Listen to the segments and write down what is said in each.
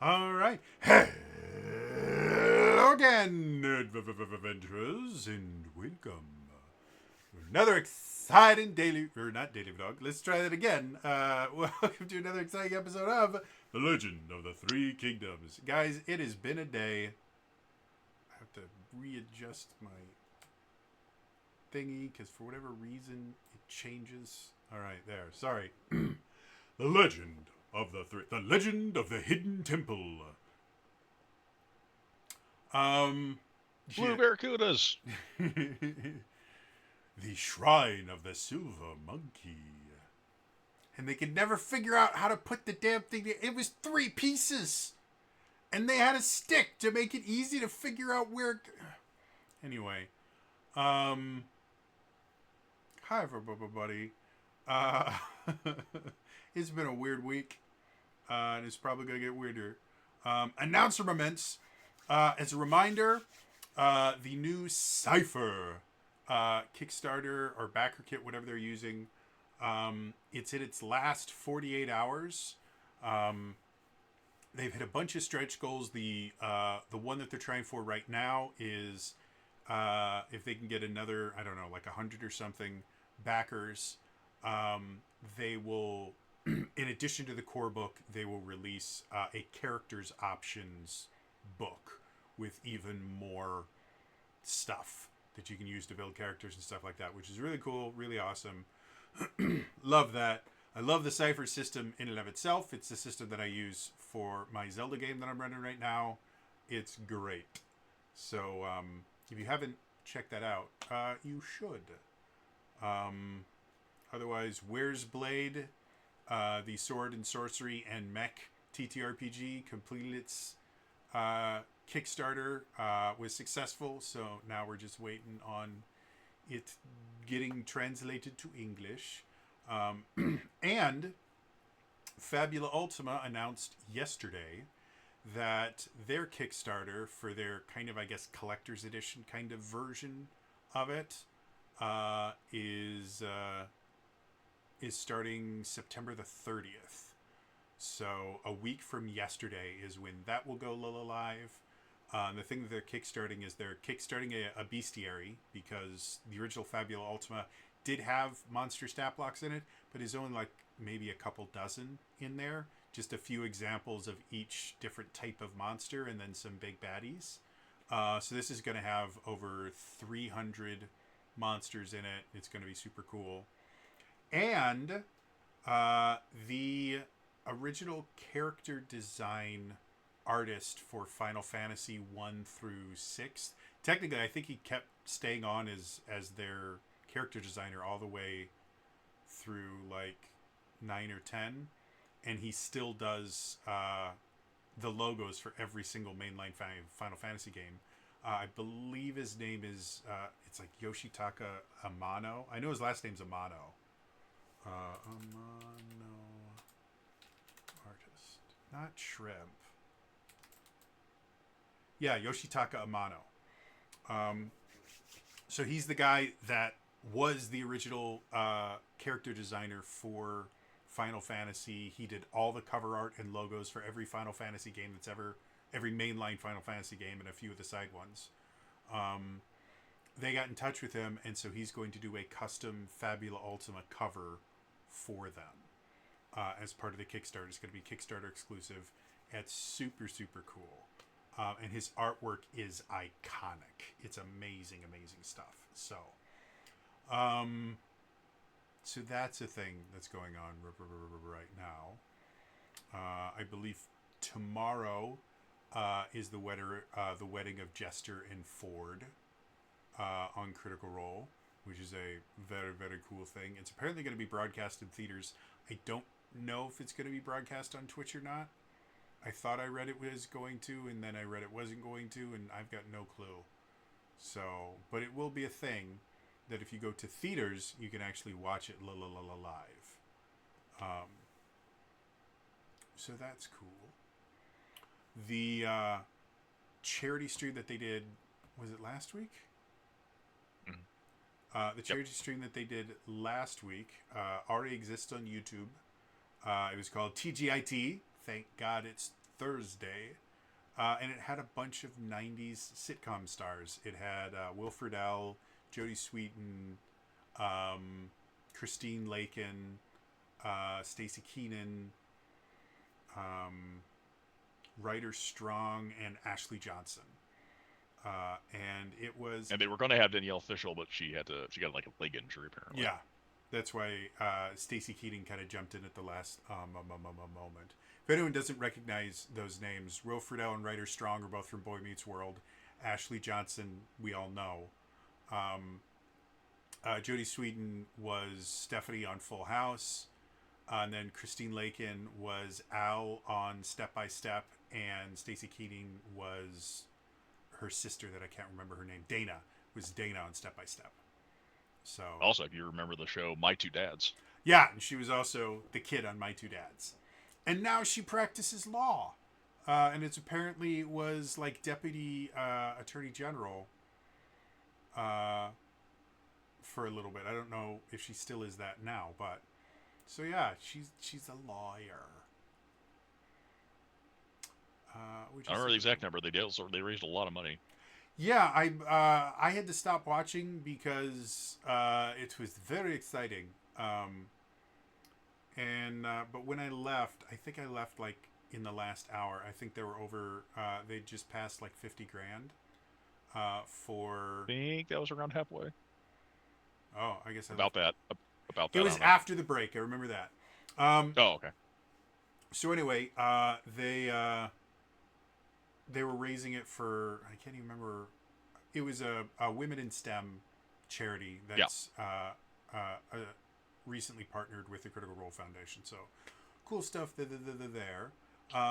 All right. Hello again, adventurers, and welcome to another exciting daily, or not daily vlog. Let's try that again. Welcome to another exciting episode of The Legend of the Three Kingdoms. Guys, it has been a day. I have to readjust my thingy because for whatever reason it changes. All right, there. Sorry. The Legend of the Legend of the Hidden Temple. Blue Yeah. Barracudas. The Shrine of the Silver Monkey. And they could never figure out how to put the damn thing. It was 3 pieces. And they had a stick to make it easy to figure out where. Anyway. Hi, everybody. Uh, it's been a weird week. And it's probably going to get weirder. Announcements. As a reminder, the new Cypher Kickstarter or backer kit, whatever they're using, it's in its last 48 hours. They've hit a bunch of stretch goals. The one that they're trying for right now is if they can get another, I don't know, like 100 or something backers, they will, in addition to the core book, they will release a characters options book with even more stuff that you can use to build characters and stuff like that, which is really cool, really awesome. Love that. I love the Cypher system in and of itself. It's the system that I use for my Zelda game that I'm running right now. It's great. So if you haven't checked that out, you should. Otherwise, Where's Blade? The Sword and Sorcery and Mech TTRPG completed its Kickstarter, was successful, so now we're just waiting on it getting translated to English. And Fabula Ultima announced yesterday that their Kickstarter for their kind of, I guess, collector's edition kind of version of it is starting September the 30th. So a week from yesterday is when that will go live. The thing that they're kickstarting is they're kickstarting a bestiary, because the original Fabula Ultima did have monster stat blocks in it, but is only like maybe a couple dozen in there. Just a few examples of each different type of monster and then some big baddies. So this is going to have over 300 monsters in it. It's going to be super cool. And the original character design artist for Final Fantasy 1 through 6. Technically, I think he kept staying on as their character designer all the way through like 9 or 10, and he still does the logos for every single mainline Final Fantasy game. I believe his name is it's like Yoshitaka Amano. I know his last name's Amano. Amano artist, not Shrimp. Yeah, Yoshitaka Amano. So he's the guy that was the original character designer for Final Fantasy. He did all the cover art and logos for every Final Fantasy game that's every mainline Final Fantasy game and a few of the side ones. They got in touch with him, and so he's going to do a custom Fabula Ultima cover for them as part of the Kickstarter. It's going to be Kickstarter exclusive. It's super, super cool. And his artwork is iconic. It's amazing, amazing stuff. So that's a thing that's going on right now. I believe tomorrow is the wedding of Jester and Ford on Critical Role, which is a very, very cool thing. It's apparently going to be broadcast in theaters. I don't know if it's going to be broadcast on Twitch or not. I thought I read it was going to, and then I read it wasn't going to, and I've got no clue. So, but it will be a thing that if you go to theaters, you can actually watch it live. So that's cool. The charity stream that they did, was it last week? The charity stream that they did last week already exists on YouTube. It was called TGIT. Thank God it's Thursday. And it had a bunch of 90s sitcom stars. It had Will Friedle, Jodie Sweetin, Christine Lakin, Stacey Keenan, Ryder Strong, and Ashley Johnson. And it was... And they were going to have Danielle Fishel, but she got like a leg injury apparently. Yeah. That's why Stacey Keating kind of jumped in at the last moment. If anyone doesn't recognize those names, Will Friedle and Ryder Strong are both from Boy Meets World. Ashley Johnson, we all know. Jodie Sweetin was Stephanie on Full House. And then Christine Lakin was Al on Step by Step. And Stacey Keating was her sister that I can't remember her name. Dana was Dana on Step by Step. So also, if you remember the show My Two Dads. Yeah, and she was also the kid on My Two Dads. And now she practices law. And it's apparently was like deputy attorney general for a little bit. I don't know if she still is that now, but so yeah, she's a lawyer. I don't remember the exact number. They raised a lot of money. Yeah, I had to stop watching because it was very exciting. But when I left, I think I left like in the last hour. I think they were over. They just passed like $50,000 for. I think that was around halfway. Oh, I guess about that. It was after the break. I remember that. Oh, okay. So anyway, they were raising it for, I can't even remember. It was a Women in STEM charity that's recently partnered with the Critical Role Foundation. So cool stuff there.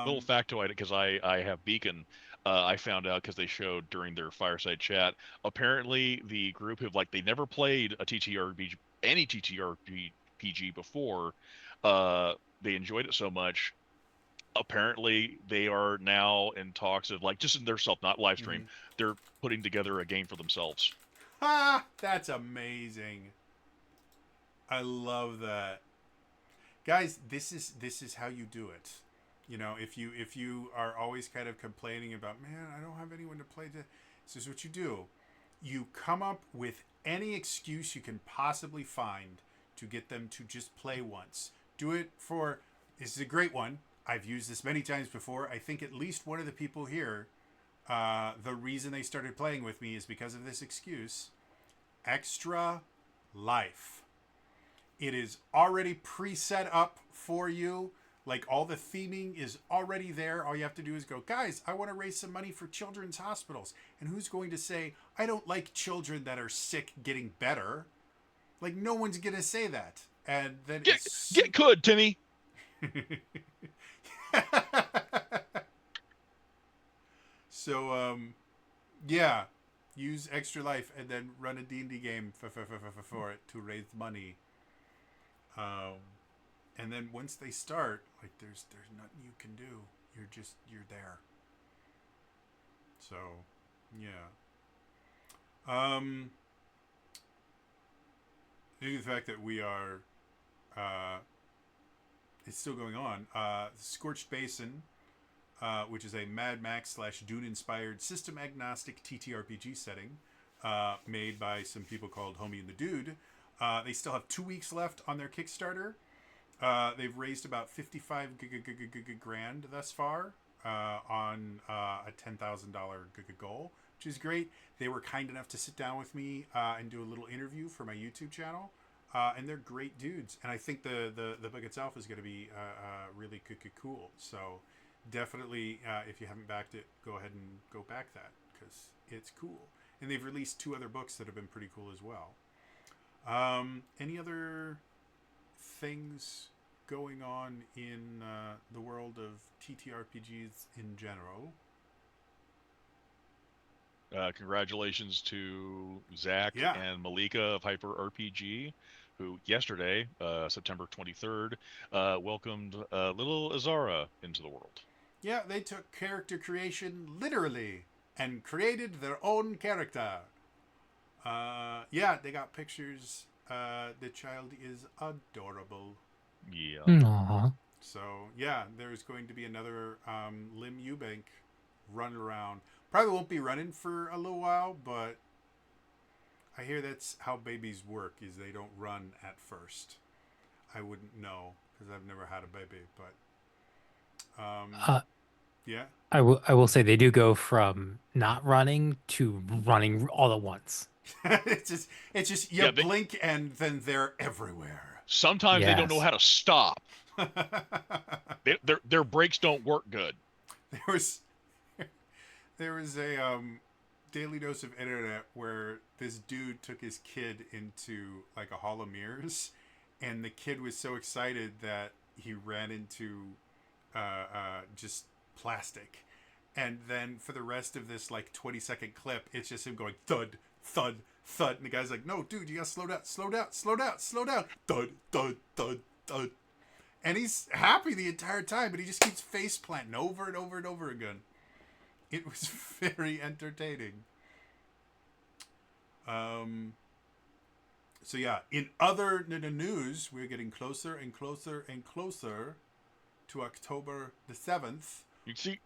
Little factoid, because I have Beacon. I found out because they showed during their fireside chat. Apparently, the group they never played a TTRPG, any TTRPG before. They enjoyed it so much. Apparently, they are now in talks of just in their self, not live stream. Mm-hmm. They're putting together a game for themselves. Ah, that's amazing. I love that, guys. This is how you do it. You know, if you are always kind of complaining about, man, I don't have anyone to play this is what you do. You come up with any excuse you can possibly find to get them to just play once. Do it for. This is a great one. I've used this many times before. I think at least one of the people here, the reason they started playing with me is because of this excuse. Extra Life. It is already preset up for you. Like all the theming is already there. All you have to do is go, guys, I want to raise some money for children's hospitals. And who's going to say, I don't like children that are sick getting better? Like no one's going to say that. And then get good, Timmy. So, yeah, use Extra Life and then run a D&D game for it to raise money. And then once they start, there's nothing you can do. You're there. So, yeah. Due to the fact that we are, it's still going on. Scorched Basin, which is a Mad Max / Dune-inspired system-agnostic TTRPG setting, made by some people called Homie and the Dude. They still have 2 weeks left on their Kickstarter. They've raised about $55,000 thus far on a $10,000 goal, which is great. They were kind enough to sit down with me and do a little interview for my YouTube channel. And they're great dudes. And I think the book itself is going to be really cool. So definitely, if you haven't backed it, go ahead and go back that because it's cool. And they've released 2 other books that have been pretty cool as well. Any other things going on in the world of TTRPGs in general? Congratulations to Zach and Malika of Hyper RPG, who yesterday, September 23rd, welcomed little Azara into the world. Yeah, they took character creation literally and created their own character. They got pictures. The child is adorable. Yeah. Aww. So yeah, there's going to be another Lim Eubank run around. Probably won't be running for a little while, but I hear that's how babies work. Is they don't run at first. I wouldn't know because I've never had a baby, but Uh, yeah. I will say they do go from not running to running all at once. It's just you Yeah, blink and then they're everywhere. sometimes they don't know Yes. how to stop. there Their brakes don't work good. was there was a daily dose of internet where this dude took his kid into like a hall of mirrors, and the kid was so excited that he ran into just plastic. And then for the rest of this like 20-second clip, it's just him going thud, thud, thud. And the guy's like, no, dude, you gotta slow down, slow down, slow down, slow down. Thud, thud, thud, thud. And he's happy the entire time, but he just keeps face planting over and over and over again. It was very entertaining. So yeah, in other news, we're getting closer and closer and closer to October the 7th, You see,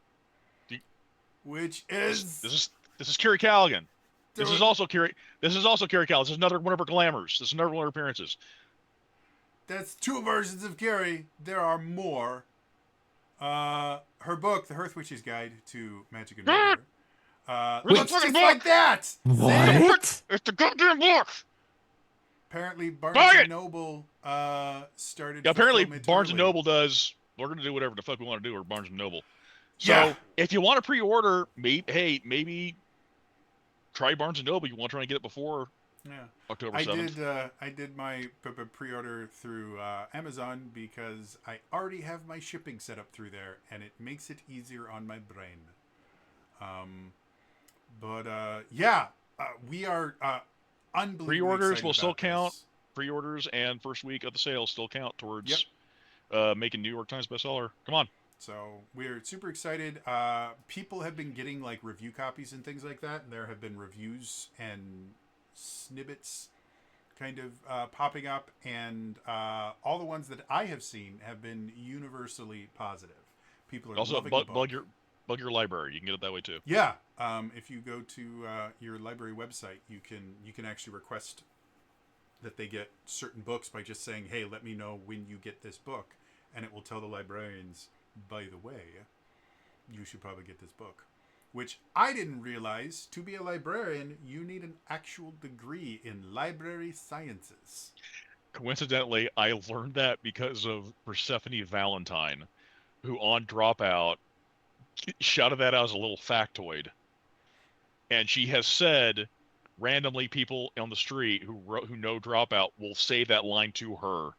which this, is this is Kerry Callaghan. This is there- also Kerry. This is also Kerry Callaghan. This is another one of her glamours. This is another one of her appearances. that's two versions of Carrie. There are more. Her book, The Hearth Witch's Guide to Magic and Murder, Wait, looks it's just a like that. See? What? It's the goddamn book. Apparently, Barnes Buy and it! Noble started. Yeah, apparently fulfillment Barnes and early. Noble does. We're gonna do whatever the fuck we want to do, or Barnes and Noble. So Yeah. if you want to pre-order, maybe try Barnes and Noble. You want to try and get it before Yeah. October I 7th. did my pre-order through Amazon because I already have my shipping set up through there, and it makes it easier on my brain. Yeah, we are unbelievably Pre-orders excited will still about count. this. Pre-orders and first week of the sale still count towards Yep. making New York Times bestseller. Come on. So we're super excited. People have been getting like review copies and things like that, and there have been reviews and snippets kind of popping up, and all the ones that I have seen have been universally positive. People are Also, loving the book. bug your library. You can get it that way too. Yeah, if you go to your library website, you can actually request that they get certain books by just saying, "Hey, let me know when you get this book," and it will tell the librarians, "By the way, you should probably get this book." Which I didn't realize. To be a librarian, you need an actual degree in library sciences. Coincidentally, I learned that because of Persephone Valentine, who on Dropout shouted that out as a little factoid. And she has said, randomly, people on the street who know Dropout will say that line to her.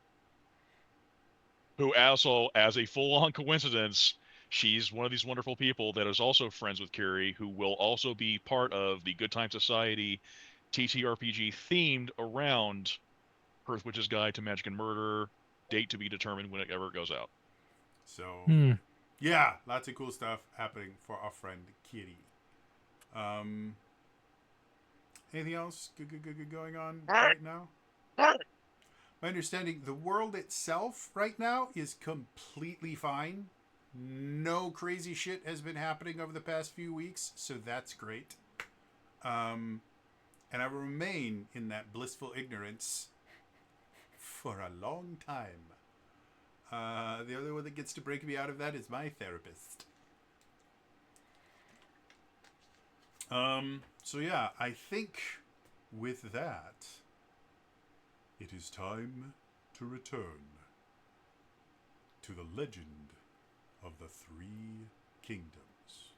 Who also, as a full-on coincidence, she's one of these wonderful people that is also friends with Carrie, who will also be part of the Good Time Society TTRPG themed around Hearth Witch's Guide to Magic and Murder, date to be determined whenever it goes out. So, yeah, lots of cool stuff happening for our friend Kitty. Anything else good going on right now? My understanding, the world itself right now is completely fine. No crazy shit has been happening over the past few weeks, so that's great. And I will remain in that blissful ignorance for a long time. The other one that gets to break me out of that is my therapist. So yeah, I think with that, it is time to return to the legend of the Three Kingdoms.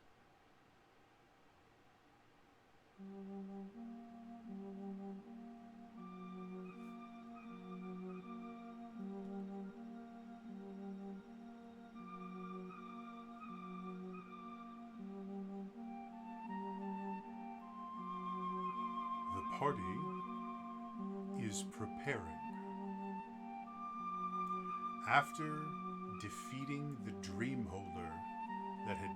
The party is preparing. After defeating the Dreamholder that had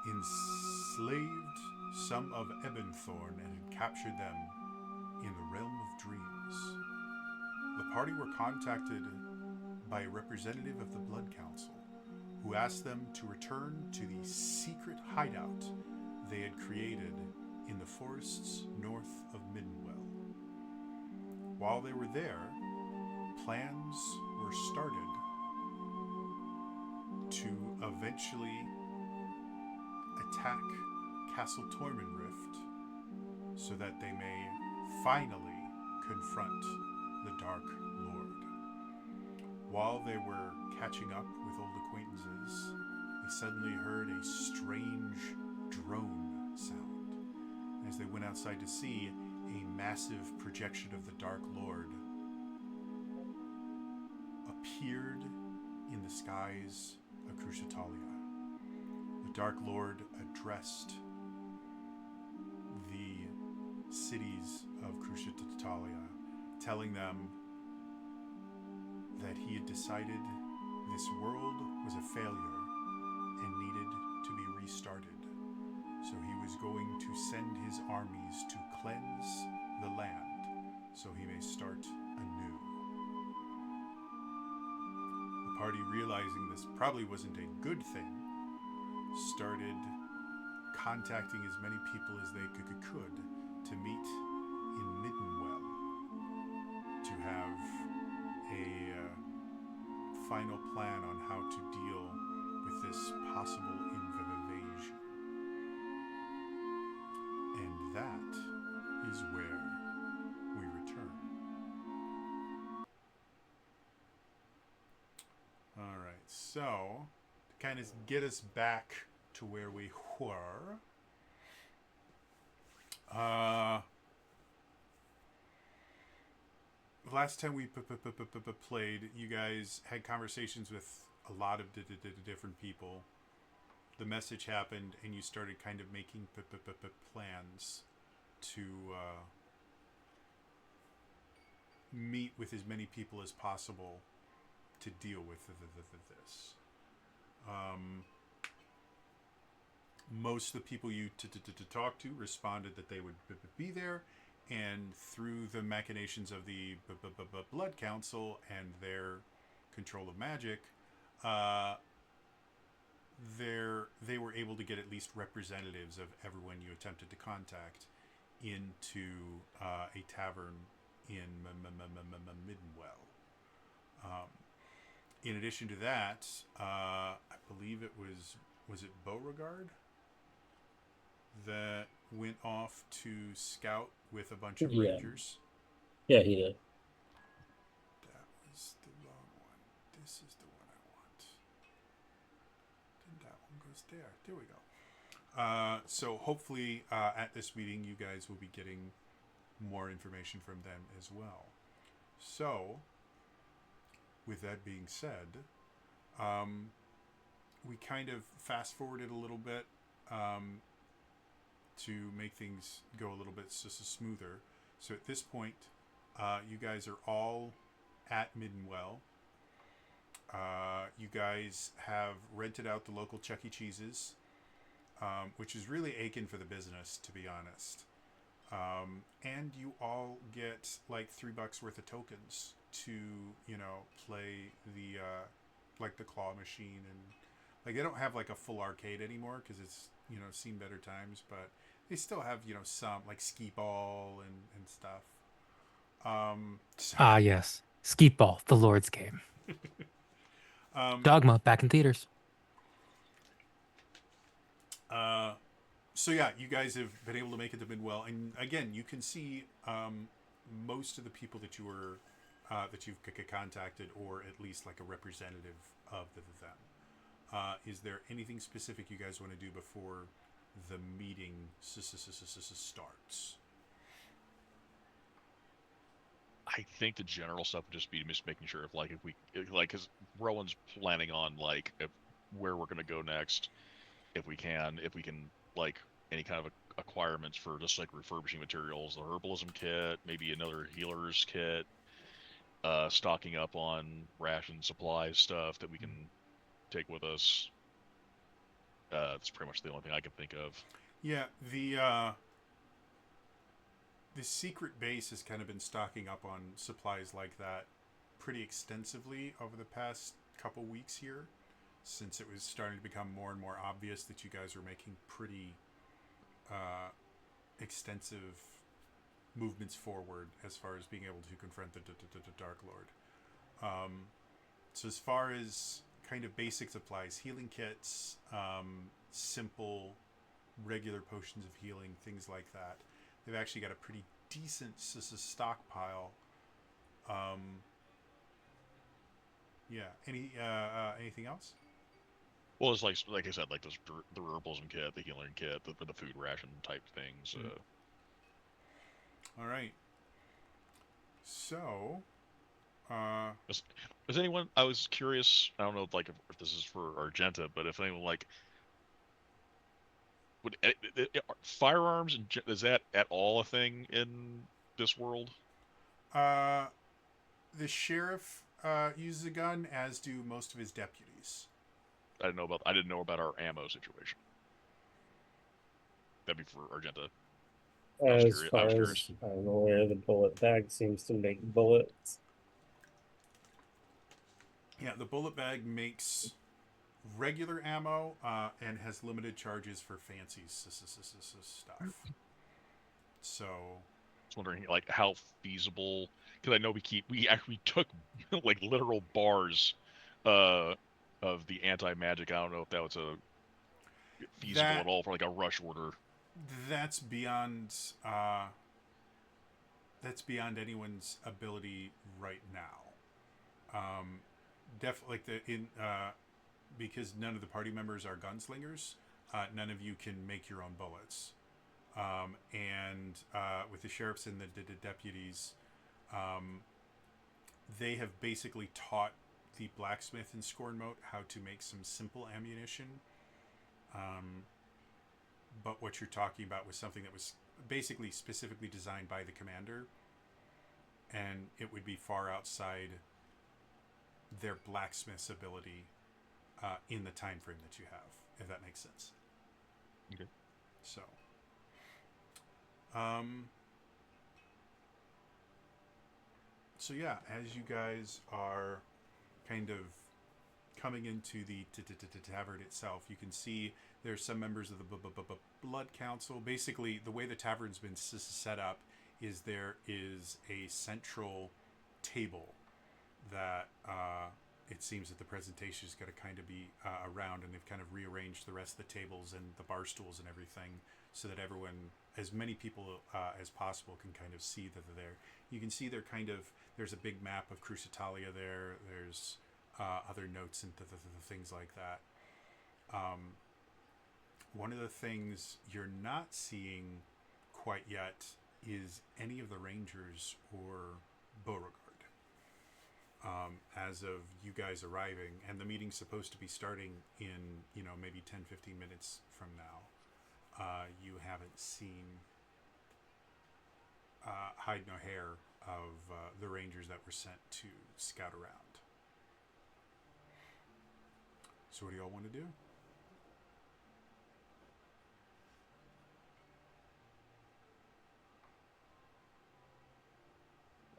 enslaved some of Ebonthorn and had captured them in the realm of dreams, the party were contacted by a representative of the Blood Council, who asked them to return to the secret hideout they had created in the forests north of Middenwell. While they were there, plans were started to eventually attack Castle Tormenrift so that they may finally confront the Dark Lord. While they were catching up with old acquaintances, they suddenly heard a strange drone sound. As they went outside to see, a massive projection of the Dark Lord appeared in the skies of Cruciatalia. The Dark Lord addressed the cities of Cruciatalia, telling them that he had decided this world was a failure and needed to be restarted. So he was going to send his armies to cleanse the land so he may start anew. The party, realizing this probably wasn't a good thing, started contacting as many people as they could to meet in Middenwell to have a final plan on how to deal with this possible invasion. And that is where we return. Alright, so to kind of get us back to where we were, last time we played, you guys had conversations with a lot of different people. The message happened, and you started kind of making plans to meet with as many people as possible to deal with this. Most of the people you talk to responded that they would be there, and through the machinations of the Blood Council and their control of magic, they were able to get at least representatives of everyone you attempted to contact into a tavern in Middenwell. In addition to that, I believe it was it Beauregard that went off to scout with a bunch of rangers? Yeah, he did. That was the wrong one. This is the one I want. Then that one goes there. There we go. So hopefully at this meeting you guys will be getting more information from them as well. So, with that being said, we kind of fast forwarded a little bit to make things go a little bit smoother. So at this point, you guys are all at Middenwell. You guys have rented out the local Chuck E. Cheese's, which is really aching for the business, to be honest. And you all get like $3 worth of tokens to, play the like the claw machine, and like they don't have like a full arcade anymore because it's seen better times, but they still have some like skee ball and stuff. Yes, Skeet Ball, the Lord's game. Dogma back in theaters. So yeah, you guys have been able to make it to Midwell, and again, you can see most of the people that you were that you've contacted, or at least like a representative of them. Is there anything specific you guys want to do before the meeting starts? I think the general stuff would just be just making sure because Rowan's planning on where we're going to go next, if we can like any kind of acquirements for just like refurbishing materials, the herbalism kit, maybe another healer's kit, stocking up on ration supplies stuff that we can take with us. That's pretty much the only thing I can think of. Yeah, the secret base has kind of been stocking up on supplies like that pretty extensively over the past couple weeks here, since it was starting to become more and more obvious that you guys were making pretty extensive movements forward as far as being able to confront the Dark Lord. So as far as kind of basic supplies, healing kits, simple, regular potions of healing, things like that, they've actually got a pretty decent stockpile. Yeah. Anything else? Well, it's like I said, like the herbalism kit, the healing kit, the food ration type things. All right. So, Is anyone? I was curious. I don't know, like if this is for Argenta, but if anyone like would firearms and is that at all a thing in this world? the sheriff uses a gun, as do most of his deputies. I didn't know about our ammo situation. That'd be for Argenta. As far as I'm aware, the bullet bag seems to make bullets. Yeah, the bullet bag makes regular ammo and has limited charges for fancy stuff. So, I was wondering, like, how feasible? Because I know we actually took like literal bars of the anti-magic. I don't know if that was a feasible at all for like a rush order. That's beyond anyone's ability right now. Definitely, because none of the party members are gunslingers, none of you can make your own bullets. And with the sheriffs and the deputies, they have basically taught the blacksmith in Scornmote how to make some simple ammunition. But what you're talking about was something that was basically specifically designed by the commander, and it would be far outside their blacksmith's ability in the time frame that you have, if that makes sense. Okay. So, so yeah, as you guys are kind of coming into the tavern itself, you can see there's some members of the Blood Council. Basically, the way the tavern's been set up is there is a central table that it seems that the presentation is going to kind of be around, and they've kind of rearranged the rest of the tables and the bar stools and everything so that everyone, as many people as possible, can kind of see that they're there. You can see there's a big map of Crucitalia there. There's other notes and things like that. One of the things you're not seeing quite yet is any of the Rangers or Beauregard. As of you guys arriving, and the meeting's supposed to be starting in, maybe 10-15 minutes from now, you haven't seen hide nor hair of the Rangers that were sent to scout around. So what do y'all want to do?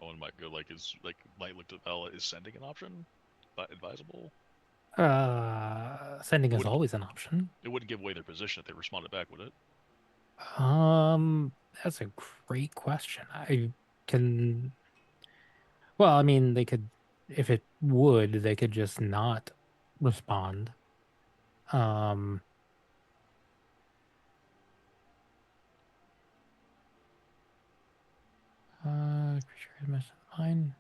Owen might go might look to Ella. Is sending an option? Advisable? Sending is always an option. It wouldn't give away their position if they responded back, would it? That's a great question. I can. Well, I mean, they could, if it would, they could just not respond. Creature messed with mine.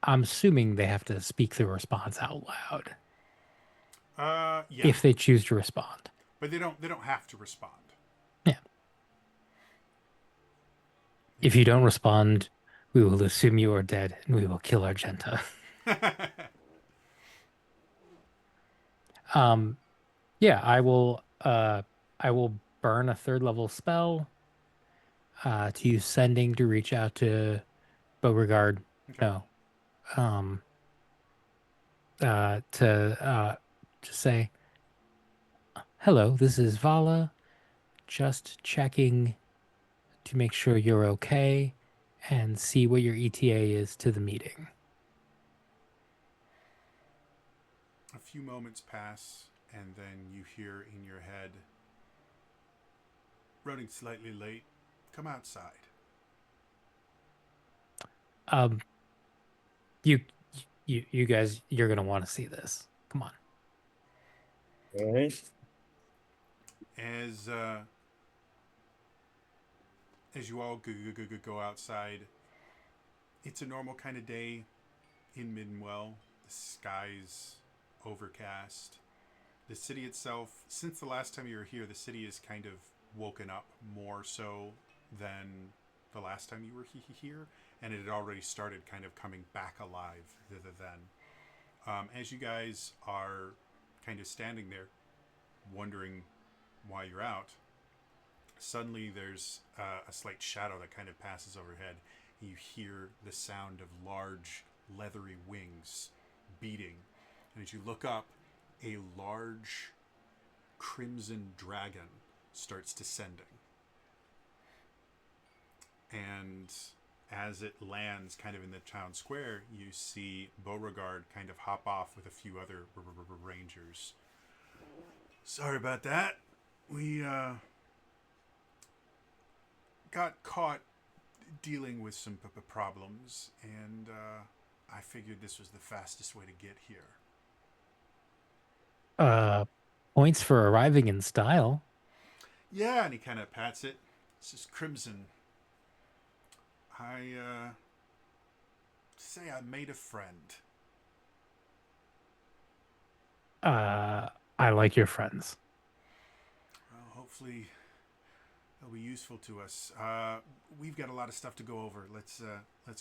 I'm assuming they have to speak the response out loud. Yeah. If they choose to respond. But they don't have to respond. Yeah. If you don't respond, we will assume you are dead and we will kill Argenta. Yeah, I will burn a 3rd level spell to use sending to reach out to Beauregard. Okay. No. To say, hello, this is Vala. Just checking. to make sure you're okay and see what your ETA is to the meeting. A few moments pass, and then you hear in your head, running slightly late, come outside. You guys, you're gonna want to see this. Come on. All right. As you all go outside, it's a normal kind of day in Middenwell. The sky's overcast. The city itself, since the last time you were here, the city is kind of woken up more so than the last time you were here, and it had already started kind of coming back alive then. As you guys are kind of standing there wondering why you're out, suddenly there's a slight shadow that kind of passes overhead. You hear the sound of large leathery wings beating, and as you look up, a large crimson dragon starts descending. And as it lands kind of in the town square, you see Beauregard kind of hop off with a few other rangers. Sorry about that. We got caught dealing with some problems, and I figured this was the fastest way to get here. Points for arriving in style. Yeah, and he kind of pats it. This is Crimson. I say I made a friend. I like your friends. Well, hopefully they'll be useful to us. We've got a lot of stuff to go over. Let's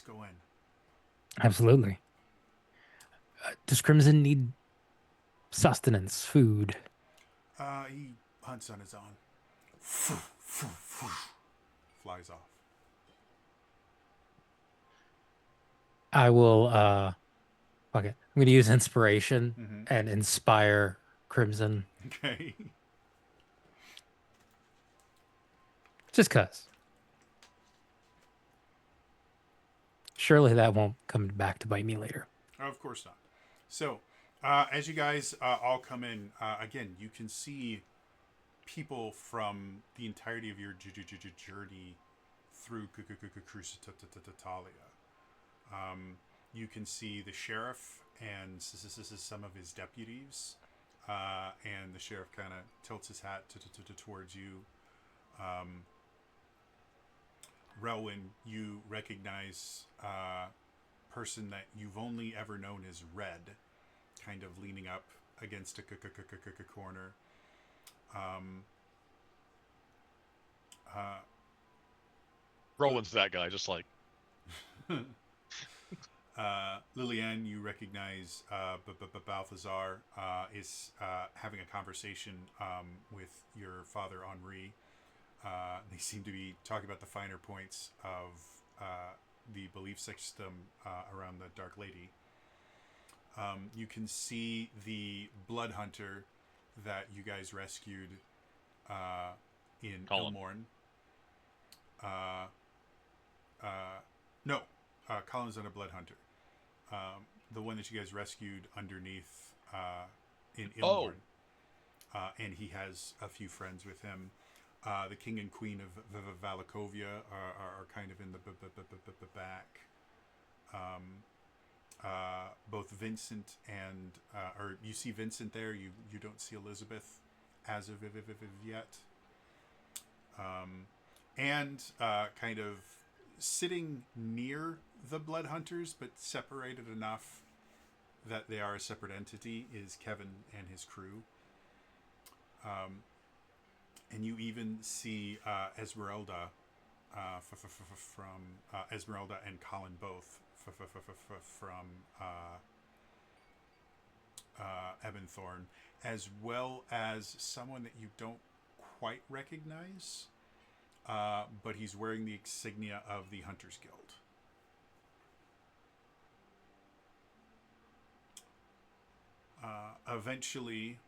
go in. Absolutely. Does Crimson need sustenance, food? He hunts on his own. Flies off. I will fuck it. I'm gonna use inspiration and inspire Crimson. Okay. Just cause. Surely that won't come back to bite me later. Of course not. So, as you guys all come in, again, you can see people from the entirety of your journey through Crucitatalia. You can see the sheriff and some of his deputies, and the sheriff kind of tilts his hat towards you. Relwyn, you recognize a person that you've only ever known as Red, kind of leaning up against a corner. Roland's that guy, just like. Lillian, you recognize Balthazar is having a conversation with your father, Henri. They seem to be talking about the finer points of the belief system around the Dark Lady. You can see the Blood Hunter that you guys rescued in Colin. Ilmorn. Colin's not a Blood Hunter. The one that you guys rescued underneath in Ilmorn. And he has a few friends with him. The king and queen of Valakovia are kind of in the back. Both Vincent and or you see Vincent there. You don't see Elizabeth as of yet. And kind of sitting near the Blood Hunters, but separated enough that they are a separate entity, is Kevin and his crew. And you even see Esmeralda from Esmeralda and Colin both from Ebenthorn, as well as someone that you don't quite recognize, but he's wearing the insignia of the Hunters Guild. Eventually,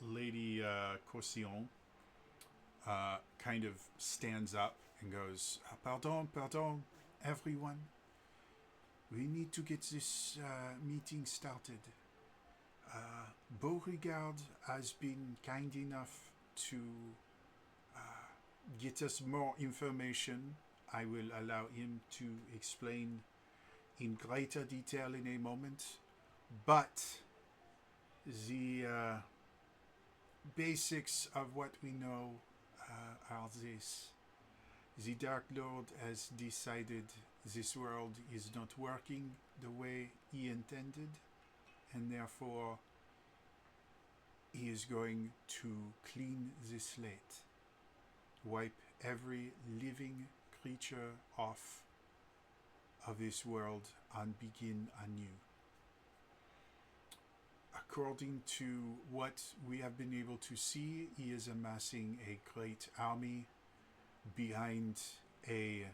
Lady Cosillon kind of stands up and goes, Pardon, pardon, everyone. We need to get this meeting started. Beauregard has been kind enough to get us more information. I will allow him to explain in greater detail in a moment. But the basics of what we know are this. The Dark Lord has decided this world is not working the way he intended, and therefore he is going to clean the slate, wipe every living creature off of this world and begin anew. According to what we have been able to see, he is amassing a great army behind a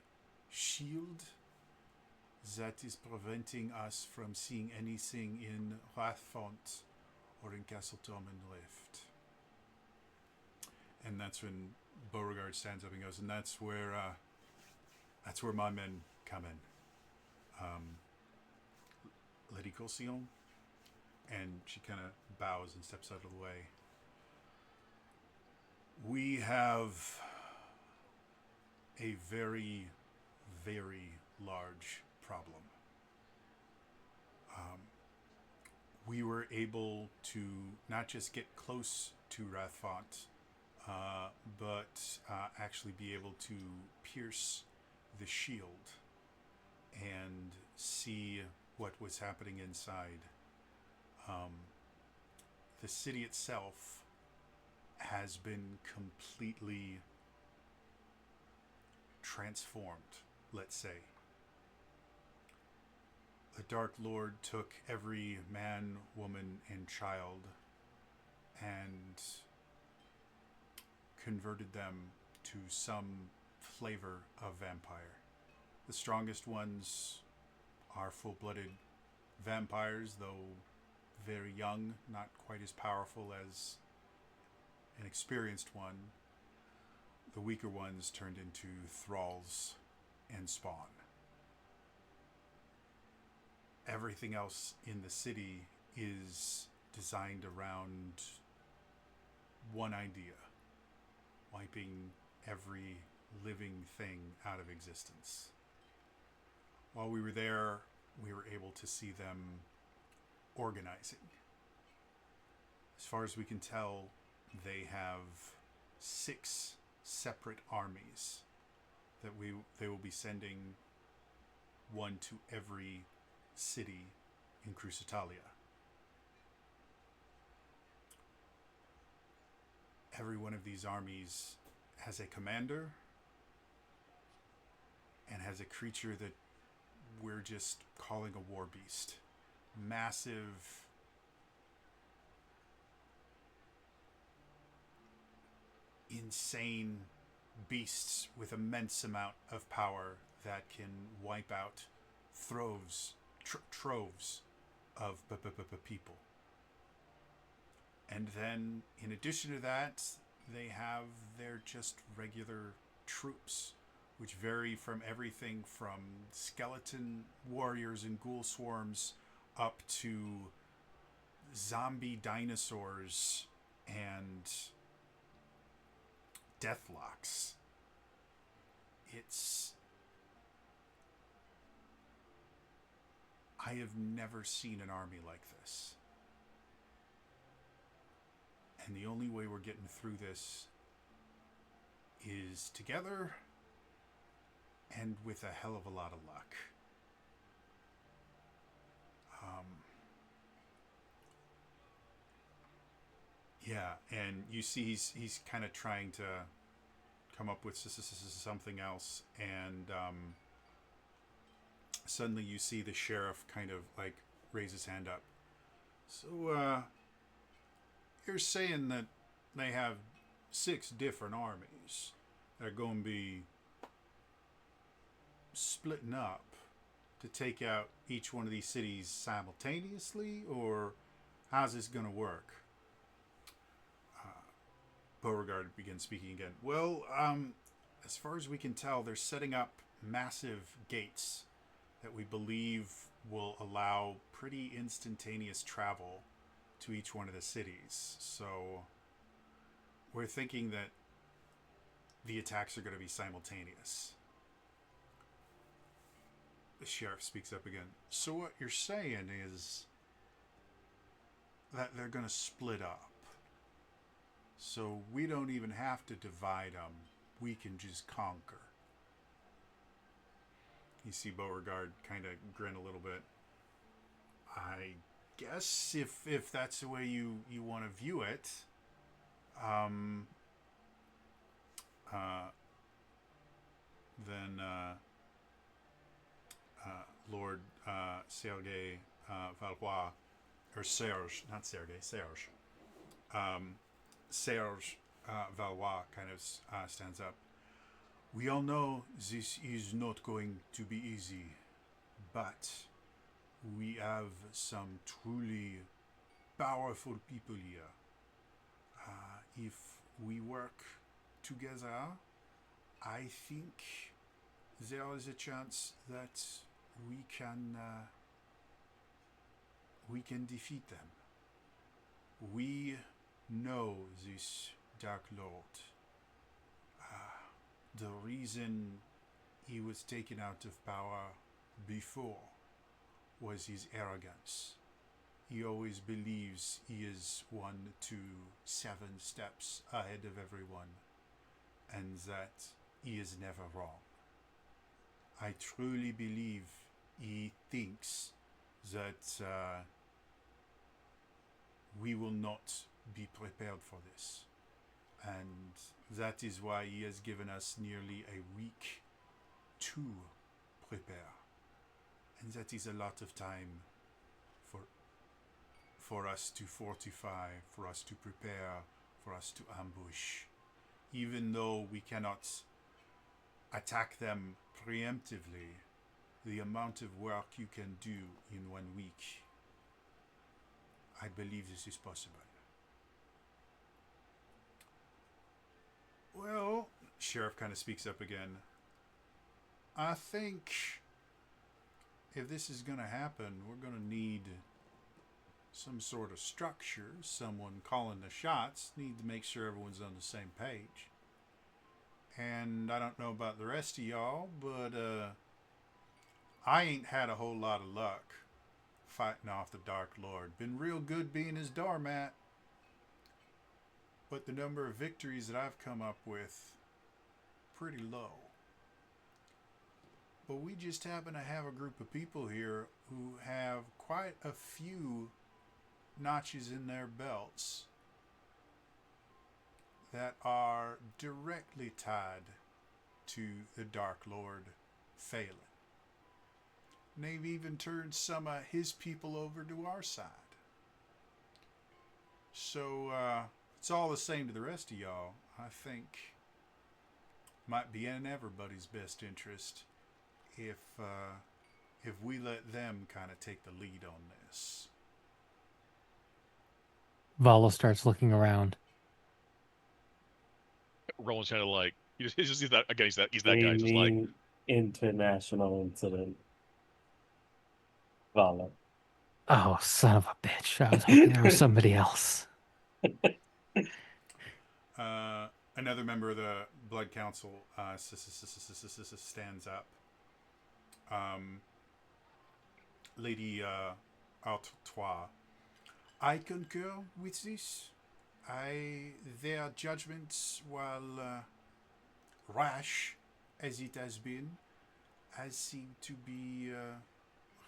shield that is preventing us from seeing anything in Rathfont or in Castle Tormund Rift. And that's when Beauregard stands up and goes, and that's where my men come in. Lady Cosillon, and she kind of bows and steps out of the way. We have a very, very large problem. We were able to not just get close to Rathfont, but actually be able to pierce the shield and see what was happening inside. The city itself has been completely transformed, let's say. The Dark Lord took every man, woman, and child and converted them to some flavor of vampire. The strongest ones are full-blooded vampires, though very young, not quite as powerful as an experienced one. The weaker ones turned into thralls and spawn. Everything else in the city is designed around one idea: wiping every living thing out of existence. While we were there, we were able to see them organizing. As far as we can tell, they have 6 separate armies that they will be sending, one to every city in Crucitalia. Every one of these armies has a commander and has a creature that we're just calling a war beast. Massive, insane beasts with immense amount of power that can wipe out troves of people. And then, in addition to that, they have their just regular troops, which vary from everything from skeleton warriors and ghoul swarms up to zombie dinosaurs and deathlocks. I have never seen an army like this. And the only way we're getting through this is together and with a hell of a lot of luck. Yeah, and you see he's kind of trying to come up with something else, and suddenly you see the sheriff kind of like raise his hand up. So, you're saying that they have 6 different armies that are going to be splitting up to take out each one of these cities simultaneously, or how's this going to work? Beauregard begins speaking again. Well, as far as we can tell, they're setting up massive gates that we believe will allow pretty instantaneous travel to each one of the cities. So we're thinking that the attacks are going to be simultaneous. The sheriff speaks up again. So what you're saying is that they're going to split up. So we don't even have to divide them. We can just conquer. You see Beauregard kind of grin a little bit. I guess if that's the way you want to view it, then Lord Sergei Valois, or Serge, not Sergei, Serge. Serge Valois kind of stands up. We all know this is not going to be easy, but we have some truly powerful people here. If we work together, I think there is a chance that we can defeat them. We know this Dark Lord. The reason he was taken out of power before was his arrogance. He always believes he is 1 to 7 steps ahead of everyone, and that he is never wrong. I truly believe he thinks that we will not be prepared for this. And that is why he has given us nearly a week to prepare. And that is a lot of time for us to fortify, for us to prepare, for us to ambush. Even though we cannot attack them preemptively, the amount of work you can do in 1 week, I believe this is possible. Well, Sheriff kind of speaks up again. I think if this is going to happen, we're going to need some sort of structure. Someone calling the shots. Need to make sure everyone's on the same page. And I don't know about the rest of y'all, but I ain't had a whole lot of luck fighting off the Dark Lord. Been real good being his doormat. But the number of victories that I've come up with, pretty low. But we just happen to have a group of people here who have quite a few notches in their belts that are directly tied to the Dark Lord Phelan. And they've even turned some of his people over to our side. So, it's all the same to the rest of y'all. I think might be in everybody's best interest if we let them kind of take the lead on this. Vala starts looking around. Roland's kind of like he's that again. He's that guy. Just like international incident. Vala. Oh, son of a bitch! I was hoping there was somebody else. Another member of the Blood Council stands up. Lady Artois. I concur with this. Their judgments, while rash as it has been, has seemed to be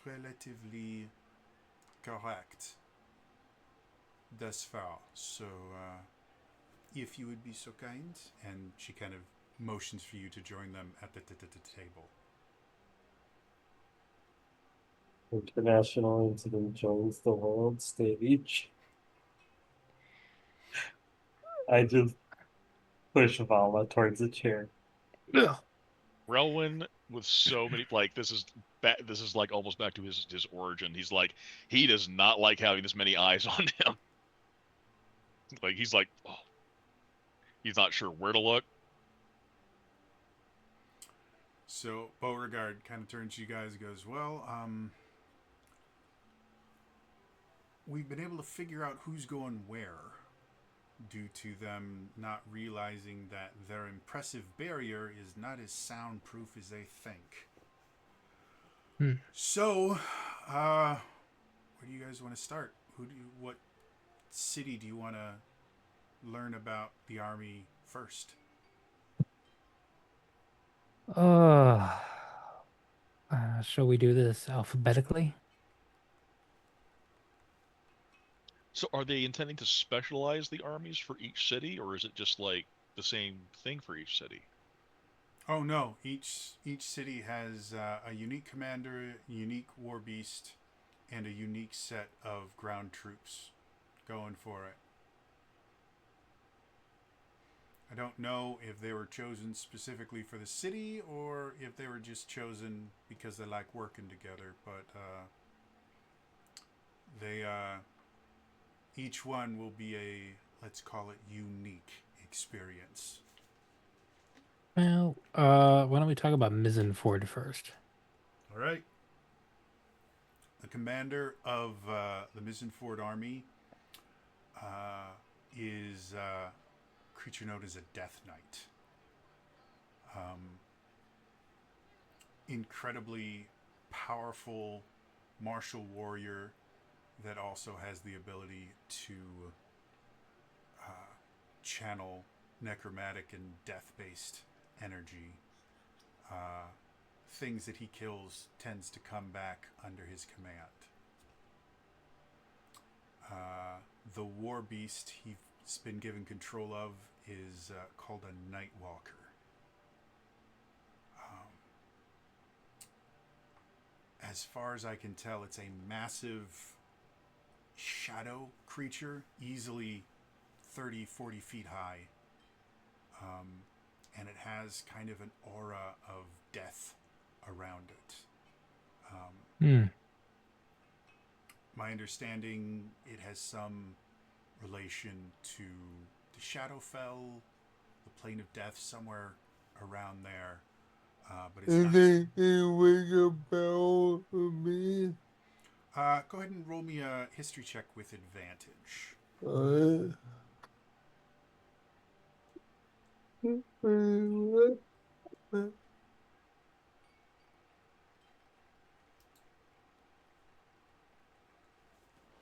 relatively correct thus far. So, if you would be so kind, and she kind of motions for you to join them at the table. International incident joins the world stage. I just push Vala towards a chair. Relwyn with so many this is like almost back to his origin. He's like he does not like having this many eyes on him. Like he's like, oh. he's not sure where to look. So Beauregard kind of turns to you guys and goes, well, we've been able to figure out who's going where due to them not realizing that their impressive barrier is not as soundproof as they think. So, where do you guys want to start? What city do you want to learn about the army first? Shall we do this alphabetically? So are they intending to specialize the armies for each city, or is it just like the same thing for each city? Oh no! Each city has a unique commander, unique war beast, and a unique set of ground troops going for it. I don't know if they were chosen specifically for the city or if they were just chosen because they like working together. But they each one will be a, let's call it, unique experience. Well, why don't we talk about Mizenford first? All right. The commander of the Mizenford army is a creature known as a Death Knight. Incredibly powerful martial warrior that also has the ability to channel necromantic and death-based energy. Things that he kills tends to come back under his command. The war beast he's been given control of is called a Nightwalker. As far as I can tell, it's a massive shadow creature, easily 30, 40 feet high. And it has kind of an aura of death around it. My understanding, it has some relation to the Shadowfell, the Plane of Death, somewhere around there. But it's not. Ring a bell for me? Go ahead and roll me a history check with advantage.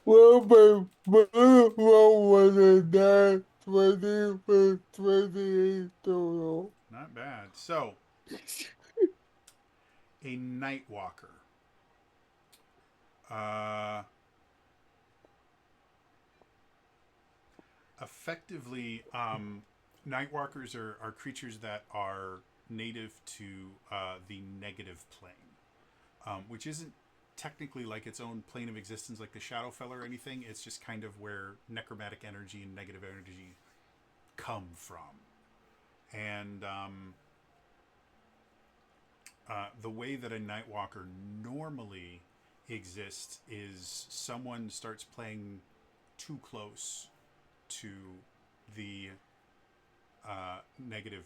Well, but roll was a 20 for 28 total. Not bad. So, a Nightwalker. Effectively, Nightwalkers are creatures that are native to the negative plane, which isn't technically like its own plane of existence like the Shadowfell or anything. It's just kind of where necromantic energy and negative energy come from. And the way that a Nightwalker normally exists is someone starts playing too close to the negative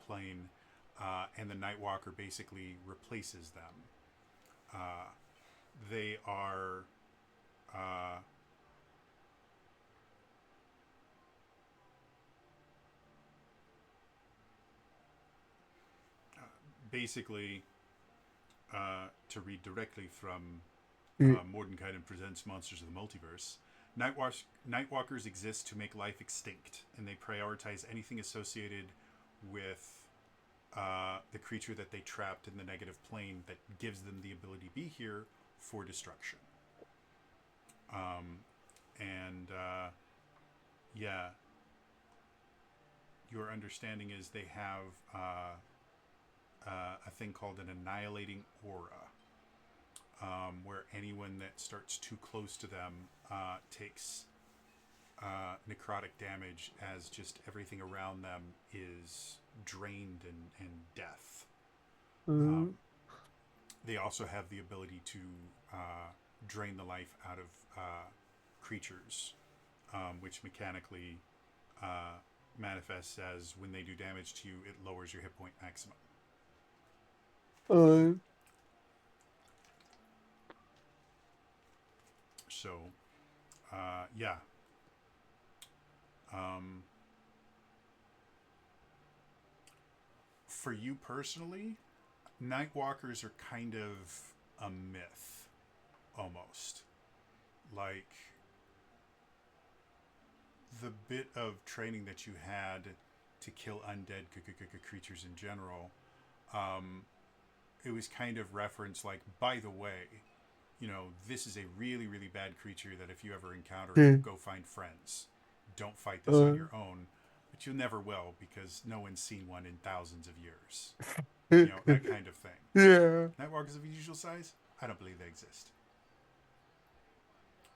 plane, and the Nightwalker basically replaces them. They are basically, to read directly from Mordenkainen Presents Monsters of the Multiverse, Nightwalkers exist to make life extinct, and they prioritize anything associated with the creature that they trapped in the negative plane that gives them the ability to be here for destruction. Yeah, your understanding is they have a thing called an annihilating aura, where anyone that starts too close to them takes necrotic damage as just everything around them is drained and death. They also have the ability to drain the life out of creatures, which mechanically manifests as when they do damage to you, it lowers your hit point maximum. So, yeah. For you personally, Nightwalkers are kind of a myth, almost. Like, the bit of training that you had to kill undead creatures in general, it was kind of referenced like, by the way, this is a really, really bad creature that if you ever encounter it, go find friends. Don't fight this on your own. But you never will, because no one's seen one in thousands of years. That kind of thing. Yeah. Nightwalkers of unusual size? I don't believe they exist.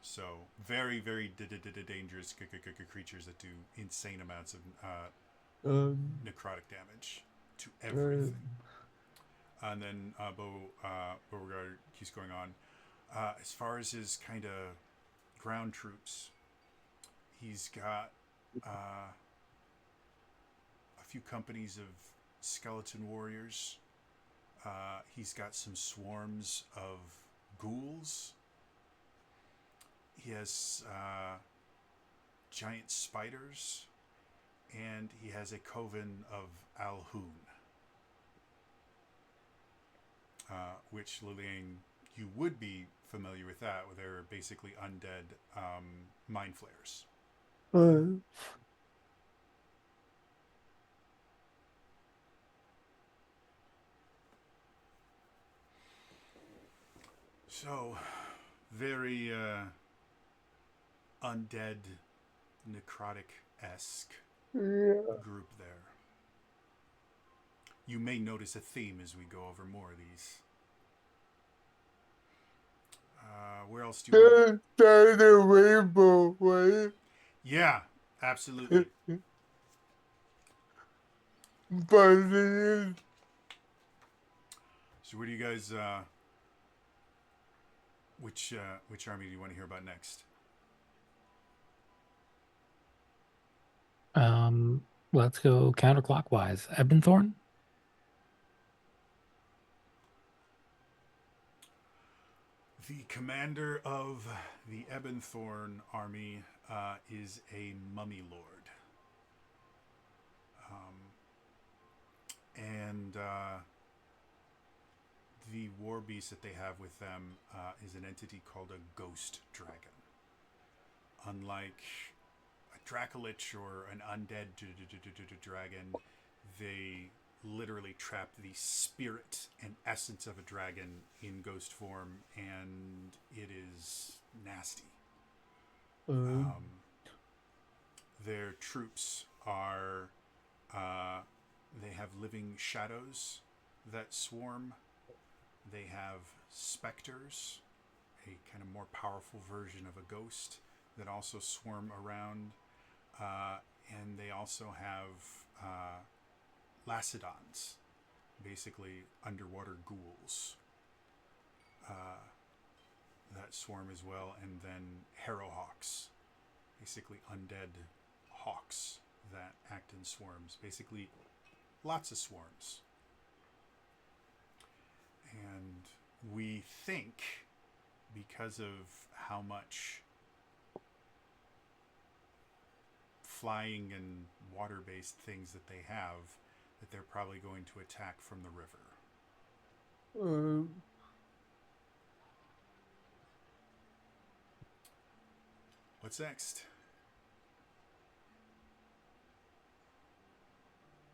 So, very, very dangerous creatures that do insane amounts of necrotic damage to everything. And then Beauregard keeps going on. As far as his kind of ground troops, he's got a few companies of skeleton warriors. He's got some swarms of ghouls. He has giant spiders, and he has a coven of Alhun, which, Lillian, you would be familiar with that, where they're basically undead mind flayers. So, very undead, necrotic-esque group there. You may notice a theme as we go over more of these. Where else do you want? The rainbow, right? Yeah, absolutely. But So where do you guys which army do you want to hear about next? Let's go counterclockwise. Ebenthorn? The commander of the Ebenthorn army is a mummy lord. And the war beast that they have with them is an entity called a ghost dragon. Unlike a Dracolich or an undead dragon, they literally trap the spirit and essence of a dragon in ghost form, and it is nasty. Their troops are they have living shadows that swarm. They have specters, a kind of more powerful version of a ghost that also swarm around, and they also have Lacedons, basically underwater ghouls that swarm as well, and then Harrowhawks, basically undead hawks that act in swarms, basically lots of swarms. And we think, because of how much flying and water-based things that they have, that they're probably going to attack from the river. What's next?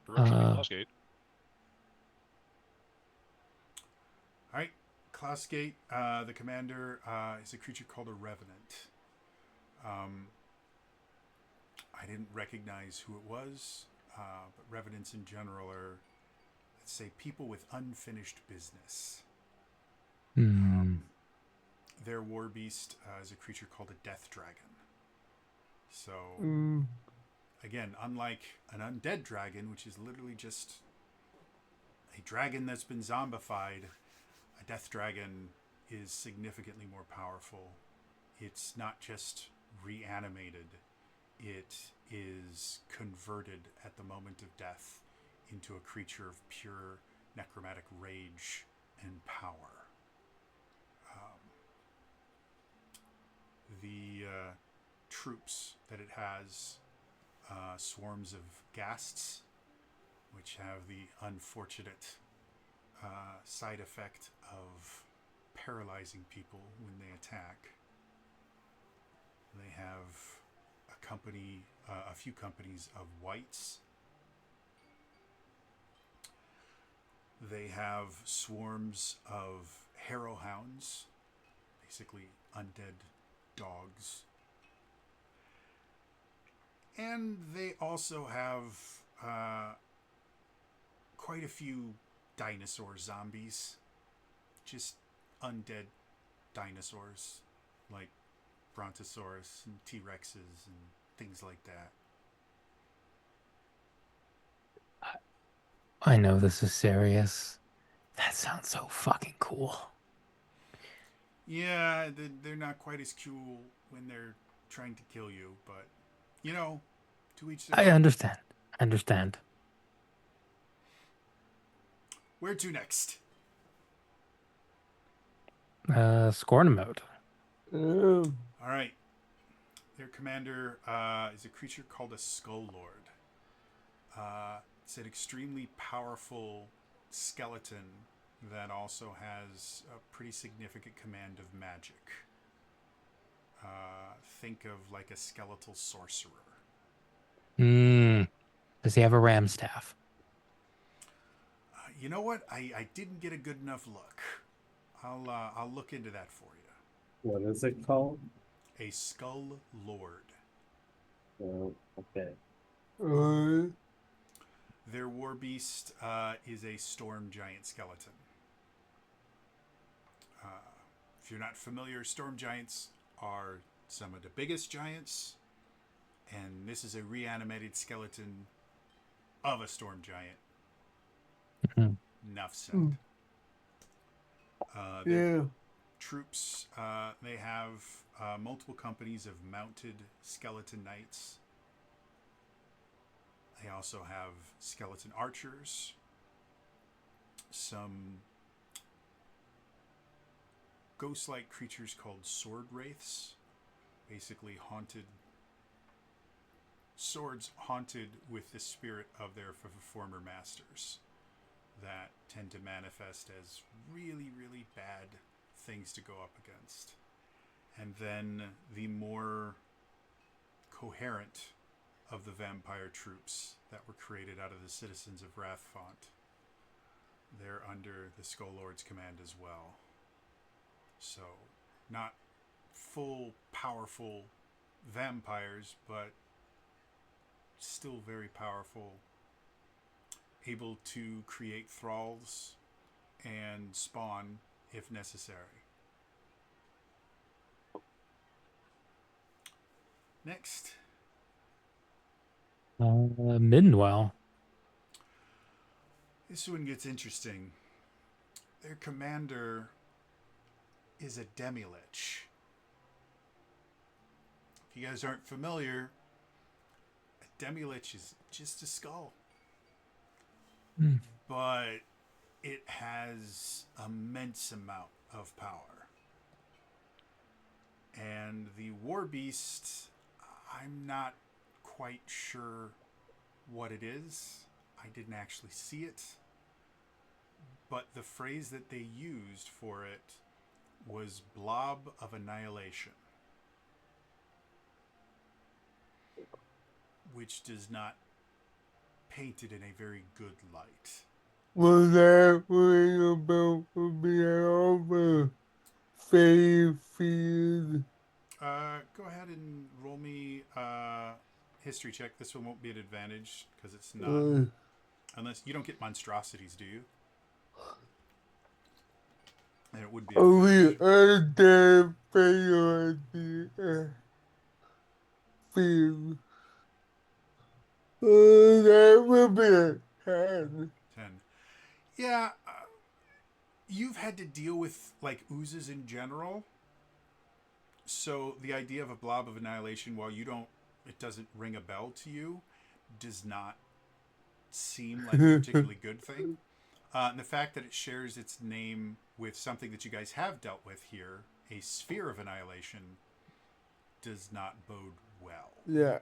Klausgate. All right, Klausgate, the commander, is a creature called a Revenant. I didn't recognize who it was, but Revenants in general are, let's say, people with unfinished business. Their war beast is a creature called a Death Dragon. So, again, unlike an undead dragon, which is literally just a dragon that's been zombified, a Death Dragon is significantly more powerful. It's not just reanimated. it is converted at the moment of death into a creature of pure necromantic rage and power. The troops that it has, swarms of ghasts, which have the unfortunate side effect of paralyzing people when they attack. They have a few companies of wights. They have swarms of harrowhounds, basically undead dogs. And they also have quite a few dinosaur zombies. Just undead dinosaurs, like Brontosaurus and T-Rexes and things like that. I know this is serious. That sounds so fucking cool. Yeah, they're not quite as cool when they're trying to kill you, but, you know, to each their I own. understand. Where to next? Scorn mode. All right. Their commander is a creature called a Skull Lord. It's an extremely powerful skeleton that also has a pretty significant command of magic. Think of like a skeletal sorcerer. Does he have a ram staff? You know what? I didn't get a good enough look. I'll look into that for you. What is it called? A Skull Lord. Oh, okay. Their war beast is a storm giant skeleton. If you're not familiar, storm giants are some of the biggest giants, and this is a reanimated skeleton of a storm giant. Enough said. Their troops, they have multiple companies of mounted skeleton knights. They also have skeleton archers, some ghost-like creatures called sword wraiths, basically haunted swords haunted with the spirit of their former masters that tend to manifest as really, really bad things to go up against. And then the more coherent of the vampire troops that were created out of the citizens of Wrathfont. They're under the Skull Lord's command as well. So, not full, powerful vampires, but still very powerful, able to create thralls and spawn if necessary. Next. Middenwell. This one gets interesting. Their commander is a Demi-Lich. If you guys aren't familiar, a Demi-Lich is just a skull. But it has immense amount of power. And the War Beast, I'm not quite sure what it is. I didn't actually see it. But the phrase that they used for it was Blob of Annihilation, which does not paint it in a very good light. Was that ring about to be over? Fairfield. Go ahead and roll me history check. This one won't be an advantage because it's not. Unless you don't get monstrosities, do you? And it would be. We understand field. That would be a 10. 10. Yeah, you've had to deal with like oozes in general. So the idea of a blob of annihilation, while you don't it doesn't ring a bell to you, does not seem like a particularly good thing. And the fact that it shares its name with something that you guys have dealt with here, a sphere of annihilation, does not bode well. Yeah.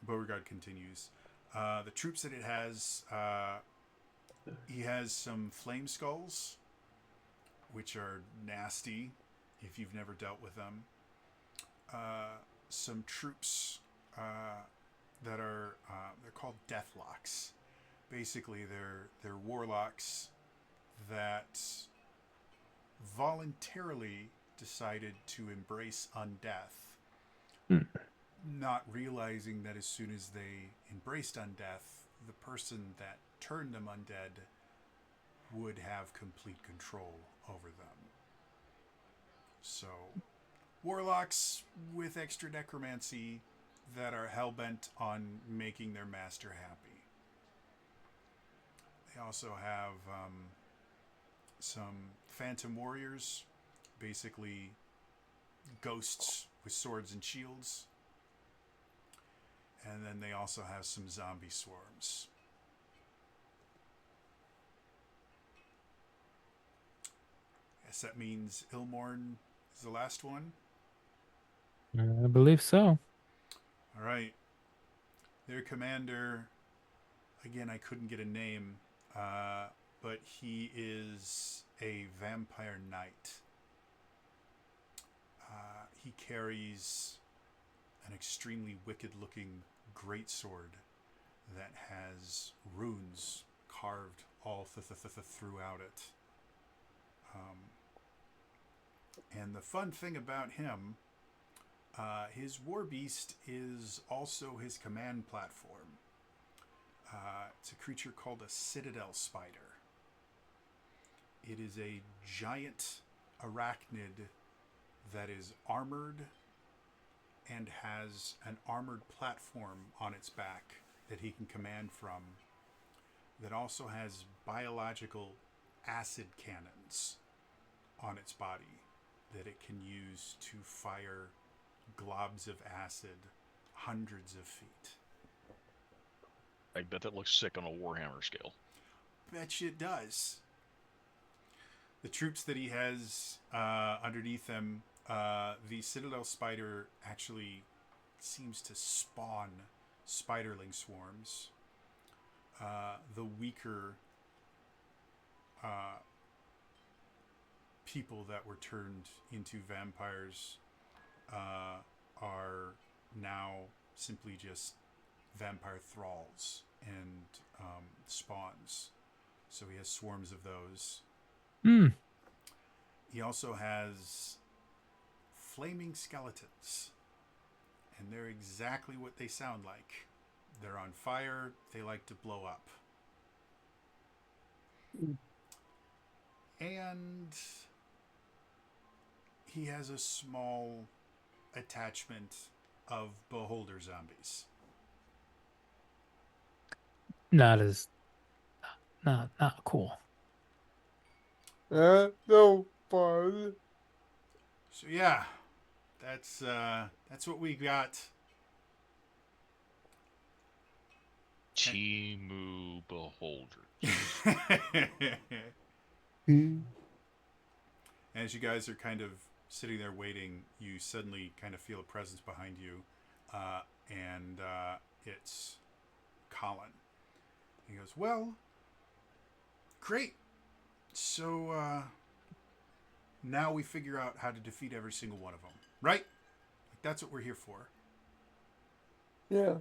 Beauregard continues. The troops that it has, he has some flame skulls, which are nasty if you've never dealt with them. Some troops that are they're called Deathlocks. Basically, they're warlocks that voluntarily decided to embrace undeath, not realizing that as soon as they embraced undeath, the person that turned them undead would have complete control over them. So, warlocks with extra necromancy that are hell-bent on making their master happy. They also have some phantom warriors, basically ghosts with swords and shields. And then they also have some zombie swarms. Guess that means Ilmorn is the last one. I believe so. All right. Their commander, again, I couldn't get a name, but he is a vampire knight. He carries an extremely wicked-looking greatsword that has runes carved all throughout it. And the fun thing about him, his war beast is also his command platform. It's a creature called a citadel spider. It is a giant arachnid that is armored and has an armored platform on its back that he can command from, that also has biological acid cannons on its body that it can use to fire globs of acid hundreds of feet. I bet that looks sick on a Warhammer scale. Bet you it does. The troops that he has underneath him, the Citadel Spider actually seems to spawn spiderling swarms. The weaker people that were turned into vampires are now simply just vampire thralls and spawns. So he has swarms of those. He also has flaming skeletons, and they're exactly what they sound like. They're on fire. They like to blow up. And he has a small attachment of beholder zombies. Not cool. No fun. So yeah, that's what we got. Timu Beholder. As you guys are kind of sitting there waiting, you suddenly kind of feel a presence behind you, and it's Colin. He goes, "Well, great. So now we figure out how to defeat every single one of them, right? Like, that's what we're here for." Yeah.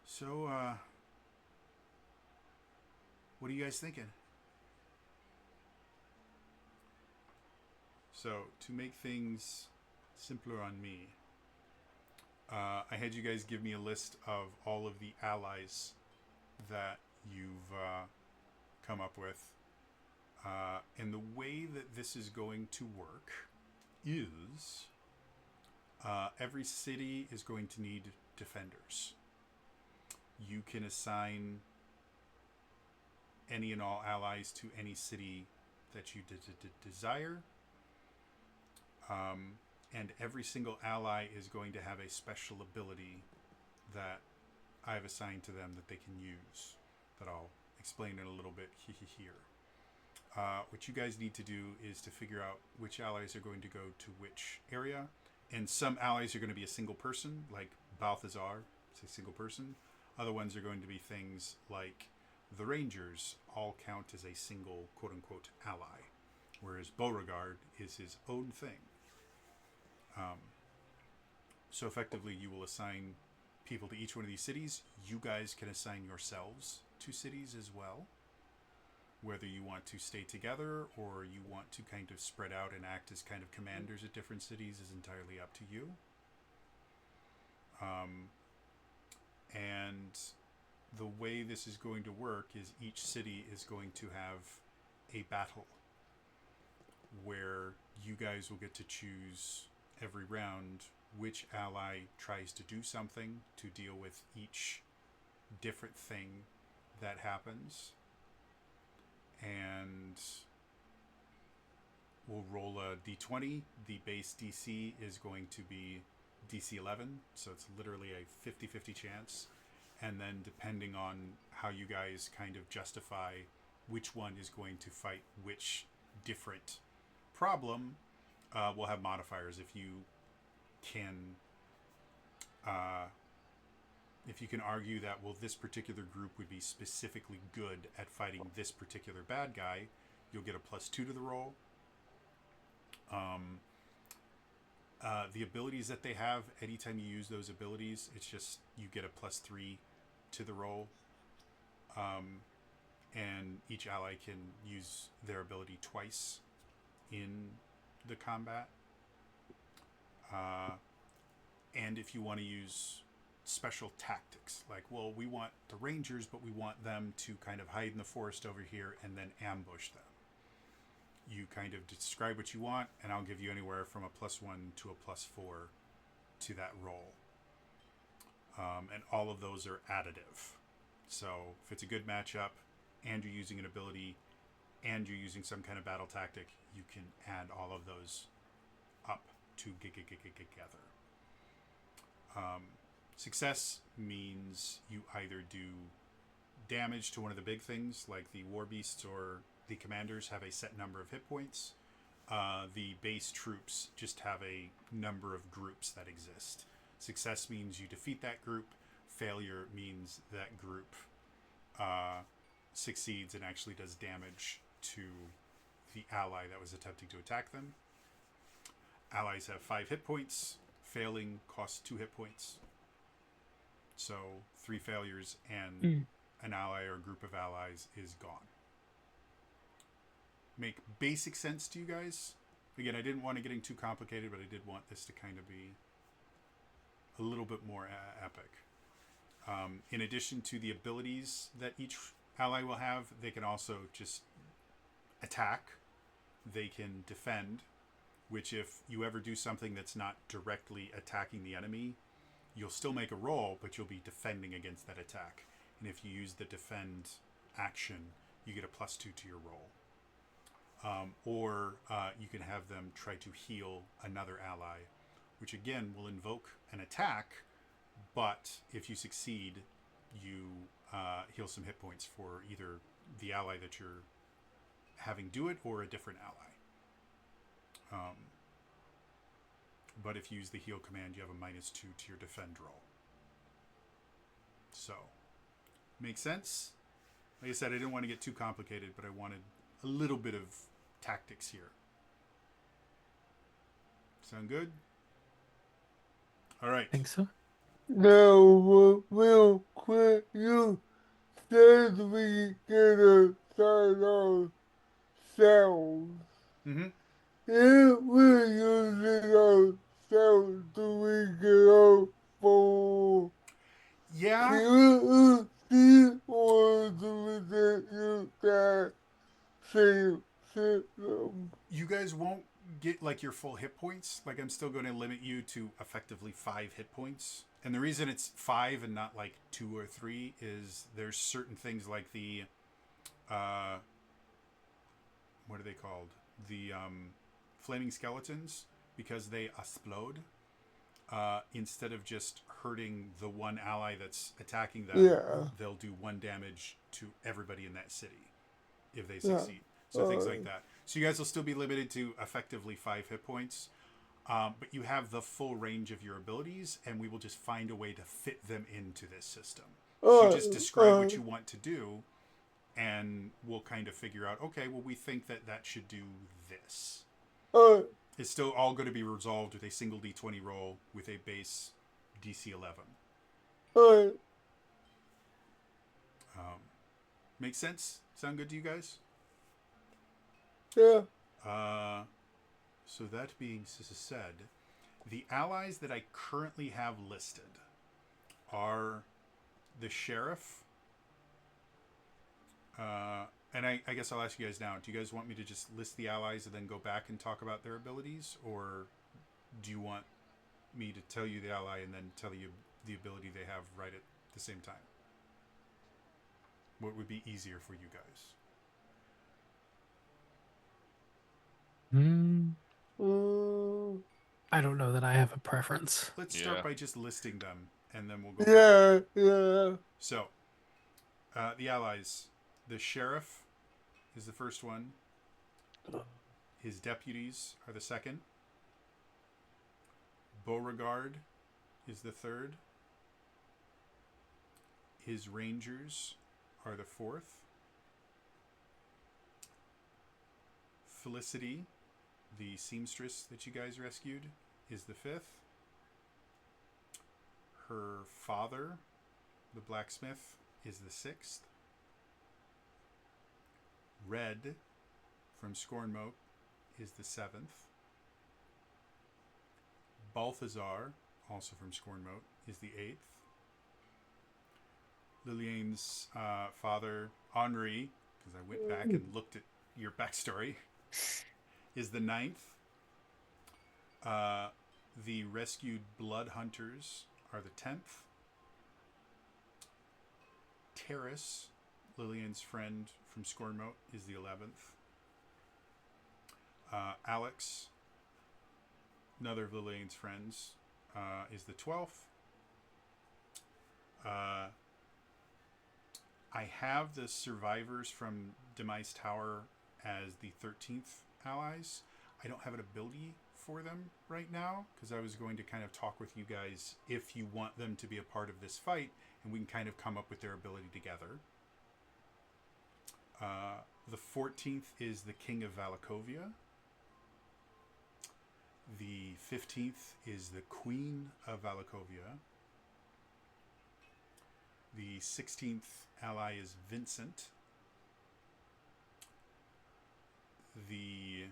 So, what are you guys thinking? So, to make things simpler on me, I had you guys give me a list of all of the allies that you've come up with. And the way that this is going to work is every city is going to need defenders. You can assign any and all allies to any city that you desire. And every single ally is going to have a special ability that I've assigned to them that they can use, that I'll explain in a little bit here. What you guys need to do is to figure out which allies are going to go to which area. And some allies are going to be a single person, like Balthazar, it's a single person. Other ones are going to be things like the Rangers all count as a single quote-unquote ally, whereas Beauregard is his own thing. So effectively, you will assign people to each one of these cities. You guys can assign yourselves to cities as well. Whether you want to stay together or you want to kind of spread out and act as kind of commanders at different cities is entirely up to you. And the way this is going to work is each city is going to have a battle where you guys will get to choose every round which ally tries to do something to deal with each different thing that happens. And we'll roll a d20. The base DC is going to be DC 11, so it's literally a 50-50 chance. And then depending on how you guys kind of justify which one is going to fight which different problem, we'll have modifiers. If you can argue that, well, this particular group would be specifically good at fighting this particular bad guy, you'll get a +2 to the roll. The abilities that they have, anytime you use those abilities, it's just you get a +3 to the roll. And each ally can use their ability twice in the combat. And if you want to use special tactics, like, well, we want the Rangers, but we want them to kind of hide in the forest over here and then ambush them. You kind of describe what you want, and I'll give you anywhere from a +1 to a +4 to that roll. And all of those are additive. So if it's a good matchup and you're using an ability and you're using some kind of battle tactic, you can add all of those up to together. Success means you either do damage to one of the big things, like the war beasts or the commanders have a set number of hit points. The base troops just have a number of groups that exist. Success means you defeat that group. Failure means that group succeeds and actually does damage to the ally that was attempting to attack them. Allies have 5 hit points. Failing costs 2 hit points. So 3 failures and an ally or a group of allies is gone. Make basic sense to you guys? Again, I didn't want to get too complicated, but I did want this to kind of be a little bit more epic. In addition to the abilities that each ally will have, they can also just attack. They can defend, which if you ever do something that's not directly attacking the enemy, you'll still make a roll, but you'll be defending against that attack. And if you use the defend action, you get a +2 to your roll. Or you can have them try to heal another ally, which again will invoke an attack, but if you succeed, you heal some hit points for either the ally that you're having do it or a different ally. But if you use the heal command, you have a -2 to your defend roll. So, makes sense? Like I said, I didn't want to get too complicated, but I wanted a little bit of tactics here. Sound good? All right. I think so. Now, real quick, you said we gonna start ourselves. Mm-hmm. If we're using ourselves, do we get up for Yeah. PvP or do we just use that same system? You guys won't get like your full hit points. Like, I'm still going to limit you to effectively 5 hit points. And the reason it's 5 and not like 2 or 3 is there's certain things like the what are they called? The flaming skeletons. because they explode, instead of just hurting the one ally that's attacking them, Yeah. they'll do 1 damage to everybody in that city if they Yeah. succeed. So things like that. So you guys will still be limited to effectively 5 hit points, but you have the full range of your abilities, and we will just find a way to fit them into this system. So you just describe what you want to do, and we'll kind of figure out, okay, well, we think that that should do this. It's still all going to be resolved with a single d20 roll with a base DC 11. Make sense? Sound good to you guys? Yeah. So that being said, the allies that I currently have listed are the sheriff. And I guess I'll ask you guys now, do you guys want me to just list the allies and then go back and talk about their abilities? Or do you want me to tell you the ally and then tell you the ability they have right at the same time? What would be easier for you guys? I don't know that I have a preference. Let's Yeah. start by just listing them, and then we'll go back. Yeah. So, the allies. The sheriff is the first one. His deputies are the second. Beauregard is the third. His rangers are the fourth. Felicity, the seamstress that you guys rescued, is the fifth. Her father, the blacksmith, is the sixth. Red from Scornmote is the seventh. Balthazar, also from Scornmote, is the eighth. Lillian's father, Henri, because I went back and looked at your backstory, is the ninth. The rescued blood hunters are the 10th. Terrace, Lillian's friend from Scornmote, is the 11th. Alex, another of Lillian's friends, is the 12th. I have the survivors from Demise Tower as the 13th allies. I don't have an ability for them right now because I was going to kind of talk with you guys if you want them to be a part of this fight, and we can kind of come up with their ability together. The 14th is the King of Valakovia. The 15th is the Queen of Valakovia. The 16th ally is Vincent. The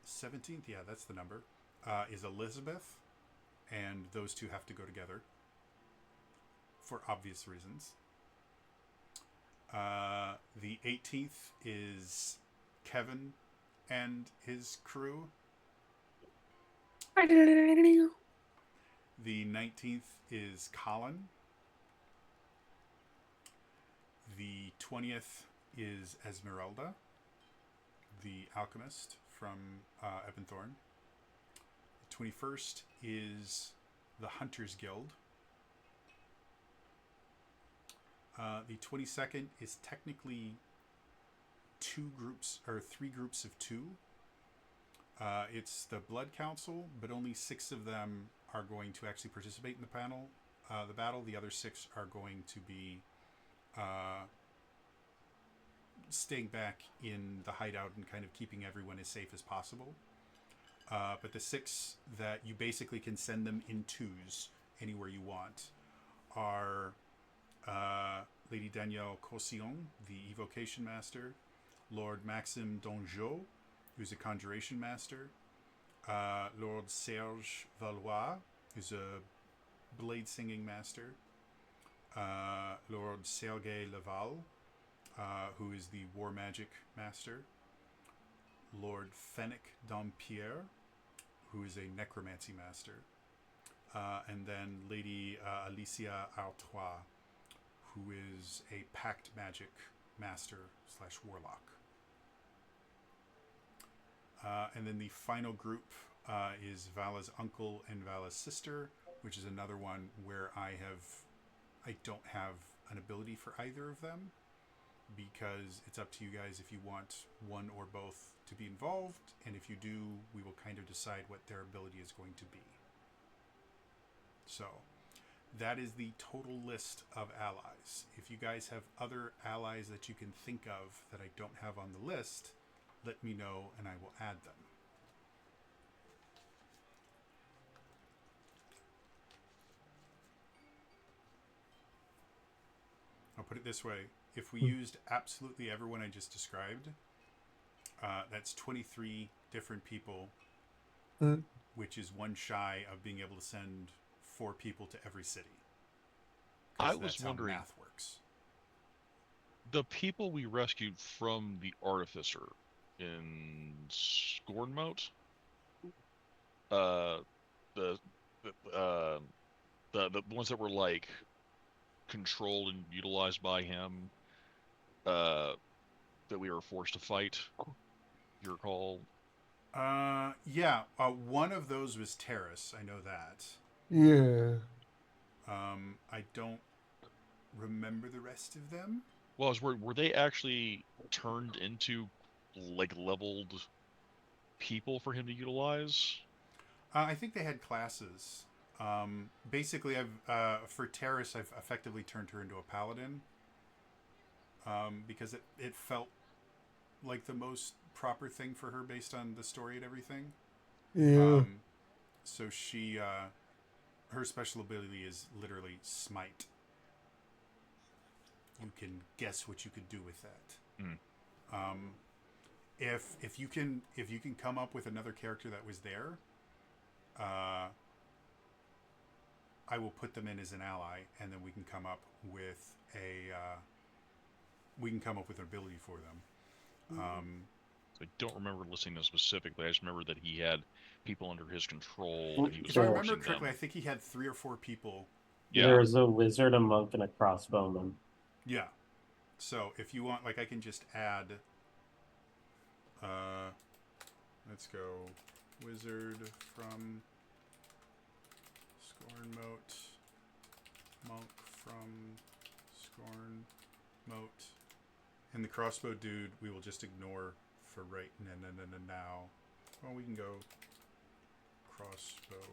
17th, yeah, that's the number, is Elizabeth. And those two have to go together for obvious reasons. The 18th is Kevin and his crew. The 19th is Colin. The 20th is Esmeralda, the alchemist from Ebonthorn. The 21st is the Hunters Guild. The 22nd is technically three groups of two. It's the Blood Council, but only 6 of them are going to actually participate in the battle. The other 6 are going to be staying back in the hideout and kind of keeping everyone as safe as possible. But the 6 that you basically can send them in twos anywhere you want are Lady Danielle Cosillon, the Evocation Master, Lord Maxime Donjot, who's a Conjuration Master, Lord Serge Valois, who's a Blade Singing Master, Lord Sergei Laval, who is the War Magic Master, Lord Fennec Dampierre, who is a Necromancy Master, and then Lady Alicia Artois, who is a Pact Magic Master / Warlock. And then the final group is Vala's uncle and Vala's sister, which is another one where I don't have an ability for either of them, because it's up to you guys if you want one or both to be involved, and if you do, we will kind of decide what their ability is going to be. So that is the total list of allies. If you guys have other allies that you can think of that I don't have on the list, let me know and I will add them. I'll put it this way. If we used absolutely everyone I just described, that's 23 different people, which is one shy of being able to send 4 people to every city. I was That's wondering, how math works. the people we rescued from the Artificer in Scornmote, the ones that were like controlled and utilized by him, that we were forced to fight. You recall? Yeah. One of those was Terrace. I know that. Yeah. I don't remember the rest of them. Well, were they actually turned into like leveled people for him to utilize? I think they had classes. Basically, for Terrace, I've effectively turned her into a paladin. Because it felt like the most proper thing for her based on the story and everything. Yeah. So she, her special ability is literally Smite. You can guess what you could do with that. If you can come up with another character that was there, I will put them in as an ally, and then we can come up with an ability for them. I don't remember listening to them specifically. I just remember that he had people under his control, and he was If I remember forcing correctly, them. I think he had 3 or 4 people. Yeah. There's a wizard, a monk, and a crossbowman. Yeah. So if you want, like, I can just add. Let's go, wizard from Scornmote, monk from Scornmote, and the crossbow dude we will just ignore for right now. Well, we can go crossbow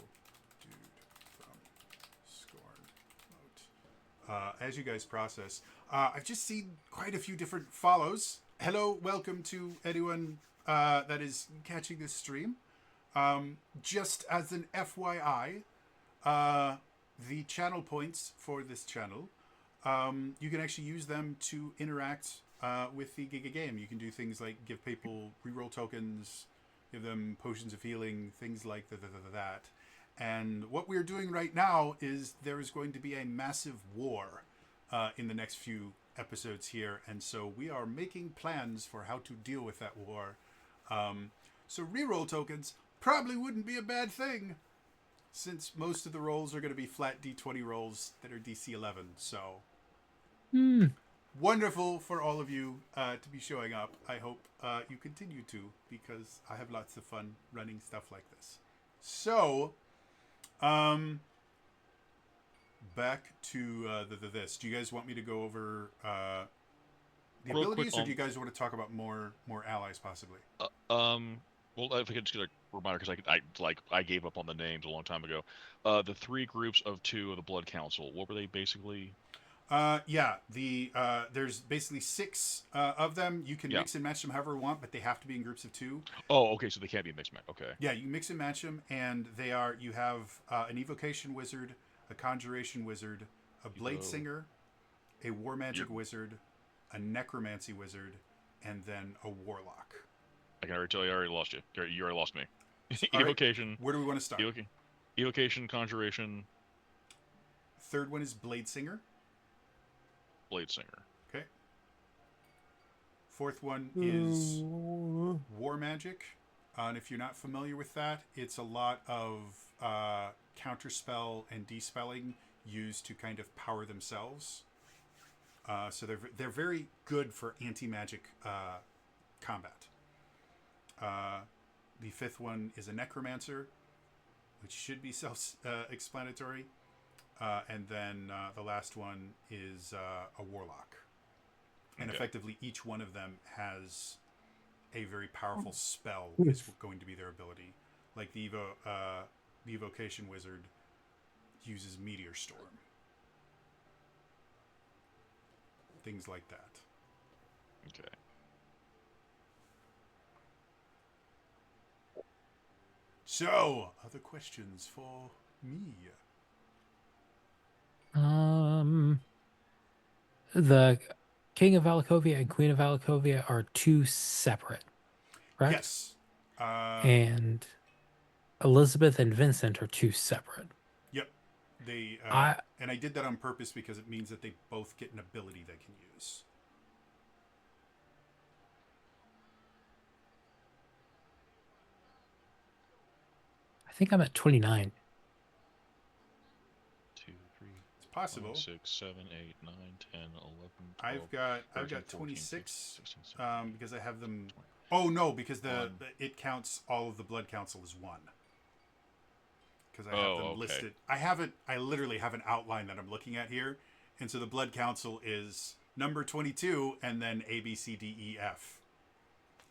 dude from Scornmote. As you guys process, I've just seen quite a few different follows. Hello, welcome to anyone that is catching this stream. Just as an FYI, the channel points for this channel, you can actually use them to interact with the Giga game. You can do things like give people reroll tokens, give them potions of healing, things like that. And what we're doing right now is there is going to be a massive war in the next few episodes here, and so we are making plans for how to deal with that war. So reroll tokens probably wouldn't be a bad thing, since most of the rolls are going to be flat D20 rolls that are DC 11. So wonderful for all of you to be showing up. I hope you continue to, because I have lots of fun running stuff like this. So back to this. Do you guys want me to go over the Real abilities, quick, or do you guys want to talk about more allies possibly? Well, if I could just get a reminder, because I gave up on the names a long time ago. The 3 groups of 2 of the Blood Council. What were they basically? There's basically 6 of them. You can mix and match them however you want, but they have to be in groups of 2. Oh, okay, so they can't be mixed match. Okay. Yeah, you mix and match them, and you have an evocation wizard, a conjuration wizard, a blade singer, a war magic wizard, a necromancy wizard, and then a warlock. I can already tell you, I already lost you. You already lost me. Evocation. Right. Where do we want to start? Evocation, conjuration. Third one is blade singer. Blade singer. Okay. Fourth one is war magic. And if you're not familiar with that, it's a lot of counterspell and despelling used to kind of power themselves. So they're very good for anti-magic combat. The fifth one is a necromancer, which should be self-explanatory. And then the last one is a warlock. And effectively, each one of them has a very powerful spell is going to be their ability. Like the evocation wizard uses meteor storm. Things like that. Okay. So, other questions for me? The King of Valakovia and Queen of Valakovia are two separate, right? Yes. And Elizabeth and Vincent are two separate. Yep. They and I did that on purpose because it means that they both get an ability they can use. I think I'm at 29. 2, 3, It's possible. 5, 6, 7, 8, 9, 10, 11, 12, I've got 13, 14, 26 15, 16, 17, because I have them. 20. Oh no, because One. it counts all of the blood council as one. Because I have Oh, them okay. listed. I literally have an outline that I'm looking at here, and so the blood council is number 22, and then A B C D E F.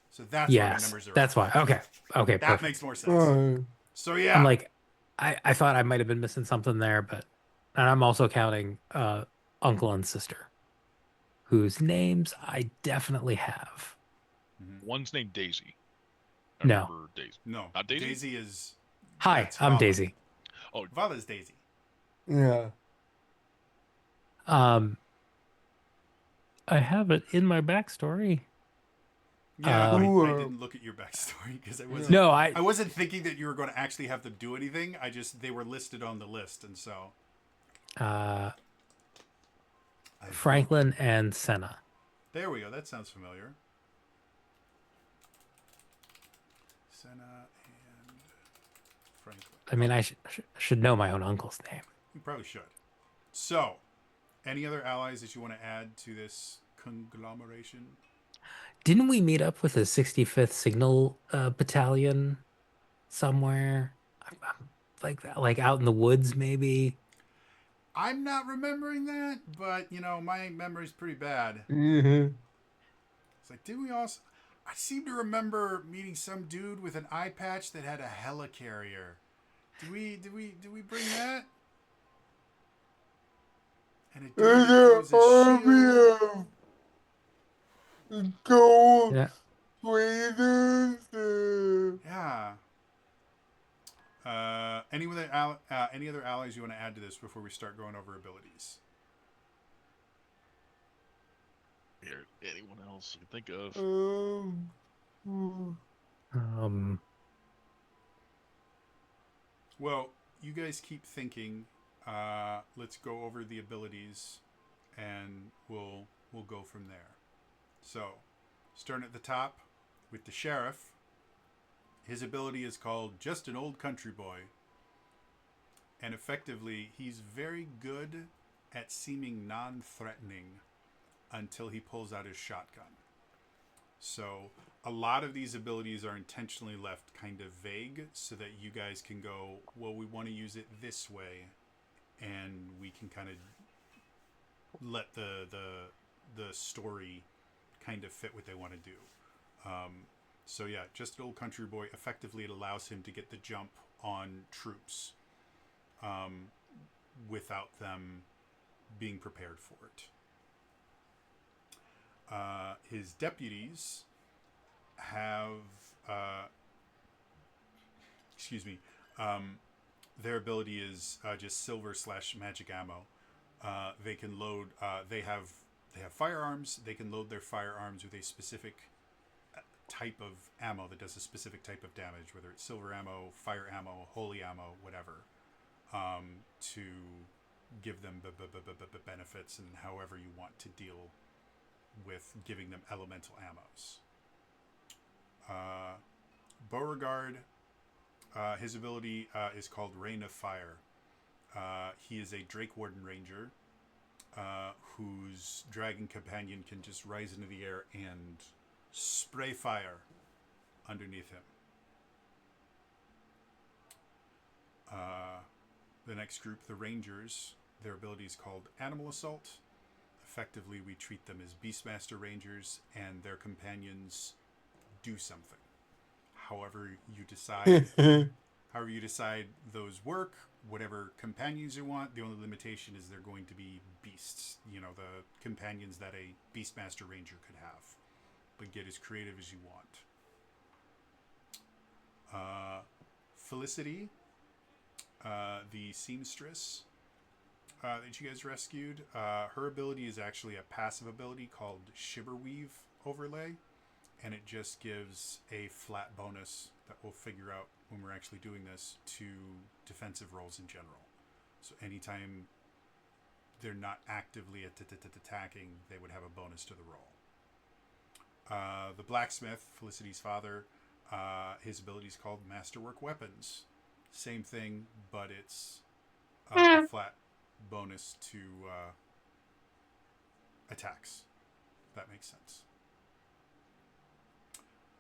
So that's why my Yes, numbers are. that's why. Okay, That perfect. makes more sense. So yeah, I'm like, I thought I might have been missing something there, but and I'm also counting uncle and sister, whose names I definitely have. One's named Daisy. I No. remember Daisy. no, Not Daisy? Daisy is. Hi, That's I'm Vala. Daisy. Vala's Daisy. Yeah. I have it in my backstory. Yeah, I Ooh. didn't look at your backstory because I wasn't. No, I wasn't thinking that you were going to actually have them do anything. They were listed on the list, and so. Franklin and Senna. There we go. That sounds familiar. Senna and Franklin. I mean, I should know my own uncle's name. You probably should. So, any other allies that you want to add to this conglomeration? Didn't we meet up with the 65th Signal Battalion somewhere? Like that, like out in the woods, maybe. I'm not remembering that, but my memory's pretty bad. Mm-hmm. It's like, did we also? I seem to remember meeting some dude with an eye patch that had a helicarrier. Did we bring that? And a dude that There's throws an a shield. army of gold Yeah. raiders. Yeah. Any other allies you want to add to this before we start going over abilities? Here, anyone else you can think of? Well, you guys keep thinking. Let's go over the abilities, and we'll go from there. So, starting at the top with the sheriff. His ability is called Just an Old Country Boy. And effectively, he's very good at seeming non-threatening until he pulls out his shotgun. So a lot of these abilities are intentionally left kind of vague so that you guys can go, well, we want to use it this way, and we can kind of let the story kind of fit what they want to do. So yeah, Just an Old Country Boy, effectively it allows him to get the jump on troops without them being prepared for it. His deputies have, their ability is just silver/magic ammo. They can load, they have firearms. They can load their firearms with a specific type of ammo that does a specific type of damage, whether it's silver ammo, fire ammo, holy ammo, whatever, to give them benefits and however you want to deal with giving them elemental ammos. Beauregard, his ability is called Rain of Fire. He is a Drake Warden Ranger whose dragon companion can just rise into the air and spray fire underneath him. The next group, the Rangers, their ability is called Animal Assault. Effectively, we treat them as Beastmaster Rangers, and their companions do something. However you decide those work, whatever companions you want, the only limitation is they're going to be beasts. You know, the companions that a Beastmaster Ranger could have. But get as creative as you want. Felicity, the seamstress that you guys rescued, her ability is actually a passive ability called Shiverweave Overlay, and it just gives a flat bonus that we'll figure out when we're actually doing this to defensive rolls in general. So anytime they're not actively attacking, they would have a bonus to the roll. The blacksmith, Felicity's father, his ability is called Masterwork Weapons. Same thing, but it's a flat bonus to attacks. If that makes sense.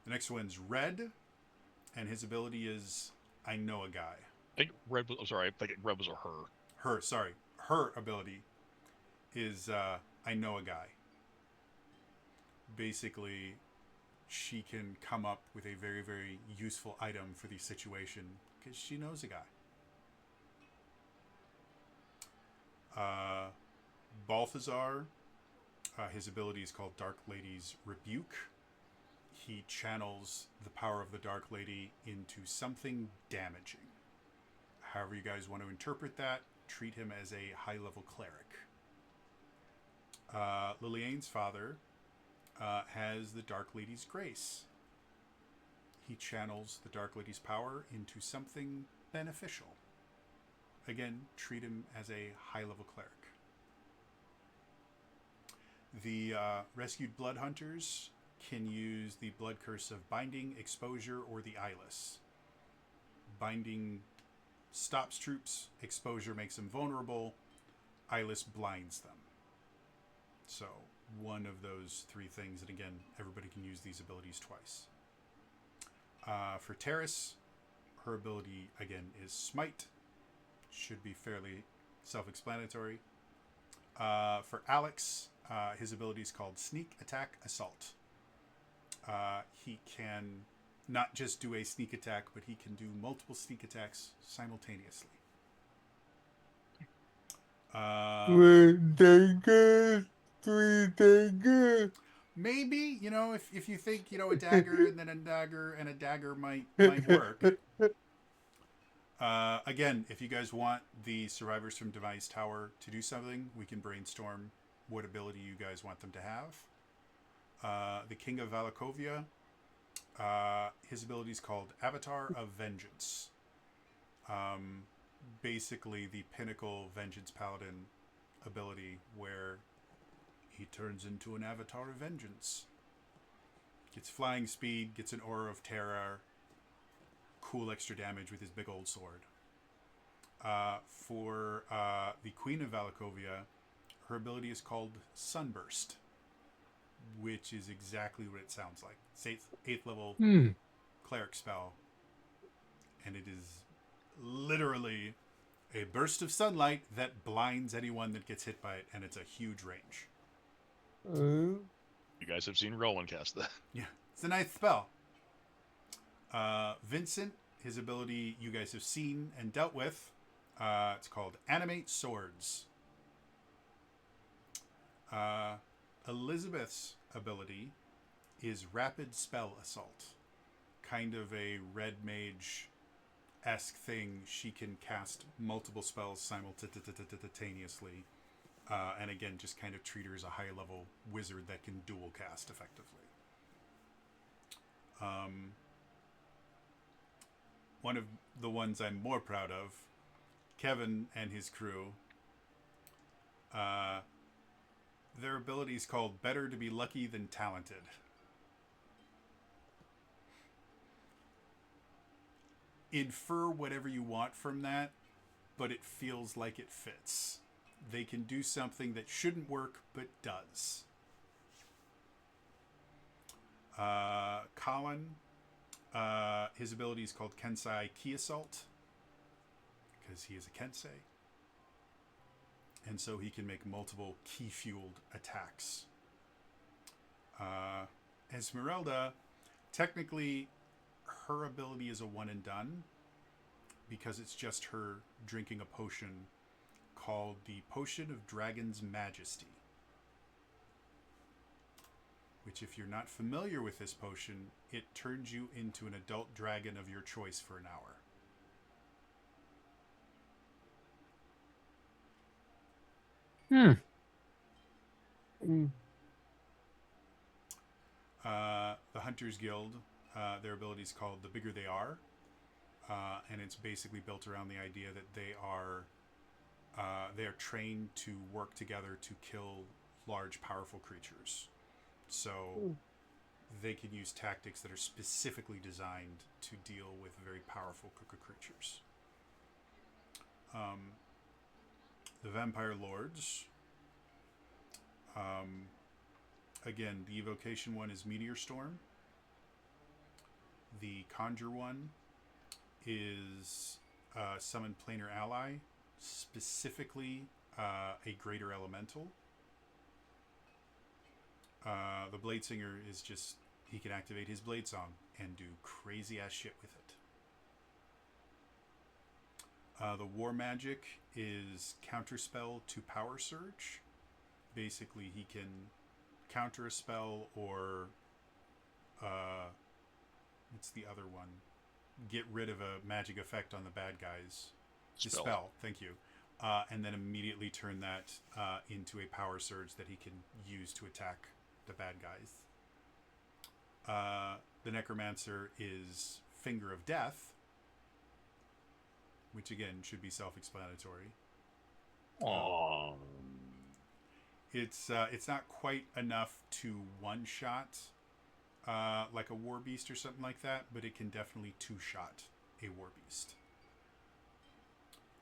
The next one's Red, and his ability is I know a guy. I think Red was, I'm sorry, I think Red was a her. Her ability is I know a guy. Basically, she can come up with a very, very useful item for the situation because she knows a guy. Balthazar, his ability is called Dark Lady's Rebuke. He channels the power of the Dark Lady into something damaging. However you guys want to interpret that, treat him as a high-level cleric. Liliane's father has the Dark Lady's Grace. He channels the Dark Lady's power into something beneficial. Again, treat him as a high-level cleric. The rescued blood hunters can use the blood curse of Binding, Exposure, or the Eyeless. Binding stops troops, Exposure makes them vulnerable, Eyeless blinds them. So, one of those three things, and again, everybody can use these abilities twice. For Terrace, her ability, again, is Smite. Should be fairly self-explanatory. For Alex, his ability is called Sneak Attack Assault. He can not just do a sneak attack, but he can do multiple sneak attacks simultaneously. Three daggers. Maybe, you know, if you think, you know, a dagger and then a dagger and a dagger might work. Again, if you guys want the survivors from Demise Tower to do something, we can brainstorm what ability you guys want them to have. The King of Valakovia, his ability is called Avatar of Vengeance. Basically the pinnacle Vengeance Paladin ability where he turns into an Avatar of Vengeance. Gets flying speed, gets an aura of terror, cool extra damage with his big old sword. For the Queen of Valakovia, her ability is called Sunburst, which is exactly what it sounds like. It's 8th level cleric spell, and it is literally a burst of sunlight that blinds anyone that gets hit by it, and it's a huge range. You guys have seen Roland cast that. Yeah, it's a nice spell. Vincent, his ability you guys have seen and dealt with. It's called Animate Swords. Elizabeth's ability is Rapid Spell Assault. Kind of a red mage-esque thing. She can cast multiple spells simultaneously. And again, just kind of treat her as a high-level wizard that can dual cast effectively. One of the ones I'm more proud of, Kevin and his crew, their ability is called Better to be Lucky Than Talented. Infer whatever you want from that, but it feels like it fits. They can do something that shouldn't work, but does. Colin, his ability is called Kensai Ki Assault. because he is a Kensei. And so he can make multiple ki-fueled attacks. Esmeralda, technically, her ability is a one and done because it's just her drinking a potion called the Potion of Dragon's Majesty. Which, if you're not familiar with this potion, it turns you into an adult dragon of your choice for an hour. The Hunters Guild, their ability is called The Bigger They Are, and it's basically built around the idea that they are trained to work together to kill large, powerful creatures. So they can use tactics that are specifically designed to deal with very powerful creatures. The Vampire Lords. Again, the evocation one is Meteor Storm. The Conjure one is Summon Planar Ally, specifically a Greater Elemental. The Bladesinger is just, he can activate his Blade Song and do crazy ass shit with it. The War Magic is Counterspell to Power Surge. Basically, he can counter a spell or what's the other one? Get rid of a magic effect on the bad guys. Dispel, thank you. And then immediately turn that into a power surge that he can use to attack the bad guys. The Necromancer is Finger of Death, which again should be self-explanatory. Aww. It's not quite enough to one-shot like a War Beast or something like that, but it can definitely two-shot a War Beast.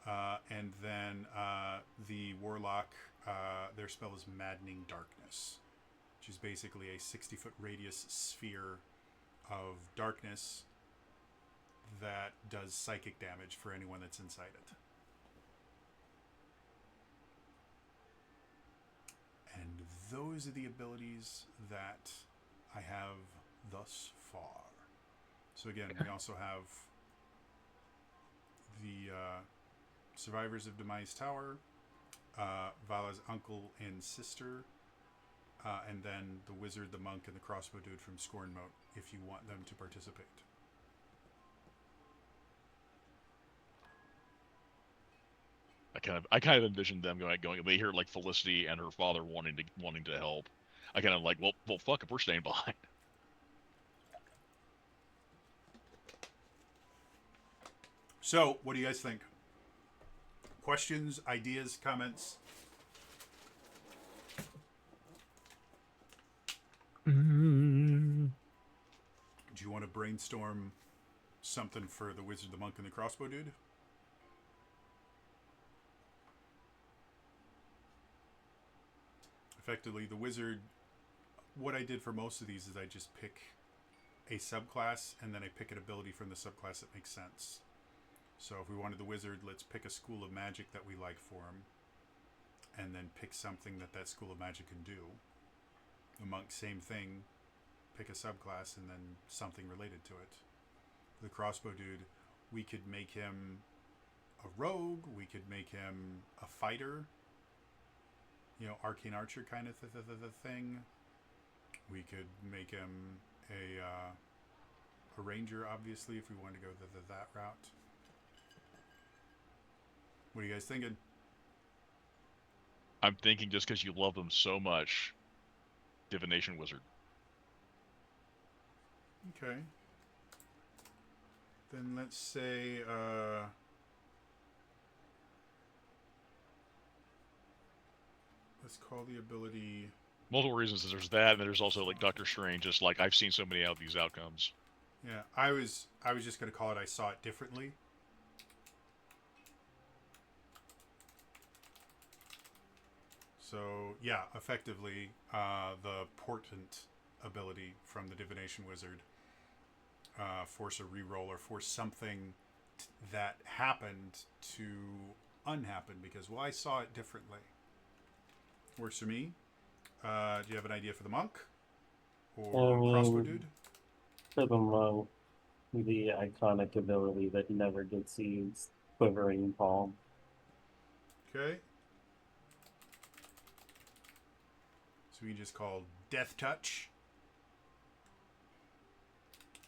And then the Warlock, their spell is Maddening Darkness, which is basically a 60-foot radius sphere of darkness that does psychic damage for anyone that's inside it. And those are the abilities that I have thus far. So again, we also have the Survivors of Demise Tower, Vala's uncle and sister, and then the wizard, the monk, and the crossbow dude from Scorn Moat, if you want them to participate. I kind of envisioned them going. They hear like Felicity and her father wanting to help. I kind of like, well, fuck if we're staying behind. So, what do you guys think? Questions, ideas, comments? Mm, Do you want to brainstorm something for the wizard, the monk, and the crossbow dude? Effectively, the wizard, what I did for most of these is I just pick a subclass and then I pick an ability from the subclass that makes sense. So if we wanted the wizard, let's pick a school of magic that we like for him, and then pick something that school of magic can do. The monk, same thing, pick a subclass and then something related to it. The crossbow dude, we could make him a rogue, we could make him a fighter, you know, arcane archer kind of thing. We could make him a ranger, obviously, if we wanted to go that route. What are you guys thinking? I'm thinking just because you love them so much, Divination Wizard. Okay. Then let's say let's call the ability. Multiple reasons. There's that, and there's also like Doctor Strange. Just like I've seen so many of these outcomes. Yeah, I was just gonna call it I Saw It Differently. So yeah, effectively, the Portent ability from the Divination Wizard, force a reroll or force something that happened to unhappen because, well, I saw it differently. Works for me. Do you have an idea for the monk or crossbow dude? For the monk, the iconic ability that never gets used, Quivering Palm. Okay. So we just call Death Touch.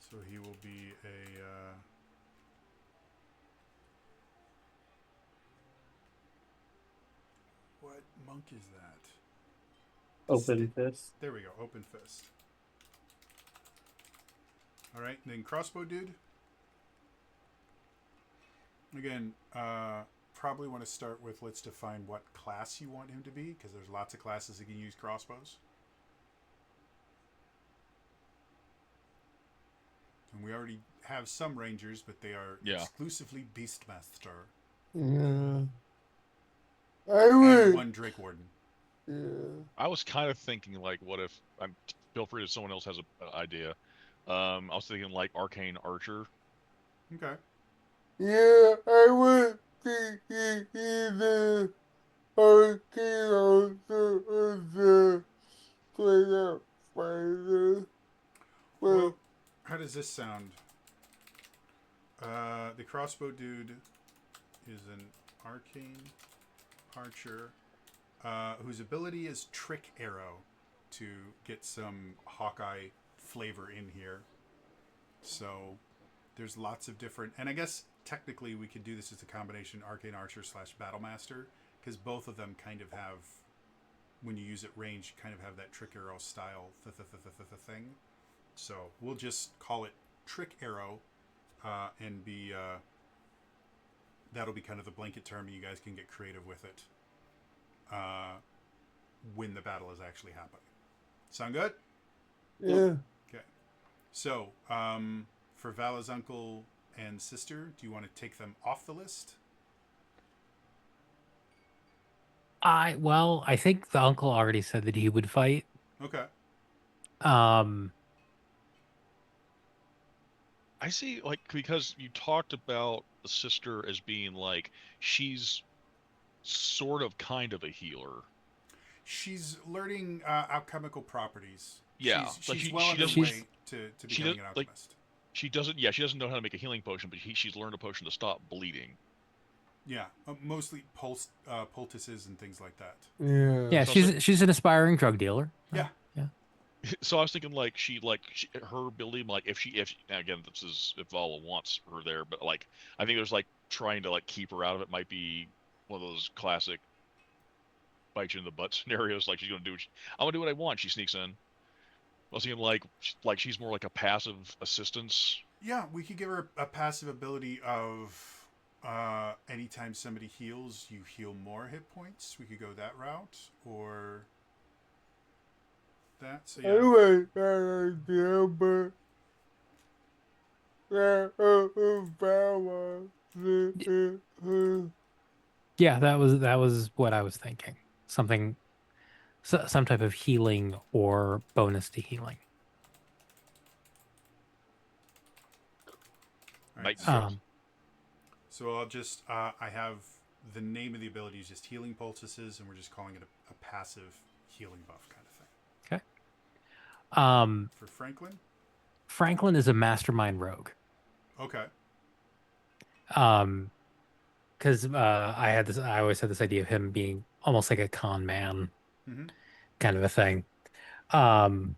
So he will be a... what monk is that? Open Fist. There we go, Open Fist. Alright, then Crossbow Dude. Again, probably want to start with, let's define what class you want him to be, because there's lots of classes that can use crossbows. And we already have some rangers, but they are exclusively Beastmaster. Yeah. I And would. one Drake Warden. Yeah. I was kind of thinking like, what if? Feel free if someone else has an idea. I was thinking like Arcane Archer. Okay. Yeah, I would think either Arcane also as a straight up fighter. Well, how does this sound? The crossbow dude is an arcane archer whose ability is Trick Arrow to get some Hawkeye flavor in here. So there's lots of different, and I guess technically we could do this as a combination Arcane Archer / Battlemaster, because both of them kind of have, when you use it range, kind of have that Trick Arrow style thing. So we'll just call it Trick Arrow, and be that'll be kind of the blanket term. You guys can get creative with it when the battle is actually happening. Sound good? Yeah. Okay. So for Vala's uncle and sister, do you want to take them off the list? I think the uncle already said that he would fight. Okay. I see, like, because you talked about the sister as being like she's sort of kind of a healer. She's learning alchemical properties. Yeah, she's like well on her she's- way to becoming an like, alchemist. she doesn't know how to make a healing potion, but she's learned a potion to stop bleeding. Yeah, mostly poultices and things like that. Yeah. Yeah, So she's an aspiring drug dealer. Yeah. So I was thinking like her ability, like if again, this is if Vala wants her there, but like I think there's like trying to like keep her out of it might be one of those classic bite you in the butt scenarios. Like she's gonna do I'm gonna do what I want. She sneaks in. I was thinking like she's more like a passive assistance. Yeah, we could give her a passive ability of anytime somebody heals, you heal more hit points. We could go that route, or that. So I yeah. like that idea, but Yeah, that was what I was thinking. Something, some type of healing or bonus to healing. All right, Night- so I'll just I have the name of the ability is just healing poultices, and we're just calling it a passive healing buff kind of thing. For Franklin. Franklin is a mastermind rogue. Okay. Because I always had this idea of him being almost like a con man, Mm-hmm. kind of a thing. So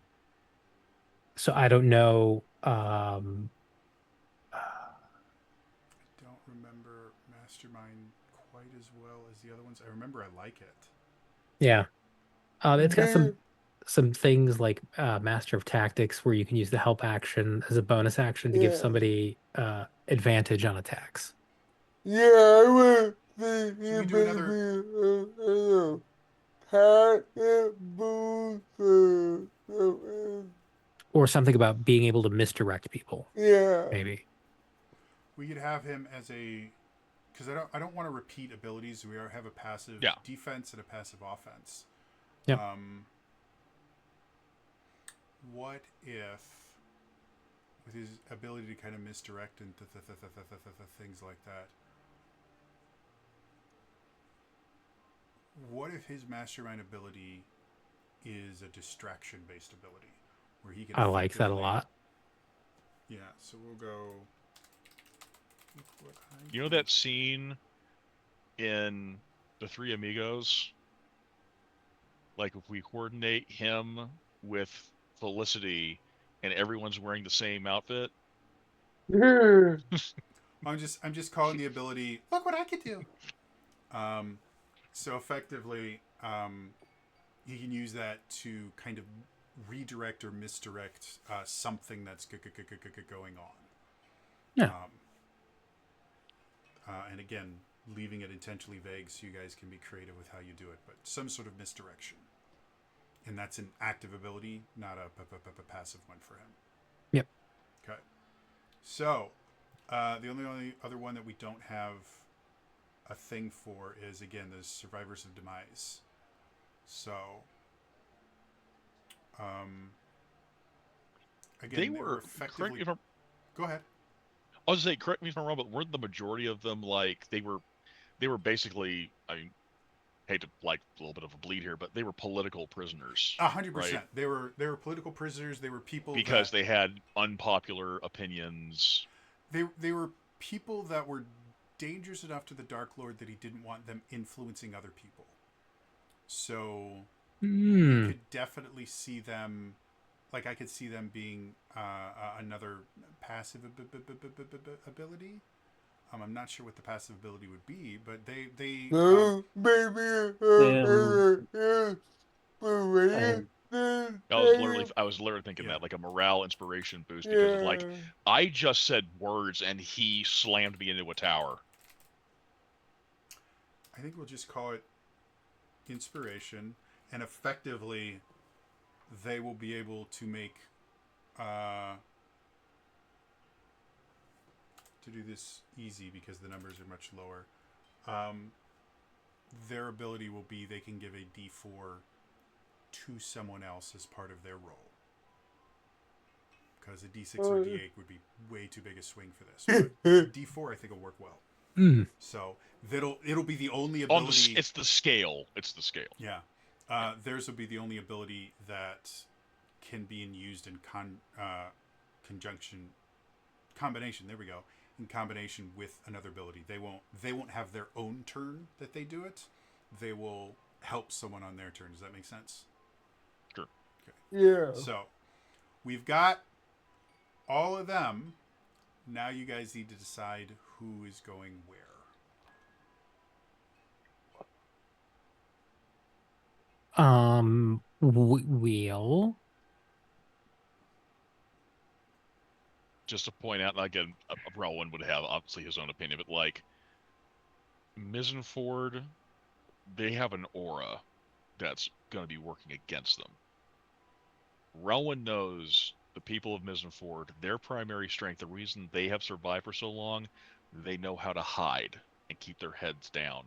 I don't know. I don't remember Mastermind quite as well as the other ones. I remember I like it. Yeah. It's got some things like Master of Tactics where you can use the help action as a bonus action to give Yeah. somebody advantage on attacks. Yeah, I would think Should we do another- Or something about being able to misdirect people, Yeah. maybe. We could have him as a, because I don't want to repeat abilities. We have a passive defense and a passive offense. Yep. What if with his ability to kind of misdirect and things like that. What if his mastermind ability is a distraction-based ability, where he can? I like that a effectively- lot. Yeah, so we'll go. Look what I You know can that scene in The Three Amigos? Like if we coordinate him with Felicity and everyone's wearing the same outfit. I'm just calling the ability. Look what I could do. So effectively, he can use that to kind of redirect or misdirect something that's going on. Yeah. And again, leaving it intentionally vague so you guys can be creative with how you do it, but some sort of misdirection. And that's an active ability, not a passive one for him. Yep. Okay. So, the only other one that we don't have a thing for is, again, the Survivors of Demise. So, again, They were correct effectively. me if I'm, Go ahead. I was gonna say, correct me if I'm wrong, but weren't the majority of them like they were basically, I mean, hate to like a little bit of a bleed here, but they were political prisoners 100%. Right. They were political prisoners. They were people because that, they had unpopular opinions. they were people that were dangerous enough to the Dark Lord that he didn't want them influencing other people. So you could definitely see them, like I could see them being another passive ability. I'm not sure what the passive ability would be, but they Oh, baby. I was literally thinking Yeah. that like a morale inspiration boost because of like I just said words and he slammed me into a tower. I think we'll just call it inspiration, and effectively they will be able to make to do this easy because the numbers are much lower. Their ability will be they can give a D4 to someone else as part of their roll. Because a D6 or D8 would be way too big a swing for this. But D4 I think will work well. So it'll be the only ability. It's the scale. It's the scale. Yeah. Theirs will be the only ability that can be used in combination. There we go. In combination with another ability. They won't have their own turn that they do it. They will help someone on their turn. Does that make sense? Sure. Okay. Yeah. So we've got all of them. Now you guys need to decide who is going where. Wheel. Just to point out, like Rowan would have obviously his own opinion, but like Mizenford, they have an aura that's going to be working against them. Rowan knows the people of Mizenford, their primary strength, the reason they have survived for so long, they know how to hide and keep their heads down.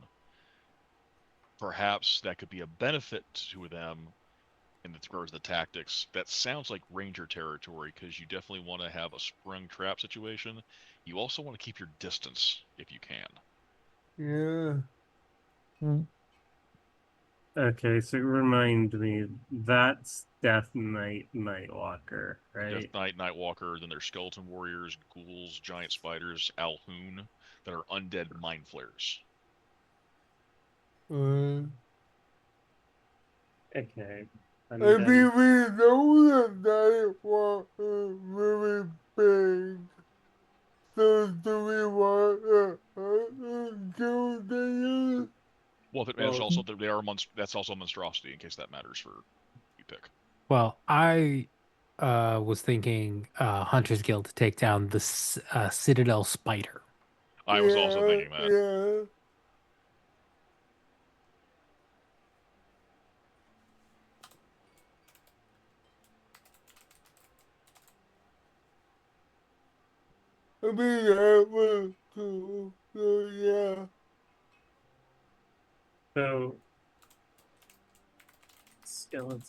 Perhaps that could be a benefit to them in regards to the tactics. That sounds like Ranger territory because you definitely want to have a sprung trap situation. You also want to keep your distance if you can. Yeah. Okay, so remind me, that's Death Knight Nightwalker, right? Death Knight, Nightwalker, then there's Skeleton Warriors, Ghouls, Giant Spiders, Alhoon, that are undead mind flayers. Okay. I And then, mean, we know that Nightwalker is really big. So do we want to kill the Well, there's also they are that's also monstrosity in case that matters for you pick. Well, I was thinking Hunter's Guild to take down the Citadel Spider. I was also thinking that. Yeah. I mean, that was cool. So, yeah. so skeleton.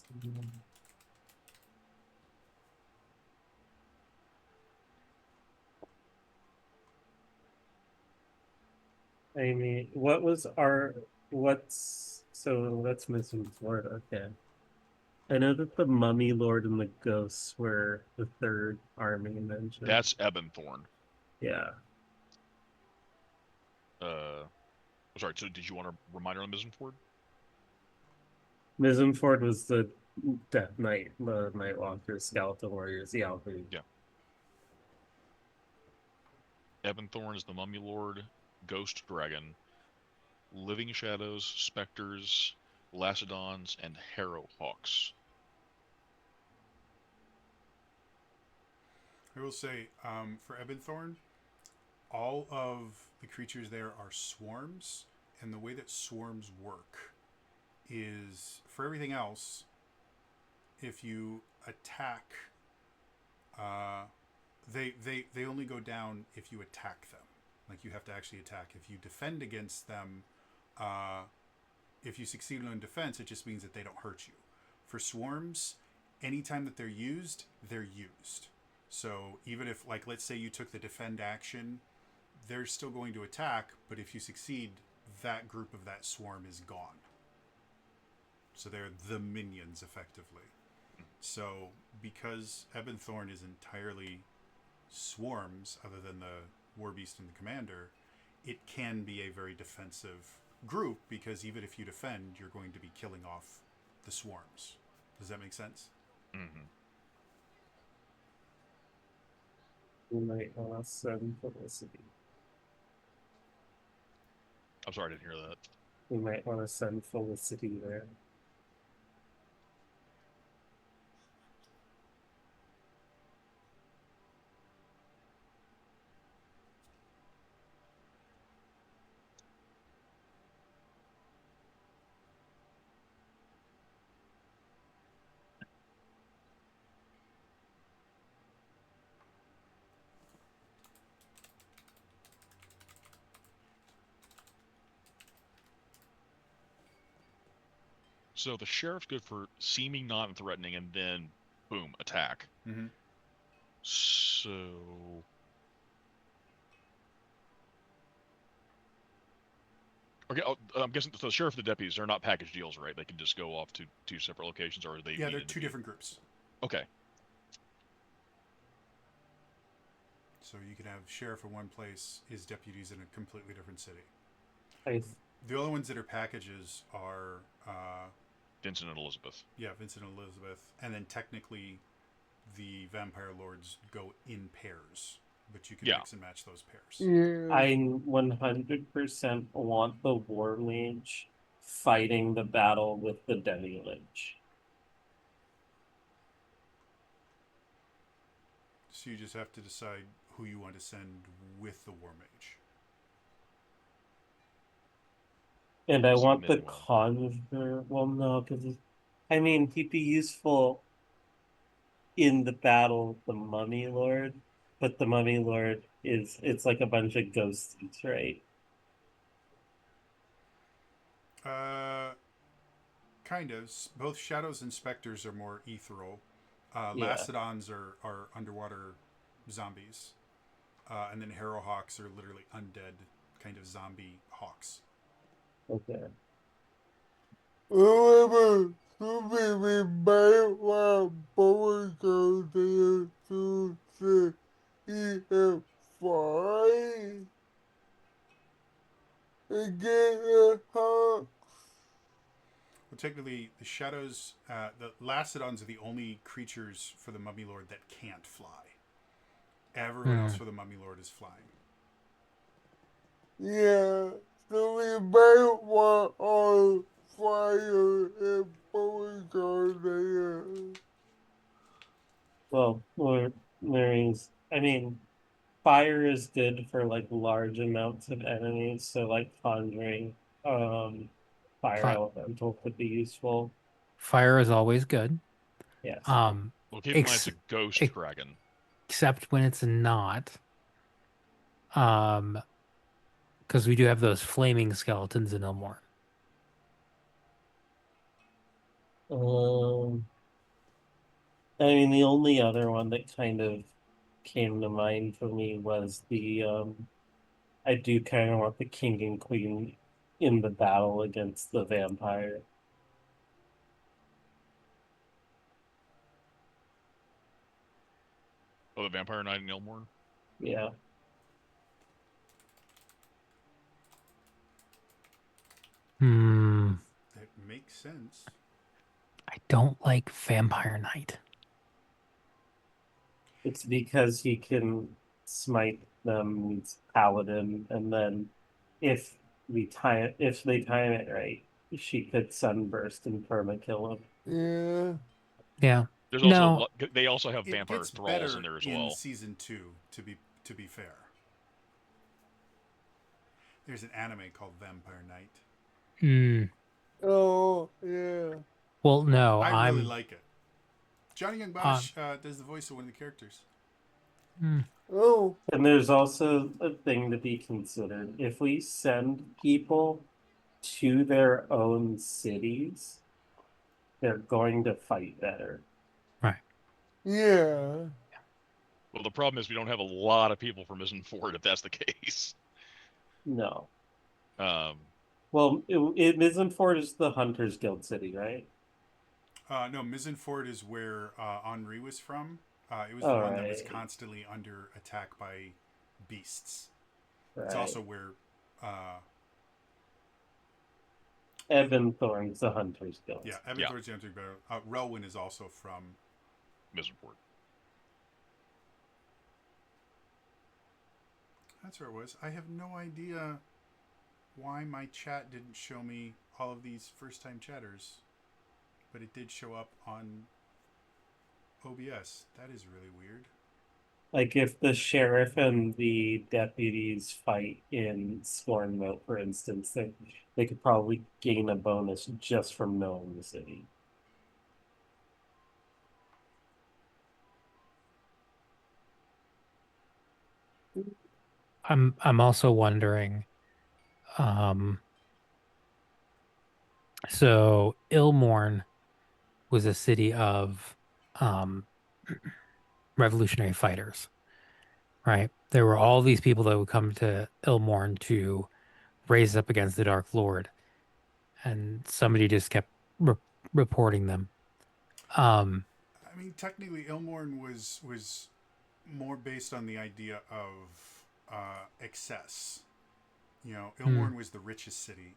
I mean, so that's missing Florida. Okay. I know that the Mummy Lord and the Ghosts were the third army mentioned. That's Ebonthorn. Yeah. Sorry. So, did you want a reminder on Mizenford? Mizenford was the Death Knight, the Night Walkers, Skeleton Warriors. Yeah, Yeah. Ebonthorn is the Mummy Lord, Ghost Dragon, Living Shadows, Specters, Lacedons, and Harrowhawks. I will say, for Ebonthorn, all of the creatures there are swarms, and the way that swarms work is for everything else, if you attack, they only go down if you attack them. Like you have to actually attack. If you defend against them, if you succeed on defense, it just means that they don't hurt you. For swarms, anytime that they're used, they're used. So even if, like, let's say you took the defend action, they're still going to attack, but if you succeed, that group of that swarm is gone. So they're the minions, effectively. So because Ebonthorn is entirely swarms, other than the Warbeast and the Commander, it can be a very defensive group, because even if you defend, you're going to be killing off the swarms. Does that make sense? Mm-hmm. we might want to send Felicity. I'm sorry, I didn't hear that. We might want to send Felicity there. So the sheriff's good for seeming non-threatening, and then boom, attack. Mm-hmm. So okay, I'm guessing the sheriff and the deputies are not package deals, right? They can just go off to two separate locations, or are they? Yeah, they're needed to two be- different groups. Okay. So you can have sheriff in one place, his deputies in a completely different city. The only ones that are packages are Vincent and Elizabeth. Yeah, Vincent and Elizabeth, and then technically the vampire lords go in pairs, but you can mix and match those pairs. Yeah. I 100% want the War Mage fighting the battle with the Demi Lich. So you just have to decide who you want to send with the war mage. And I So want the minimal. Conjure. Well, no, because he'd be useful in the battle with the Mummy Lord, but the Mummy Lord it's like a bunch of ghosties, right? Kind of. Both shadows and specters are more ethereal. Yeah. Lacedons are underwater zombies, and then Harrowhawks are literally undead kind of zombie hawks. Okay. Remember, we might want Beauregard there to say he had fine and get a hawk. Well, technically, the shadows, the Lacedons are the only creatures for the Mummy Lord that can't fly. Everyone else for the Mummy Lord is flying. Yeah, so we might want our fire and Beauregard there. Well, fire is good for like large amounts of enemies, so like conjuring fire elemental could be useful. Fire is always good. Yes. Well, keep in mind it's a ghost dragon. Except when it's not. Because we do have those flaming skeletons in Ilmor. The only other one that kind of came to mind for me was the I do kind of want the king and queen in the battle against the vampire. Oh, the Vampire Knight in Ilmorn. Yeah. Hmm. That makes sense. I don't like Vampire Knight. It's because he can smite them, he's paladin, and then if if they time it right, she could sunburst and permakill him. Yeah. Yeah. There's also No. they also have It vampire gets thralls in better there as in well. season 2, to be fair. There's an anime called Vampire Knight. Mm, Oh, yeah. well, no. I really I'm. like it. Johnny Young Bosch does the voice of one of the characters. Mm, Oh, And there's also a thing to be considered. If we send people to their own cities, they're going to fight better. right. yeah. Well, the problem is we don't have a lot of people from Mizzen Ford if that's the case. No. Um, Well, Mizenford is the Hunters Guild city, right? No, Mizenford is where Henri was from. It was the All one that was right. constantly under attack by beasts. Right. It's also where uh, Evan Thorne's the Hunters Guild. yeah, Evan Yeah. Thorne's the Hunter, but Relwyn is also from. Mizzen Ford. That's where it was. I have no idea why my chat didn't show me all of these first-time chatters, but it did show up on OBS. That is really weird. Like if the sheriff and the deputies fight in Scorn Moat, for instance, they could probably gain a bonus just from knowing the city. I'm also wondering. Um. So Ilmorn was a city of um revolutionary fighters, right? There were all these people that would come to Ilmorn to raise up against the Dark Lord, and somebody just kept reporting them. Um. I mean, technically, Ilmorn was more based on the idea of excess. You know, Ilmorn was the richest city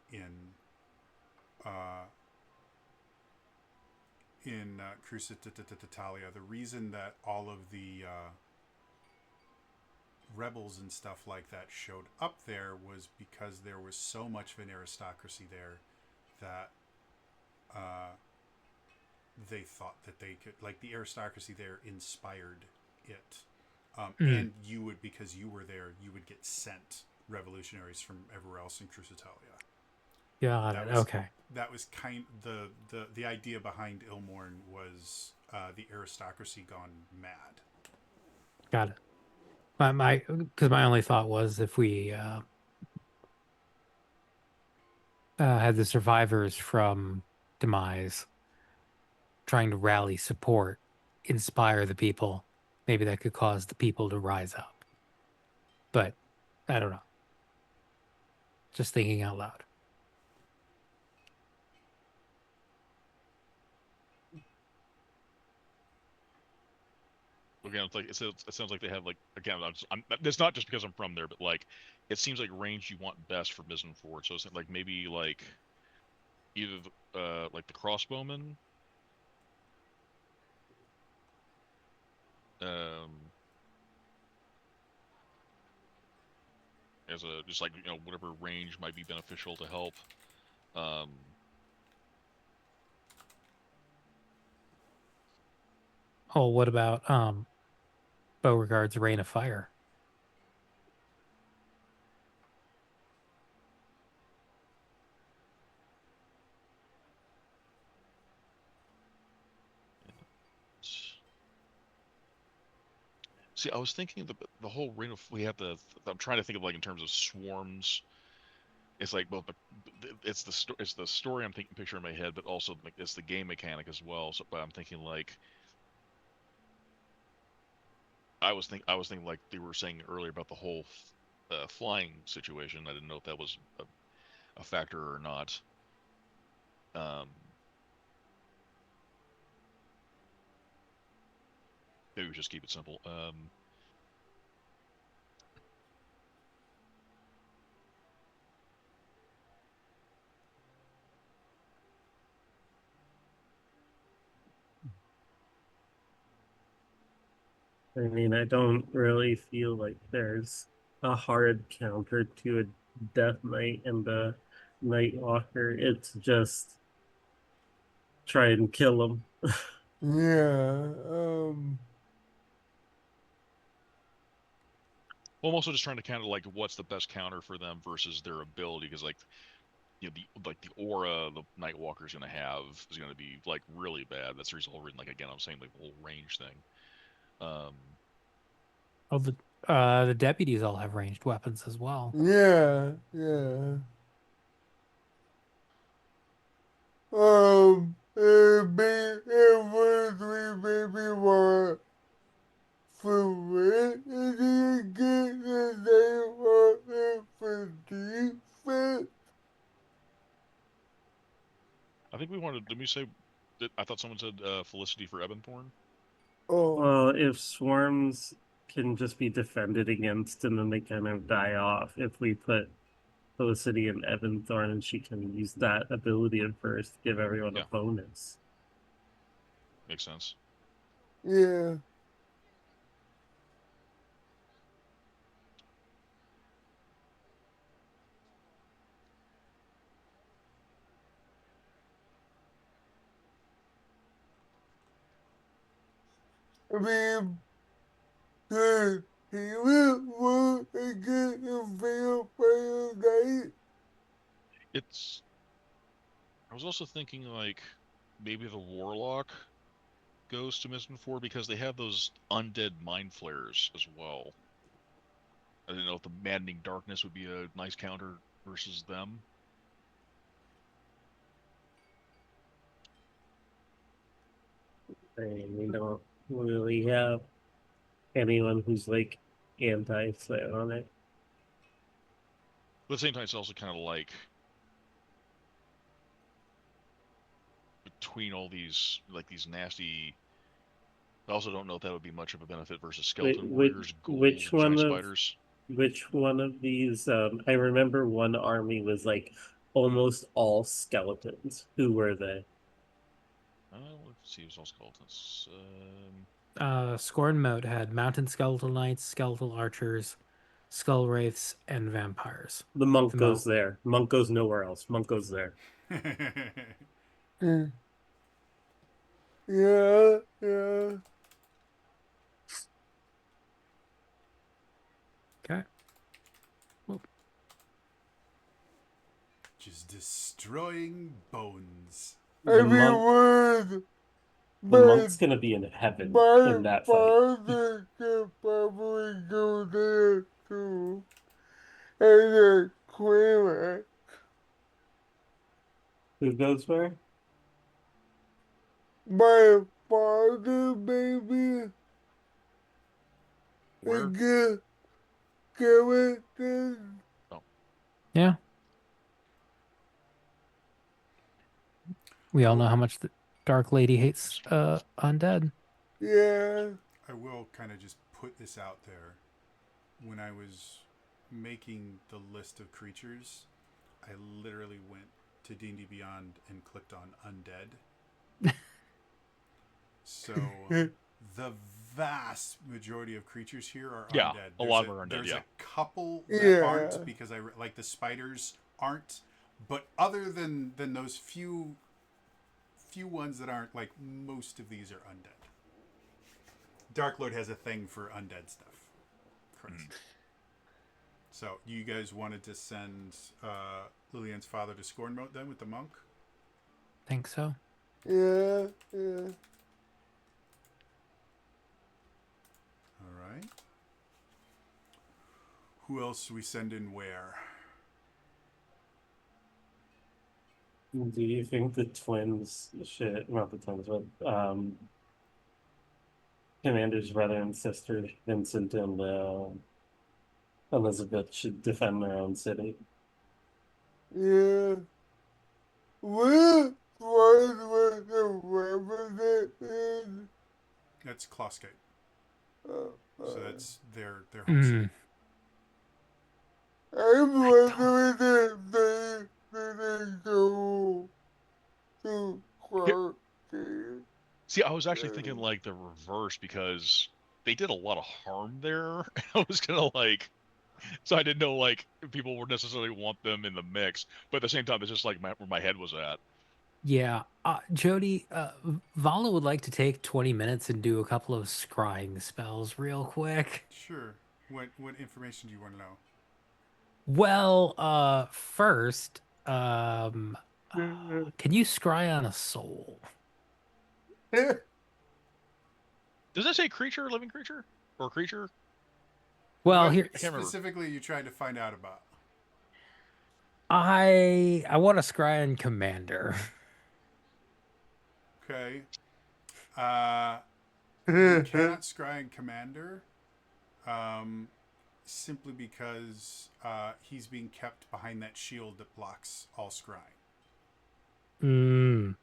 uh, in Crucititalia. The reason that all of the rebels and stuff like that showed up there was because there was so much of an aristocracy there that they thought that they could, like, the aristocracy there inspired it. And you would, because you were there, you would get sent revolutionaries from everywhere else in Crucitalia. Got it. Okay. That was the idea behind Ilmorn was the aristocracy gone mad. Got it. Because my only thought was if we had the survivors from Demise trying to rally support, inspire the people, maybe that could cause the people to rise up. But I don't know. Just thinking out loud. Again, it's like it sounds like they have like again. It's not just because I'm from there, but like it seems like range you want best for Mizzen Ford. So it's like maybe like either like the crossbowmen, as a just like whatever range might be beneficial to help. Oh, what about Beauregard's Reign of Fire? See, I was thinking the whole ring of we have the. I'm trying to think of like in terms of swarms. It's like well, but it's the story I'm thinking picture in my head, but also like it's the game mechanic as well. So, but I'm thinking like I was thinking like they were saying earlier about the whole flying situation. I didn't know if that was a factor or not. Maybe we just keep it simple. I mean, I don't really feel like there's a hard counter to a Death Knight and a Nightwalker. It's just try and kill them. Yeah. Well, I'm also just trying to kind of like what's the best counter for them versus their ability, because like the aura the Nightwalker's gonna have is gonna be like really bad. That's the reason whole reason, like again, I'm saying like the whole range thing. Oh, the deputies all have ranged weapons as well. Yeah. Yeah. It was maybe more for it. And you get the name of for defense. I think we wanted. Did we say that? I thought someone said Felicity for Ebonthorn. Oh. Well, if swarms can just be defended against and then they kind of die off, if we put Felicity and Evanthorn and she can use that ability at first to give everyone a Yeah. bonus. Makes sense. Yeah. I mean, he will want to get a vampire night. It's. I was also thinking like maybe the Warlock goes to Mistborn 4 because they have those undead mind flares as well. I didn't know if the Maddening Darkness would be a nice counter versus them. I mean, we don't really have anyone who's like anti-psionic. But at the same time, it's also kind of like between all these like these nasty. I also don't know if that would be much of a benefit versus skeleton warriors, ghouls, giant spiders. Which one of these? I remember one army was like almost all skeletons. Who were they? Let's see, it was all skeletons. Scorn Moat had mountain skeletal knights, skeletal archers, skull wraiths, and vampires. The monk The goes monk. there. Monk goes nowhere else. Monk goes there. Yeah. Yeah. Yeah. Okay. Just destroying bones. I The mean, monk, the monk's gonna be in heaven in that fight. father could probably go there too. And a Queen. Who goes where? My father, maybe. Where? And get characters. Yeah. We all know how much the Dark Lady hates undead. Yeah. I will kind of just put this out there. When I was making the list of creatures, I literally went to D&D Beyond and clicked on undead. So the vast majority of creatures here are Yeah, undead. a lot of them are undead, There's yeah. a couple that Yeah. aren't because like the spiders aren't, but other than those few ones that aren't, like most of these are undead. Dark Lord has a thing for undead stuff. Christ. So you guys wanted to send Lillian's father to Scornmote then with the monk? Think so. Yeah. Yeah. All right. Who else do we send in where? Do you think the twins not the twins, but Commander's brother and sister, Vincent and Elizabeth should defend their own city. Yeah. What was the representative? That's Kloskite. Uh, So that's their home Mm. city. I'm wondering if they didn't go to Clarkston. See, I was actually thinking like the reverse because they did a lot of harm there. I was gonna like, so I didn't know like if people would necessarily want them in the mix, but at the same time, it's just like where my head was at. Yeah, Jody, Vala would like to take 20 minutes and do a couple of scrying spells real quick. Sure. What information do you want to know? Well, first, can you scry on a soul? Does that say creature, living creature, or creature? Well, What here I can't remember. specifically are you trying to find out about? I want to scry on commander. Okay. You cannot scry in commander, simply because he's being kept behind that shield that blocks all scrying. Mm,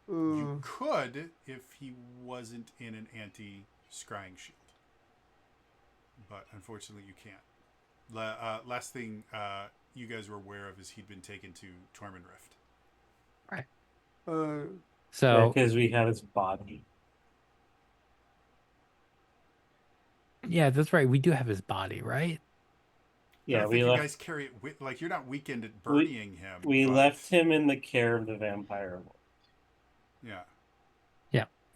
You could if he wasn't in an anti-scrying shield, but unfortunately you can't. Last thing you guys were aware of is he'd been taken to Tormund Rift. so Because we have his body. yeah, that's right. We do have his body, right? I Yeah, don't we think you left. guys carry it like you're not weekend at burying him. We but- left him in the care of the vampire lord. Yeah.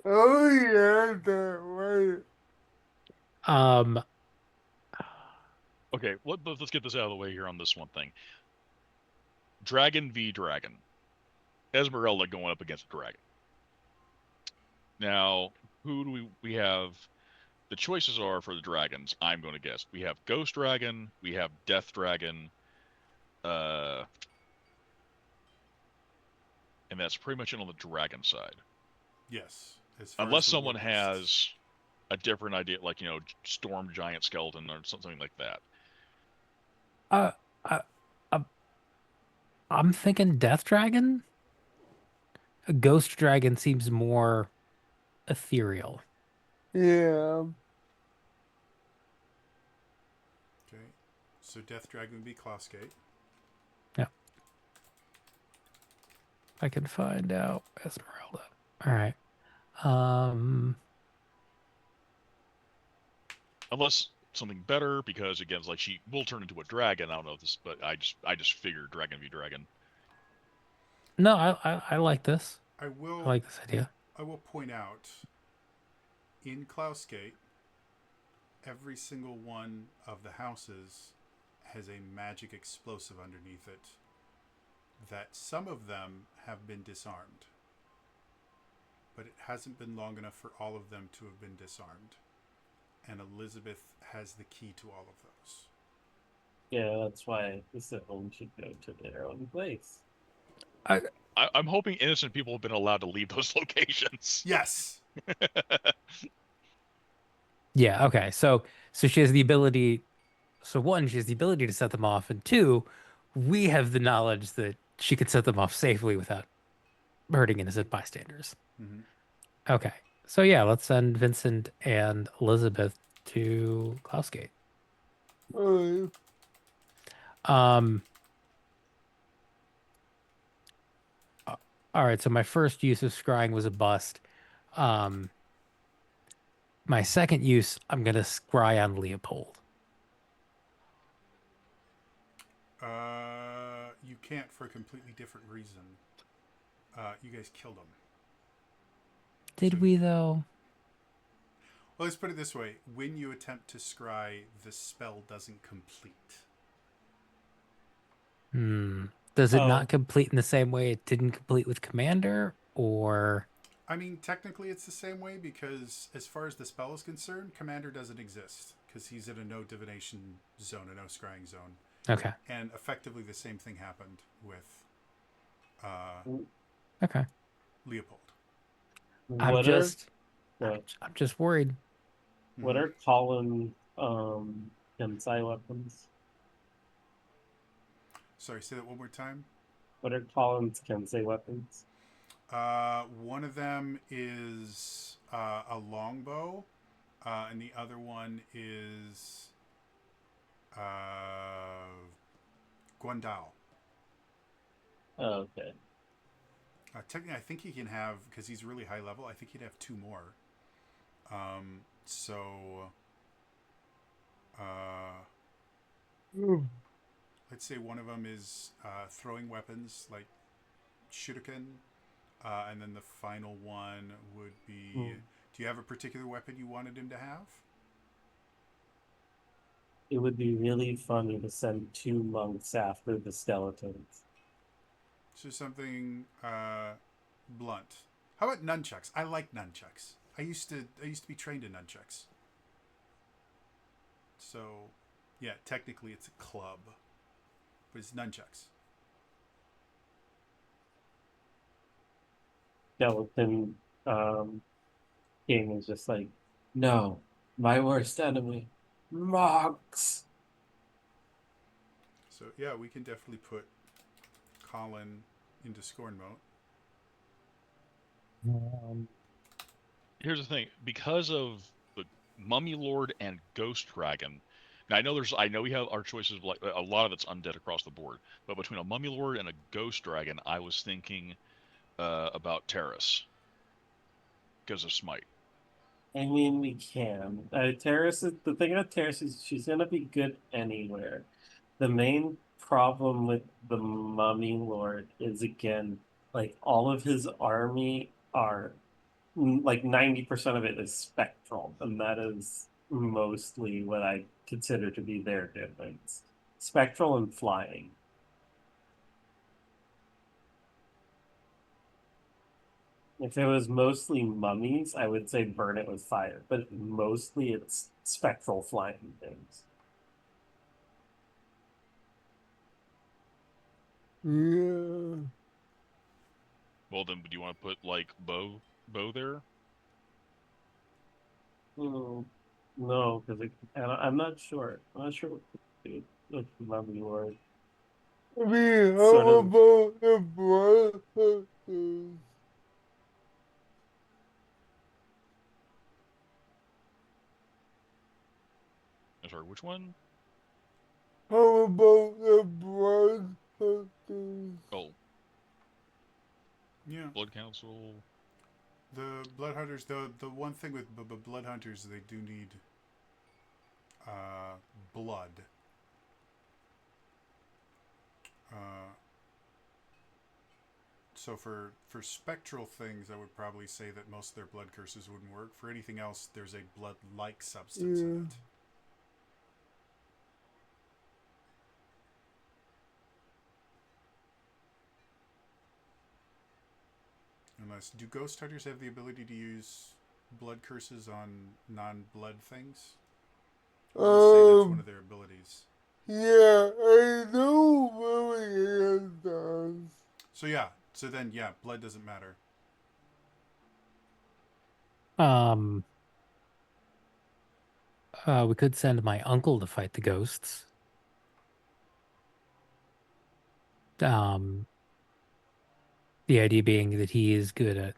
Oh yeah, that way. Um, Okay, let's get this out of the way here on this one thing. Dragon v Dragon. Esmeralda going up against a dragon. Now, who do we have? The choices are for the dragons, I'm going to guess. We have Ghost Dragon, we have Death Dragon, and that's pretty much it on the dragon side. Yes. As far Unless as the someone war has beasts. a different idea, like, Storm Giant Skeleton or something like that. uh, uh, uh, I'm thinking Death Dragon. A Ghost Dragon seems more ethereal. Yeah. Okay. So Death Dragon would be Kloskate. I can find out Esmeralda. All right. Um, Unless something better, because again, it's like she will turn into a dragon. I don't know if this, but I just figured Dragon v Dragon. no, I like this. I I will like this idea. I will point out in Klausgate, every single one of the houses has a magic explosive underneath it that some of them have been disarmed. But it hasn't been long enough for all of them to have been disarmed. And Elizabeth has the key to all of those. Yeah, that's why the Sithilin should go to their own place. I'm hoping innocent people have been allowed to leave those locations. Yes. Yeah. Okay. So she has the ability. So one, she has the ability to set them off, and two, we have the knowledge that she could set them off safely without hurting innocent bystanders. Mm-hmm. Okay. So yeah, let's send Vincent and Elizabeth to Klausgate. Oh, Um. All right. So my first use of scrying was a bust. My second use, I'm gonna scry on Leopold. You can't for a completely different reason. You guys killed him. Did we though? Well, let's put it this way. When you attempt to scry, the spell doesn't complete. Does it Oh. not complete in the same way it didn't complete with Commander, or? I mean, technically it's the same way because as far as the spell is concerned, Commander doesn't exist because he's in a no divination zone, a no scrying zone. Okay. And effectively the same thing happened with Okay. Leopold. I'm What just what, I'm just worried. what are Colin Tensai weapons? Sorry, say that one more time. What are Colin's Kensei weapons? One of them is a longbow, and the other one is Guandao. Oh, okay. Technically, I think he can have, because he's really high level, I think he'd have two more. So, let's say one of them is throwing weapons like shuriken, and then the final one would be. Do you have a particular weapon you wanted him to have? It would be really funny to send 2 monks after the skeletons. So something blunt. How about nunchucks? I like nunchucks. I used to be trained in nunchucks. So, yeah, technically it's a club, but it's nunchucks. Skeleton king is just like, no, my worst enemy, monks. So yeah, we can definitely put Colin into scorn mode. Here's the thing, because of the Mummy Lord and Ghost Dragon. Now I know we have our choices, like a lot of it's undead across the board, but between a Mummy Lord and a Ghost Dragon, I was thinking about Terrace because of Smite. I mean, we can. Terrace is the thing about Terrace is she's gonna be good anywhere. The main problem with the Mummy Lord is again, like all of his army are like 90% of it is spectral, and that is mostly what I consider to be their difference. Spectral and flying. If it was mostly mummies, I would say burn it with fire, but mostly it's spectral flying things. Yeah. Well, then, do you want to put like bow there? No, because I'm not sure. I'm not sure what to do with the mummy lord. I mean, Sort how of. about the blood hunters? I'm sorry, which one? How about the blood hunters? Oh, Yeah, Blood Council. the blood hunters. The one thing with blood hunters, they do need blood. So for spectral things, I would probably say that most of their blood curses wouldn't work. For anything else, there's a blood-like substance in it. Unless, do ghost hunters have the ability to use blood curses on non-blood things? I would say that's one of their abilities. Yeah, I know really does. So yeah, so then yeah, blood doesn't matter. We could send my uncle to fight the ghosts. Um, the idea being that he is good at,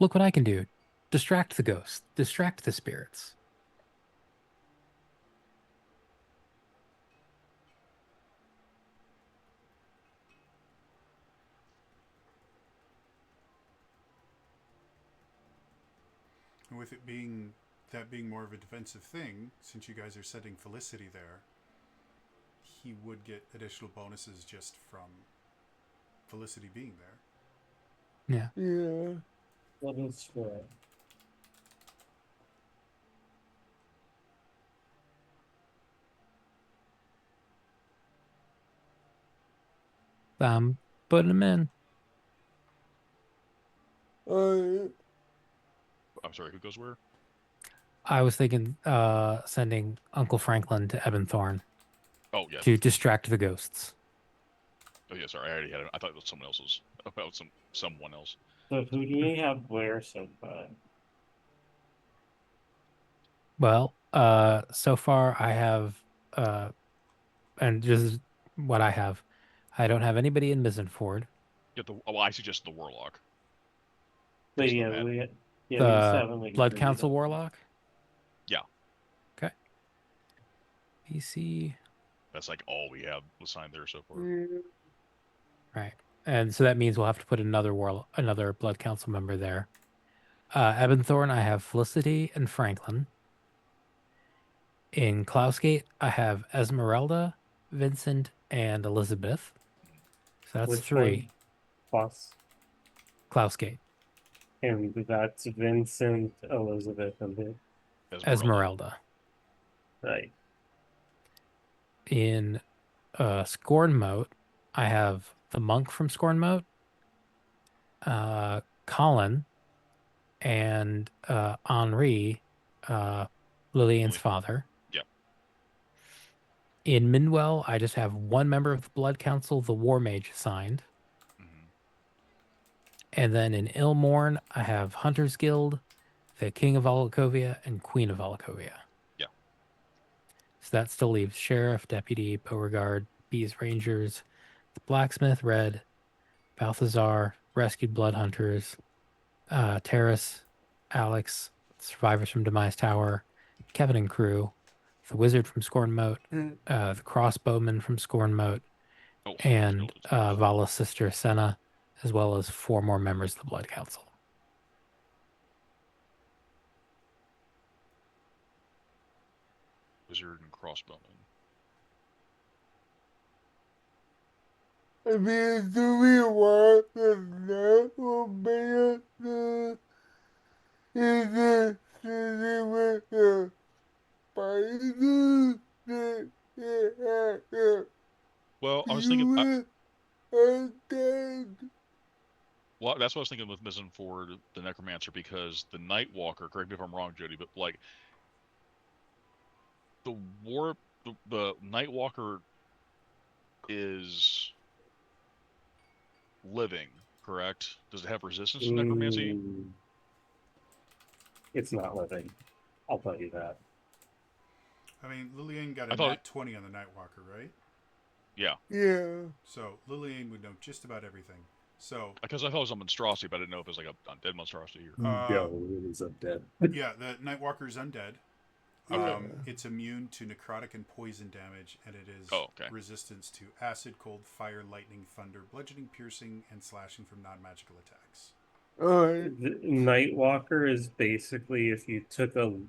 look what I can do. Distract the ghosts, distract the spirits. And with it being more of a defensive thing, since you guys are setting Felicity there, he would get additional bonuses just from Felicity being there. Yeah. Yeah. That is fair. Putting them in. I I'm sorry, who goes where? I was thinking sending Uncle Franklin to Ebonthorn Oh yeah. to distract the ghosts. Oh yeah, sorry, I already had it. I thought it was someone else's. About someone else. So who do we have where so far? Well, so far I have and this is what I have. I don't have anybody in Misenford. I suggest the warlock. But Because yeah, of we that. used to The have like Blood 30 Council of them. Warlock. Yeah. Okay. PC. That's like all we have assigned there so far. Right. And so that means we'll have to put another Blood Council member there. Ebenthorn, I have Felicity and Franklin. In Klausgate, I have Esmeralda, Vincent, and Elizabeth. So that's Which 3. one? Plus. Klausgate. And that's Vincent, Elizabeth, and him. Esmeralda. Right. In Scorn Moat, I have the monk from Scorn Moat, Colin, and Henri, Lillian's Lily. father. Yeah. In Minwell, I just have one member of the Blood Council, the War Mage, assigned. Hmm. And then in Ilmorn, I have Hunter's Guild, the King of Valakovia, and Queen of Valakovia. Yeah. So that still leaves Sheriff, Deputy, Beauregard, Bees Rangers, the Blacksmith, Red, Balthazar, Rescued Blood Hunters, Terrace, Alex, Survivors from Demise Tower, Kevin and crew, the Wizard from Scorn Moat, the Crossbowman from Scorn Moat, Oh, and Hunter's Guild. Vala's sister Senna, as well as 4 more members of the Blood Council. Wizard and Crossbowman. I mean, do we want the natural bear to is it sitting with the spiders that Well, I was thinking. are dead? Well, that's what I was thinking with Misenford, the Necromancer, because the Nightwalker. Correct me if I'm wrong, Jody, but like the Nightwalker is living, correct? Does it have resistance to necromancy? It's not living. I'll tell you that. I mean, Lillian got I a thought- nat 20 on the Nightwalker, right? Yeah, Yeah. So Lillian would know just about everything. So because I thought it was a monstrosity, but I didn't know if it was like a undead monstrosity or. No, it is undead. yeah, the Nightwalker's undead. Yeah. It's immune to necrotic and poison damage, and it is Oh, okay. resistance to acid, cold, fire, lightning, thunder, bludgeoning, piercing, and slashing from non-magical attacks. Alright. The Nightwalker is basically if you took a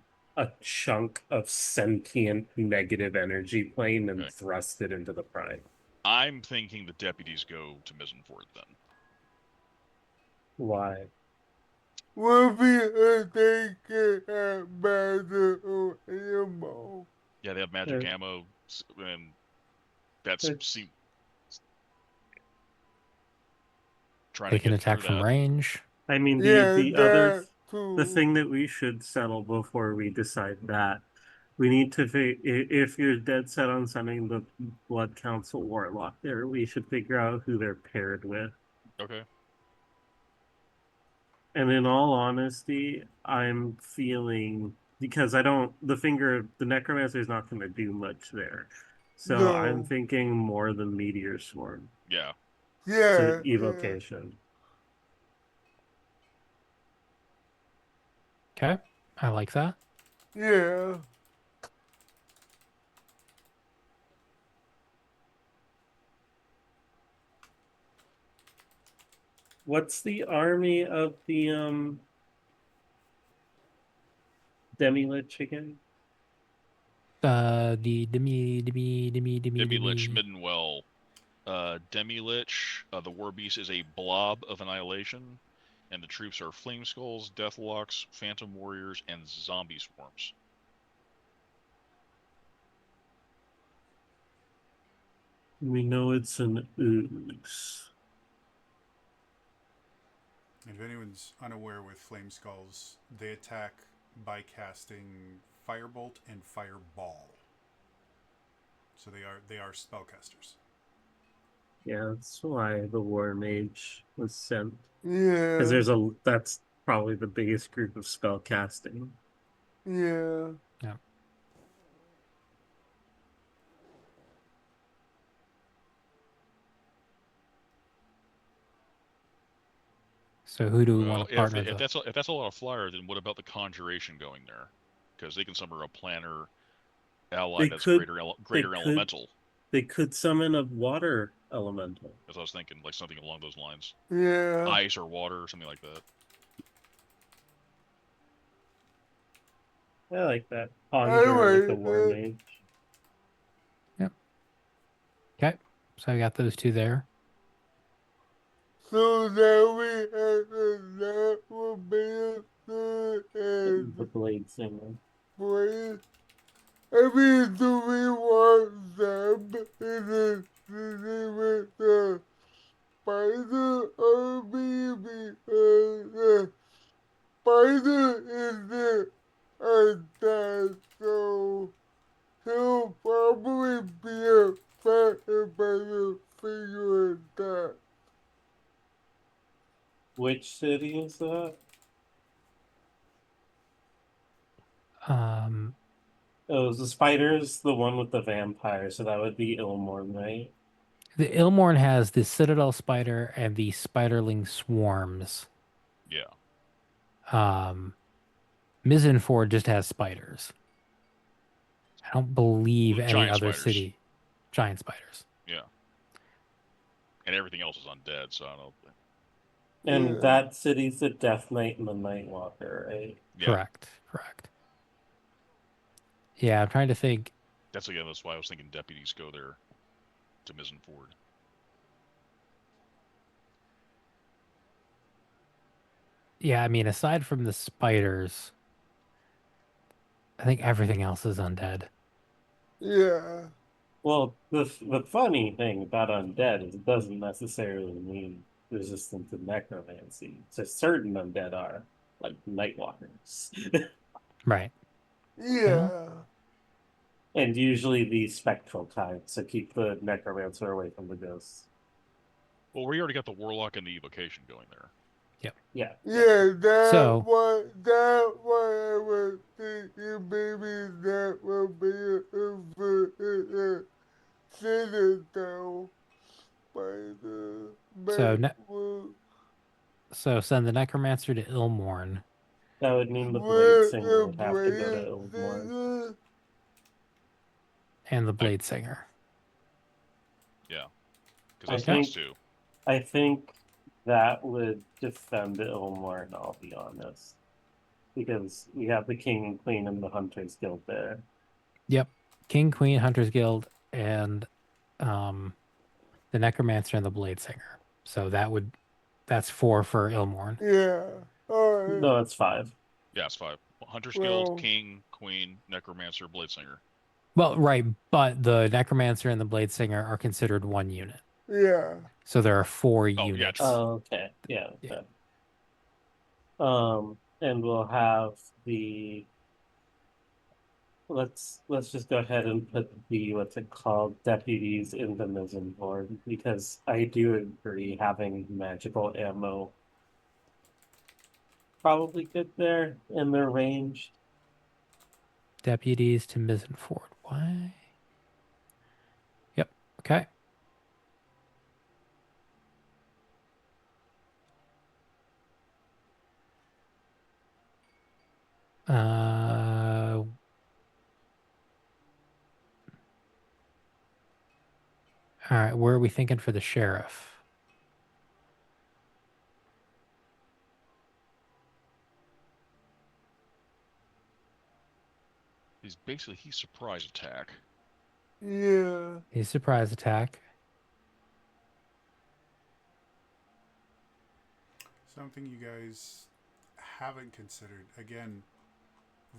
chunk of sentient negative energy plane and Okay. thrust it into the prime. I'm thinking the deputies go to Misenford then. Why? We'll be taking back the animal. Yeah, they have magic Yeah. ammo, and that's It's- trying They to can get attack through from that. range. I mean, Yeah, the other that too. the thing that we should settle before we decide that we need to if you're dead set on sending the Blood Council Warlock there, we should figure out who they're paired with. Okay. And in all honesty, I'm feeling because the Necromancer is not going to do much there. So No. I'm thinking more the Meteor Swarm. Yeah. Yeah. So evocation. Okay. I like that. Yeah. What's the army of the Demi-Lich again? The Demi Demi-Lich, Middenwell. Demi-Lich, the War Beast is a blob of annihilation, and the troops are Flame Skulls, Deathlocks, Phantom Warriors, and Zombie Swarms. We know it's an ooze. If anyone's unaware with Flame Skulls, they attack by casting Firebolt and Fireball. So they are spellcasters. Yeah, that's why the War Mage was sent. Yeah. Because that's probably the biggest group of spell casting. Yeah. So who do we Well, want to partner with? if that's a lot of flyer, then what about the conjuration going there? Because they can summon a planner ally They that's could- greater could- elemental. They could summon a water elemental. As I was thinking, like something along those lines, Yeah. ice or water or something like that. I like that. Conjure with the like war that. mage. Okay, so I got those two there. So now we have that will be The and blade singer. boys. I mean, do we want them in the city with the spider or maybe the spider is the undead, so he'll probably be affected by the finger attack. Which city is that? Oh, the spider's the one with the vampire, so that would be Ilmorn, right? The Ilmorn has the Citadel Spider and the Spiderling Swarms. Yeah. Mizenford just has spiders. I don't believe any Giant other spiders. city. Giant spiders. Yeah. And everything else is undead, so I don't know. And Yeah. that city's the Death Knight and the Nightwalker, right? Yeah. Correct. Yeah, I'm trying to think. That's why I was thinking deputies go there to Mizenford. Yeah, I mean, aside from the spiders, I think everything else is undead. Yeah. Well, the funny thing about undead is it doesn't necessarily mean resistant to necromancy. So certain undead are, like Nightwalkers. Right. Yeah. And usually the spectral kind, so keep the necromancer away from the ghosts. Well, we already got the warlock and the evocation going there. Yeah. Yeah, that So- what I was thinking. Maybe that will be a citadel by the So send the Necromancer to Ilmorn. That would mean the Blade Singer would have to go to Ilmorn. And the Blade Singer. Yeah. Because I that's think- those two. I think that would defend Ilmorn, I'll be honest. Because we have the King and Queen and the Hunters Guild there. Yep. King, Queen, Hunter's Guild, and the Necromancer and the Blade Singer. So that's 4 for Ilmorn. Yeah. Alright. No, it's 5. Yeah, it's 5. Hunter's Well- Guild, King, Queen, Necromancer, Bladesinger. Well, right, but the Necromancer and the Blade Singer are considered one unit. Yeah. So there are 4 yeah, units. Oh, okay. Yeah. Yeah. Okay. And we'll have the. Let's just go ahead and put the what's it called deputies in the Mizenford because I do agree having magical ammo probably good there in their range. Deputies to Mizenford. Why? Yep. Okay. All right, where are we thinking for the sheriff? He's surprise attack. Yeah. He's surprise attack. Something you guys haven't considered. Again,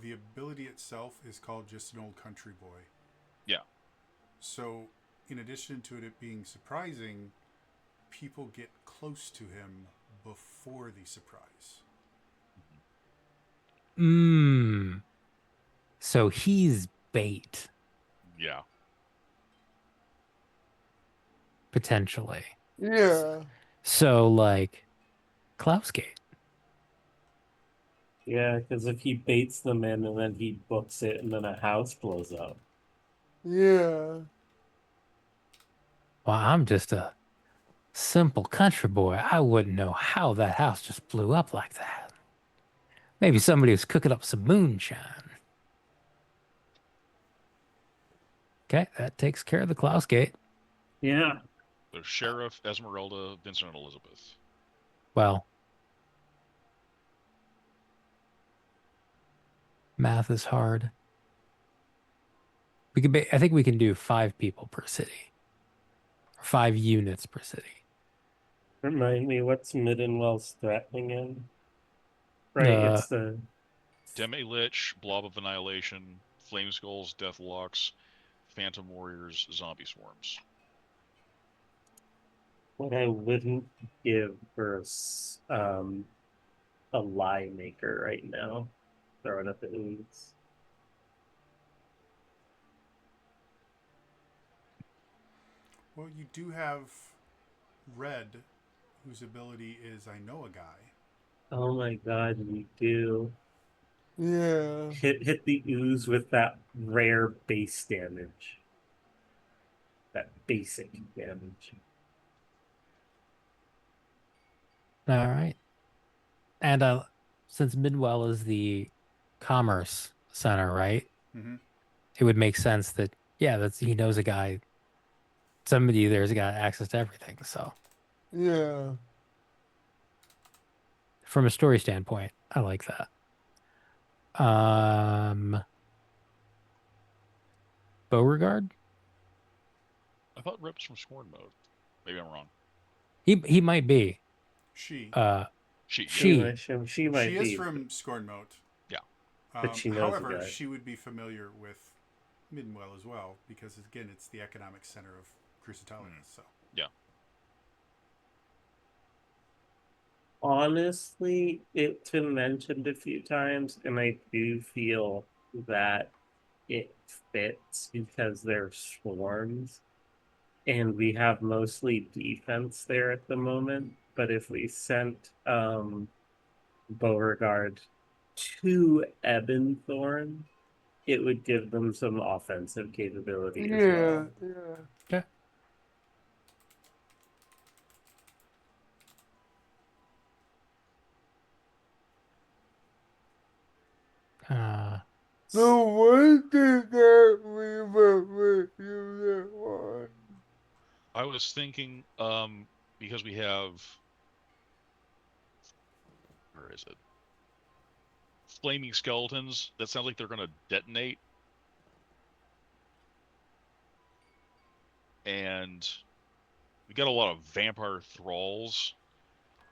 the ability itself is called just an old country boy. Yeah. So, in addition to it being surprising, people get close to him before the surprise. So he's bait, Yeah. potentially. Yeah. So, like, Klausgate. Yeah, because if he baits them in and then he books it and then a house blows up. Yeah. Well, I'm just Simple country boy, I wouldn't know how that house just blew up like that. Maybe somebody was cooking up some moonshine. Okay, that takes care of the Klaus Gate. Yeah. The Sheriff, Esmeralda, Vincent, and Elizabeth. Well, math is hard. I think we can do 5 people per city. 5 units per city. Remind me, what's Middenwell's threat again? Right, it's the Deme Lich, Blob of Annihilation, Flame Skulls, Deathlocks, Phantom Warriors, Zombie Swarms. what I wouldn't give for a lie maker right now. Throw it up at least. Well, you do have Red, whose ability is I know a guy. Oh my god, we do. Yeah. Hit the ooze with that rare base damage. That basic damage. All right. And since Midwell is the commerce center, right? Mm-hmm. It would make sense that he knows a guy. Somebody there's got access to everything. So Yeah. from a story standpoint, I like that. Beauregard? I thought Rip was from Scorn Mode. Maybe I'm wrong. He might be. She She. She might is be. from Scorn Moat. Yeah. But she knows however, the guy. she would be familiar with Middenwell as well, because again, it's the economic center of Crucitalia. So Yeah. Honestly, it's been mentioned a few times, and I do feel that it fits because they're swarms, and we have mostly defense there at the moment. But if we sent Beauregard to Ebenthorn, it would give them some offensive capability as Yeah. well. Yeah. Okay. So what did that mean about you that one? I was thinking, because we have, where is it? Flaming skeletons. That sounds like they're going to detonate. And we got a lot of vampire thralls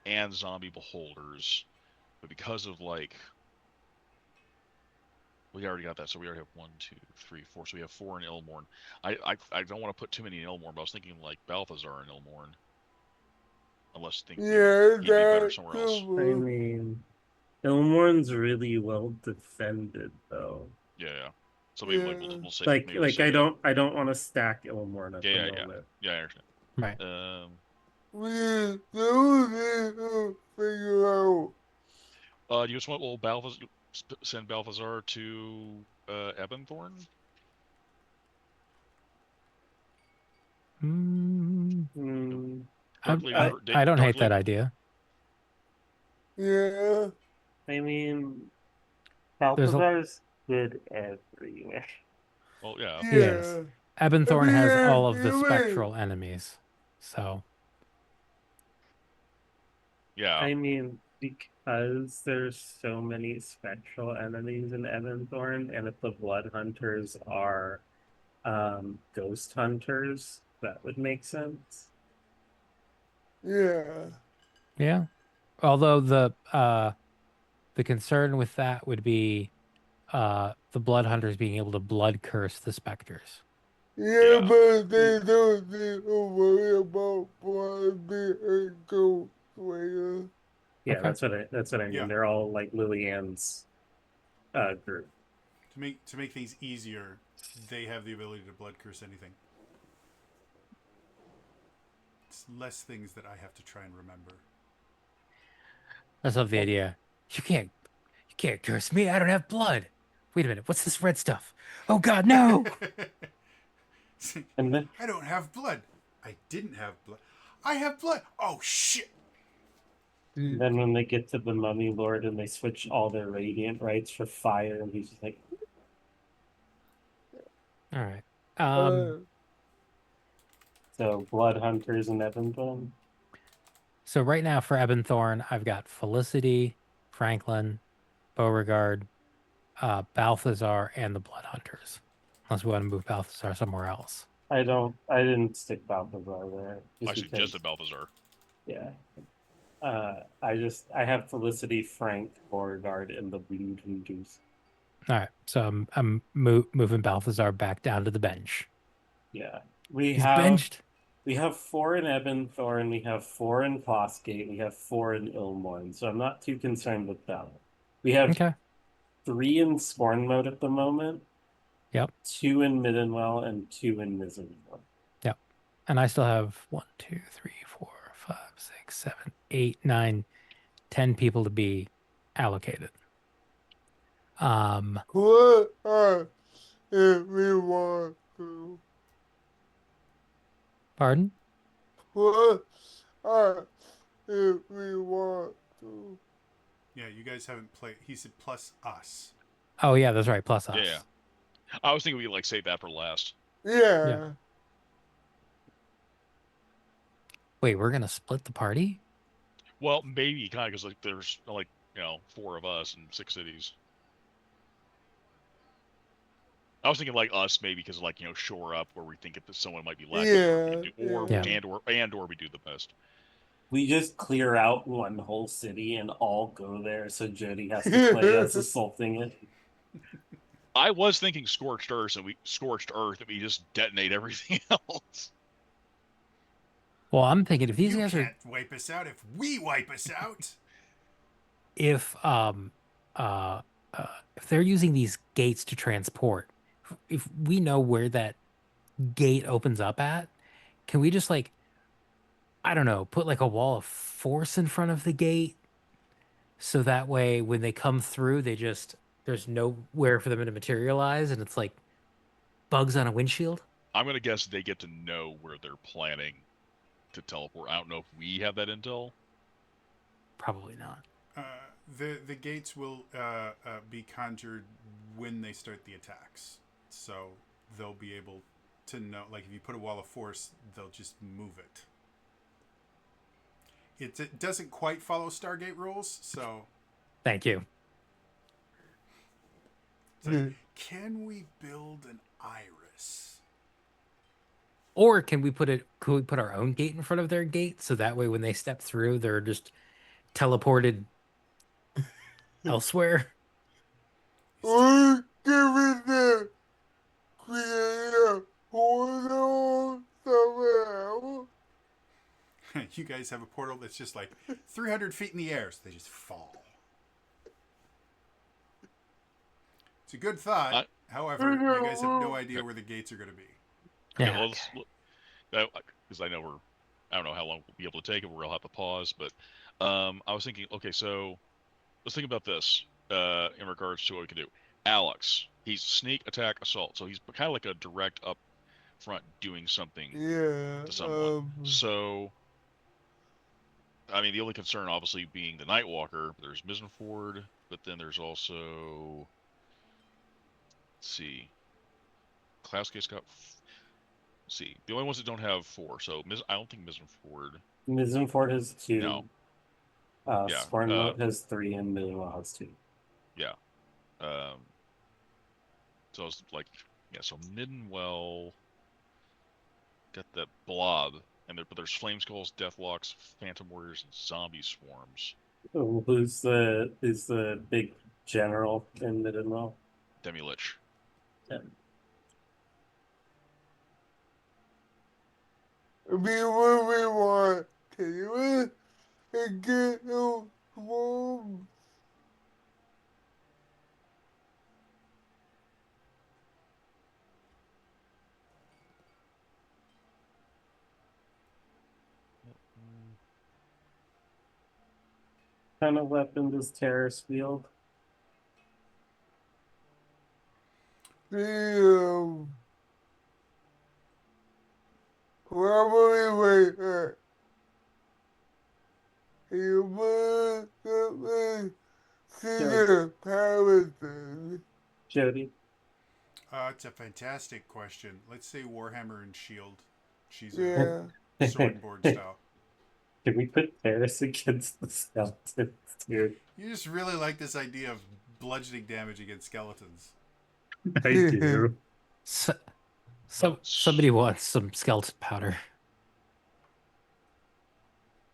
and zombie beholders, but because of like, we already got that, so we already have 1, 2, 3, 4. So we have 4 in Ilmorn. I don't want to put too many in Ilmorn, but I was thinking like Balthazar in Ilmorn. Unless you think Yeah, he'd be better that's somewhere else. I mean, Ilmorn's really well defended, though. Yeah. So maybe like Yeah. we'll say Like, maybe we'll say I that. don't want to stack Ilmorn at Yeah, the yeah. moment. Yeah, I understand. Right. We do need to figure out. Do you just want Balthazar send Balthazar to Ebenthorn? Hmm. Darkly I Ver- don't hate Darkly- that idea. Yeah. I mean, There's a- Balthazar's good everywhere. Well, yeah. He is. Ebenthorn has all of the you're right. spectral enemies. So Yeah. I mean, because there's so many spectral enemies in Ebenthorn, and if the Blood Hunters are ghost hunters, that would make sense. Yeah. yeah. Although the concern with that would be the blood hunters being able to blood curse the specters. Yeah, Yeah. but they don't need to worry about blood being ghost slayer. Yeah, Okay. that's what I mean. Yeah. They're all like Lilianne's group. to make things easier, they have the ability to blood curse anything. It's less things that I have to try and remember. I love the idea. You can't curse me. I don't have blood. Wait a minute. What's this red stuff? Oh God, no! And then I don't have blood. I didn't have blood. I have blood. Oh shit! And then when they get to the Mummy Lord and they switch all their radiant rights for fire, and he's just like, All right. Uh, so Blood Hunters and Evanthorn. So right now for Ebonthorn, I've got Felicity, Franklin, Beauregard, Balthazar, and the Blood Hunters. Unless we want to move Balthazar somewhere else. I didn't stick Balthazar there. I Just because, suggested Balthazar. yeah. I have Felicity, Frank, Beauregard, and the Bleed Hunters. All right. So I'm moving Balthazar back down to the bench. Yeah. We He's have benched. we have 4 in Ebonthorn, we have 4 in Klossgate, we have 4 in Ilmorn, so I'm not too concerned with that. We have Okay. 3 in Scorn Mode at the moment, Yep. 2 in Middenwell, and 2 in Mizenville. Yep. And I still have 1, 2, 3, 4, 5, 6, 7, 8, 9, 10 people to be allocated. what if we want to? Pardon? What if we want to? Yeah, you guys haven't played. He said plus us. Oh yeah, that's right. Plus us. Yeah. I was thinking we could like save that for last. Yeah. Wait, we're gonna split the party? Well, maybe kind of because like there's like 4 of us in 6 cities. I was thinking like us maybe because like shore up where we think if someone might be lacking, Yeah. or we do the best. We just clear out one whole city and all go there, so Jody has to play us assaulting it. I was thinking scorched earth, and we just detonate everything else. Well, I'm thinking if these You guys can't wipe us out if we wipe us out. if they're using these gates to transport, if we know where that gate opens up at, can we just like, I don't know, put like a wall of force in front of the gate so that way when they come through, there's nowhere for them to materialize and it's like bugs on a windshield? I'm gonna guess they get to know where they're planning to teleport. I don't know if we have that intel. Probably not. The gates will be conjured when they start the attacks, so they'll be able to know. Like if you put a wall of force, they'll just move it. It doesn't quite follow Stargate rules, so Thank you. it's like, can we build an iris? Or could we put our own gate in front of their gate so that way when they step through, they're just teleported elsewhere? Or give it the creator portal somewhere else. You guys have a portal that's just like 300 feet in the air, so they just fall. It's a good thought. However, you guys have no idea where the gates are going to be. Yeah. Because I don't know how long we'll be able to take it. We'll have to pause. But I was thinking, okay, so let's think about this in regards to what we can do. Alex, he's sneak, attack, assault. So he's kind of like a direct up front doing something Yeah. to someone. So, I mean, the only concern obviously being the Nightwalker. There's Mizenford, but then there's also, let's see, Klausgate's got. Let's see, the only ones that don't have 4. So I don't think Mizenford. Mizenford has 2. No. Scorn Mode has 3, and Middenwell has 2. Yeah. So it's like, yeah. So Middenwell got that blob, but there's Flame Skulls, Deathlocks, Phantom Warriors, and Zombie Swarms. Who's the big general in Middenwell? Demi-Lich. Yeah. What we want to do and get those swarms. What kind of weapon does Terrorist wield? Probably wait. you want something to your Paladin? Jody. It's a fantastic question. Let's say Warhammer and Shield. She's Yeah. a sword and board style. Can we put Paris against the skeletons, dude? You just really like this idea of bludgeoning damage against skeletons. I do. Somebody wants some skeleton powder.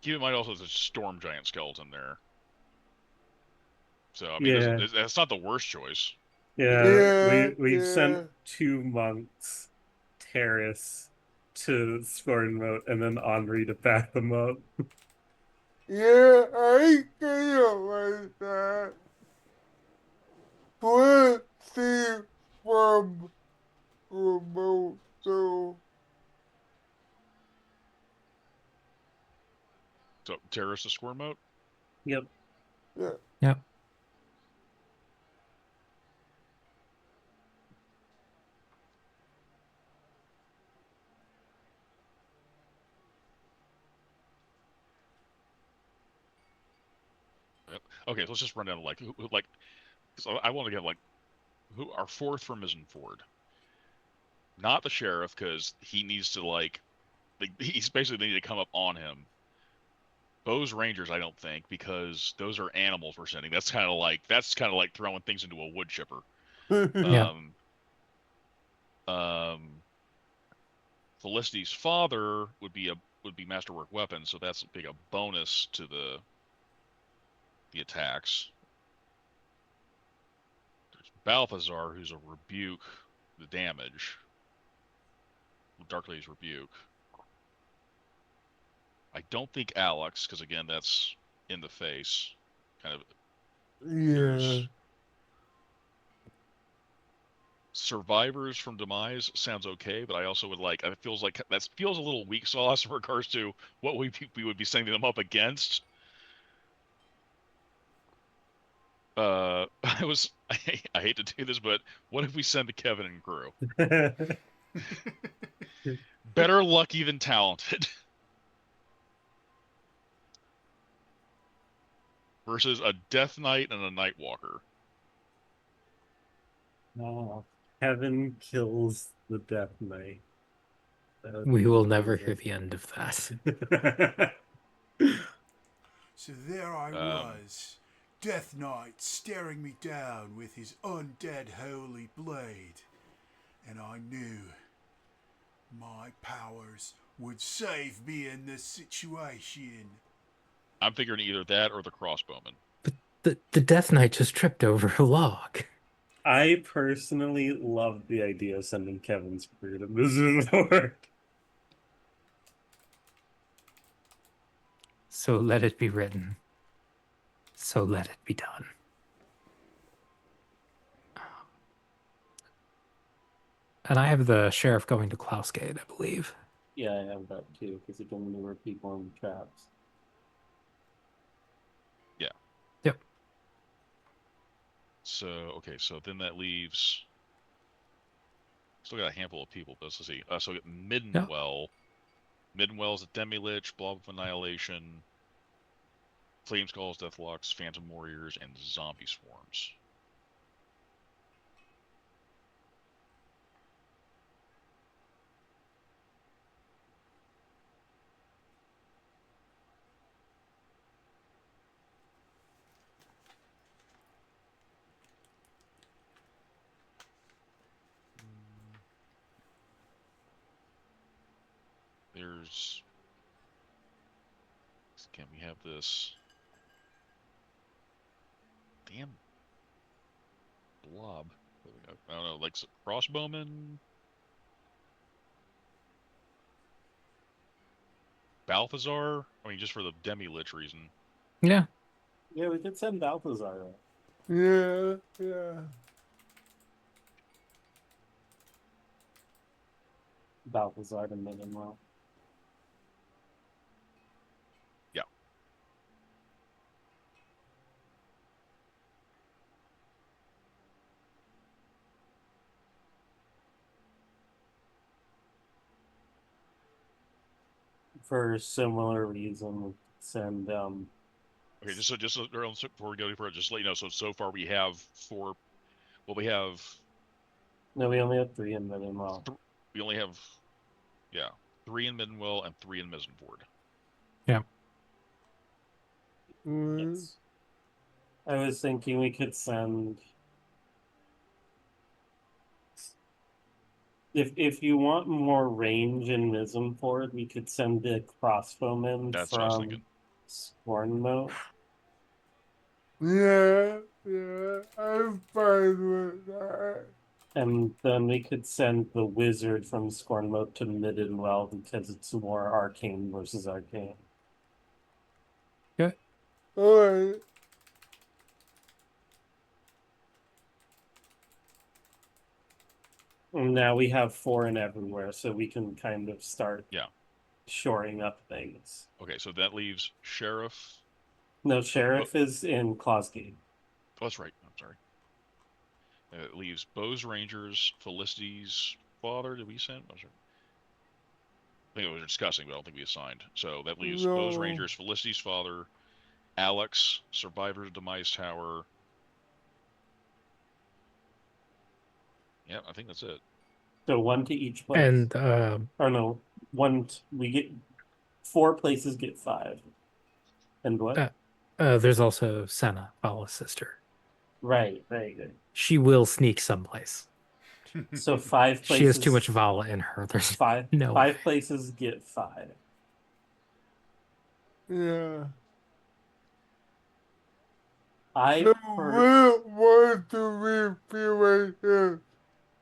Keep in mind also there's a storm giant skeleton there. So I mean, Yeah. that's not the worst choice. Yeah, we've Yeah. sent 2 monks, Terrace to Scornmote, and then Henri to back them up. Yeah, I kind like that. Let's see from remote, so So terrorist to squirm mode. Yep. yeah. Yep. Okay, so let's just run down like like. So I want to get like who our fourth from Misenford. Not the sheriff because he needs to like he's basically need to come up on him. Bose Rangers, I don't think, because those are animals we're sending. That's kind of like throwing things into a wood chipper. Yeah. Felicity's father would be masterwork weapons, so that's a bonus to the attacks. There's Balthazar, who's a rebuke, the damage. Dark Lady's rebuke. I don't think Alex, because again, that's in the face. Kind of. Yeah. Survivors from Demise sounds okay, but I also would like. It feels like that feels a little weak sauce in regards to what we would be sending them up against. I hate to do this, but what if we send to Kevin and crew? Better lucky than talented. Versus a Death Knight and a Nightwalker. Oh, Kevin kills the Death Knight. We will never hear the end of that. So there I was, Death Knight staring me down with his undead holy blade, and I knew my powers would save me in this situation. I'm figuring either that or the crossbowman. But the Death Knight just tripped over a log. I personally love the idea of sending Kevin's crew to Mizuno. So let it be written. So let it be done. And I have the sheriff going to Klausgate, I believe. Yeah, I have that too, because it can lure people in traps. Yeah. Yep. So okay, so then that leaves. Still got a handful of people, but let's see. So we got Middenwell. Yeah. Middenwell's a Demi-Lich, Blob of Annihilation, Flame Skulls, Deathlocks, Phantom Warriors, and Zombie Swarms. There's. Can we have this? Damn. Blob. I don't know, like crossbowman. Balthazar. I mean, just for the Demi-Lich reason. Yeah. Yeah, we could send Balthazar. Yeah, yeah. Balthazar to Middenwell. Yeah. For a similar reason, send Okay, before we go any further, just to let you know. So far we have four. Well, we have No, we only have 3 in Minimal. we only have 3 in Middenwell and 3 in Misenford. Yes. I was thinking we could send. If you want more range in Misenford, we could send the crossbowmen That's what I was from thinking. Scornmote. Yeah, I'm fine with that. And then we could send the wizard from Scornmote to Middenwell because it's more arcane versus arcane. Alright. And now we have 4 in everywhere, so we can kind of start Yeah. shoring up things. Okay, so that leaves Sheriff. No, Sheriff is in Clausgate. Oh, that's right. I'm sorry. It leaves Bose Rangers, Felicity's father. Did we send? I'm sorry. I think we were discussing, but I don't think we assigned. So that leaves Bose No. Rangers, Felicity's father, Alex, Survivor Demise Tower. Yeah, I think that's it. So 1 to each place. And Or no, we get 4 places get 5. And what? there's also Senna, Vala's sister. Right, very good. She will sneak someplace. So 5 places. She has too much Vala in her. There's five no way. places get 5. Yeah. I So heard, we want to be feeling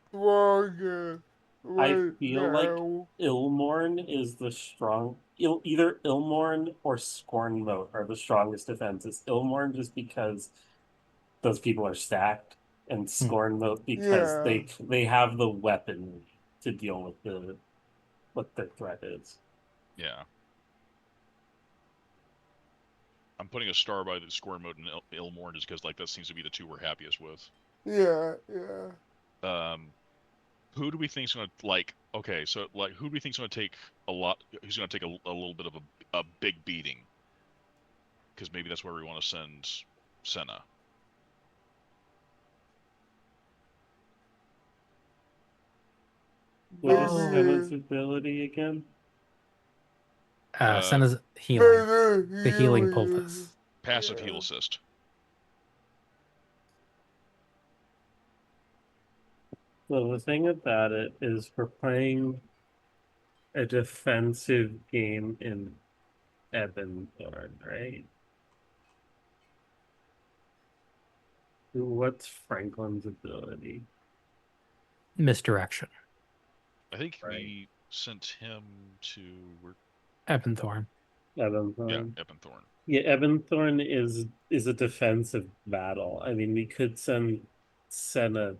stronger I right feel like now. Ilmorn is the either Ilmorn or Scornmote are the strongest defenses. Ilmorn just because those people are stacked, and Scornmote because Yeah. they have the weaponry to deal with what their threat is. Yeah. I'm putting a star by the score mode in Ilmorn just because like that seems to be the 2 we're happiest with. Yeah. Who do we think's gonna like? Okay, so like who do we think's gonna take a lot? Who's gonna take a little bit of a big beating? Because maybe that's where we want to send Senna. What is Oh. Senna's ability again? Senna's healing. The The healing poultice. Passive heal assist. So the thing about it is we're playing a defensive game in Ebenthorn, right? What's Franklin's ability? Misdirection. I think Right. we sent him to Ebenthorn. Ebenthorn. Yeah, Ebenthorn. Yeah, Ebenthorn is a defensive battle. I mean, we could send Senna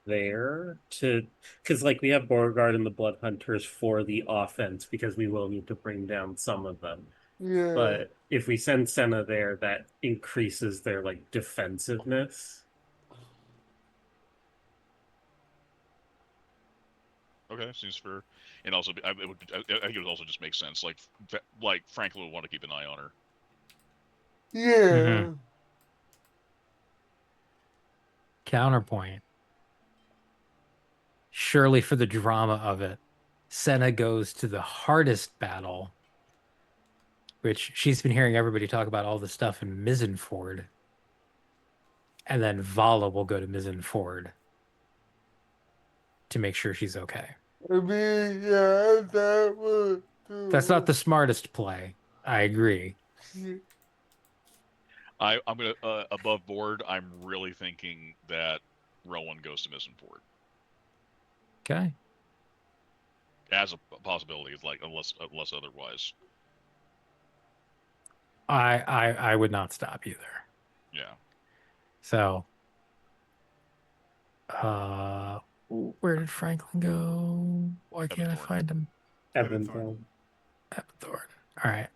there because like we have Beauregard and the Blood Hunters for the offense because we will need to bring down some of them. Yeah. But if we send Senna there, that increases their like defensiveness. Okay, seems fair. And also, I think it would also just make sense. Like Franklin would want to keep an eye on her. Yeah. Counterpoint. Surely for the drama of it, Senna goes to the hardest battle, which she's been hearing everybody talk about all the stuff in Misenford. And then Vala will go to Misenford to make sure she's okay. I mean, yeah, that would do. That's not the smartest play. I agree. I'm gonna above board. I'm really thinking that Rowan goes to Misenford Okay. as a possibility. Like unless otherwise. I would not stop you there. Yeah. So, where did Franklin go? Why can't I Ebenthorn. find him? Ebenthorn. Ebenthorn. All right.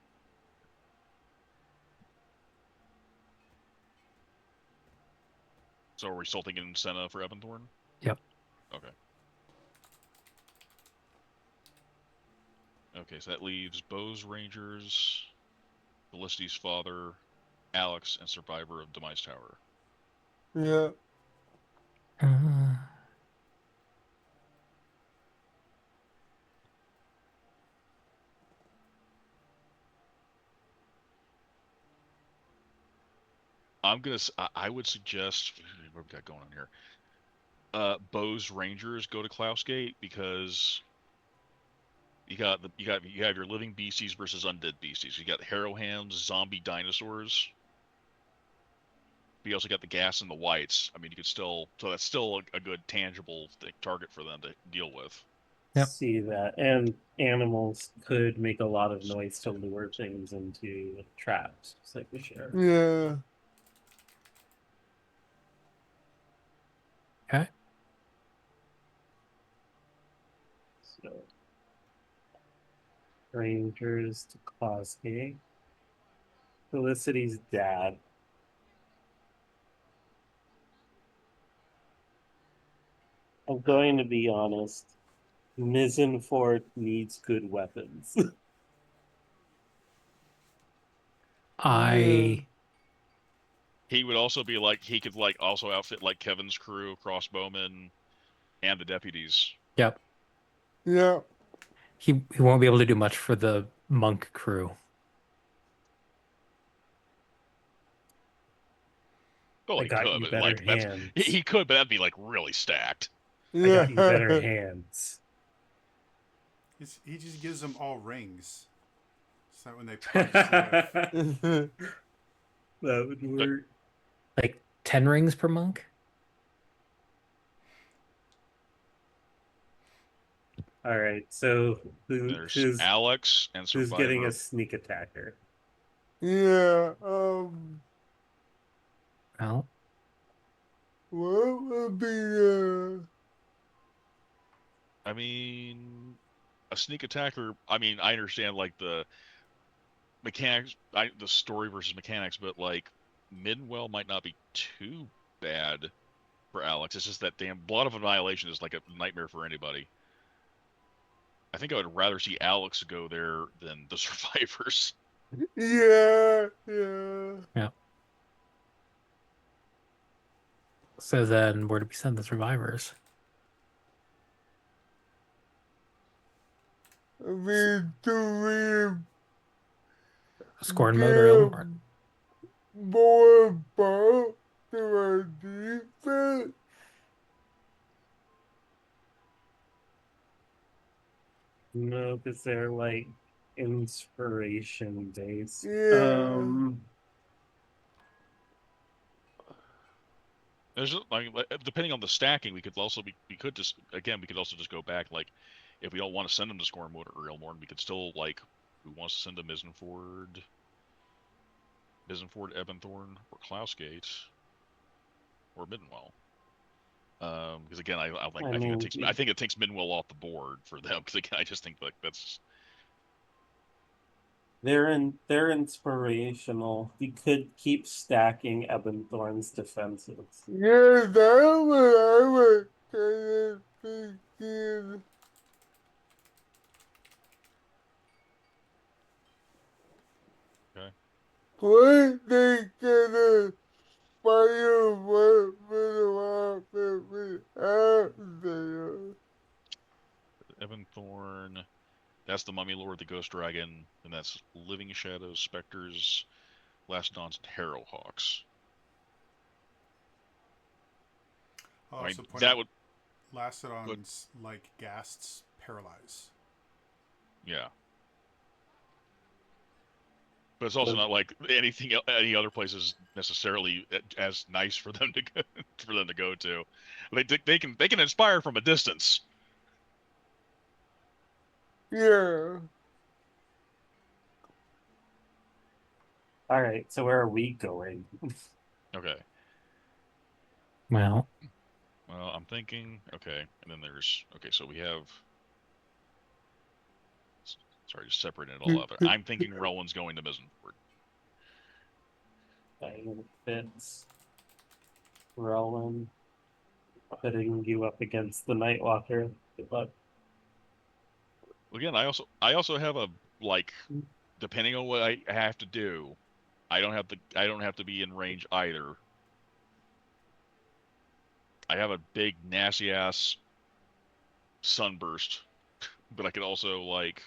So are we still thinking Senna for Ebenthorn? Yep. Okay. Okay, so that leaves Bose Rangers, Felicity's father, Alex, and Survivor of Demise Tower. Yeah. Uh, I would suggest what we got going on here. Bo's Rangers go to Klausgate because you have your living beasties versus undead beasties. You got Harrowhams, zombie dinosaurs. But you also got the gas and the whites. I mean, you could still that's still a good tangible target for them to deal with. Yep. See that. And animals could make a lot of noise to lure things into traps, just like the sheriff. Yeah. okay. So, Rangers to Klausgate. Felicity's dad. I'm going to be honest. Mizenfort needs good weapons. I He would also be like he could like also outfit like Kevin's crew, crossbowmen, and the deputies. yep. Yeah. He won't be able to do much for the monk crew. Oh, I he got could, you but better like that's hands. he could, but that'd be like really stacked. I Yeah. got you better hands. He just gives them all rings. So that when they punch, they That would work. Like 10 rings per monk? All right, so There's who's Alex and who's Survivor. getting a sneak attacker? Yeah. Well, What would be I mean, a sneak attacker. I mean, I understand like the mechanics, the story versus mechanics, but like Midwell might not be too bad for Alex. It's just that damn Blood of Annihilation is like a nightmare for anybody. I think I would rather see Alex go there than the survivors. Yeah. Yeah. so then where do we send the survivors? I mean, to Scorn mode or give Ilmorn? more ball to our defense. No, because they're like inspiration based. Yeah. There's like depending on the stacking, we could also just go back like if we don't want to send them to Scornwood or Ilmorn, we could still like who wants to send to Mizenford, Ebonthorn, or Klausgate, or Middenwell. Because again, I think it takes Middenwell off the board for them. Because again, I just think like that's They're inspirational. We could keep stacking Ebonthorn's defenses. Yeah, that's what I was kind of thinking. okay. What they gonna fire weapon out there? Ebonthorn. That's the Mummy Lord, the Ghost Dragon, and that's Living Shadows, Specters, Lastodons, and Harrowhawks. I'll I mean, also point that out would Lastodons, like Ghasts, paralyze. yeah. But it's also not like any other place is necessarily as nice for them to go to. They can inspire from a distance. Yeah. All right, so where are we going? Okay. Well, I'm thinking. Okay, and then there's so we have. Sorry, just separating it all up. I'm thinking Rowan's going to Mizenford. Diamond Fits. Rowan. Putting you up against the Nightwalker. Good luck. Again, I also have a like, depending on what I have to do, I don't have to be in range either. I have a big nasty ass sunburst, but I can also like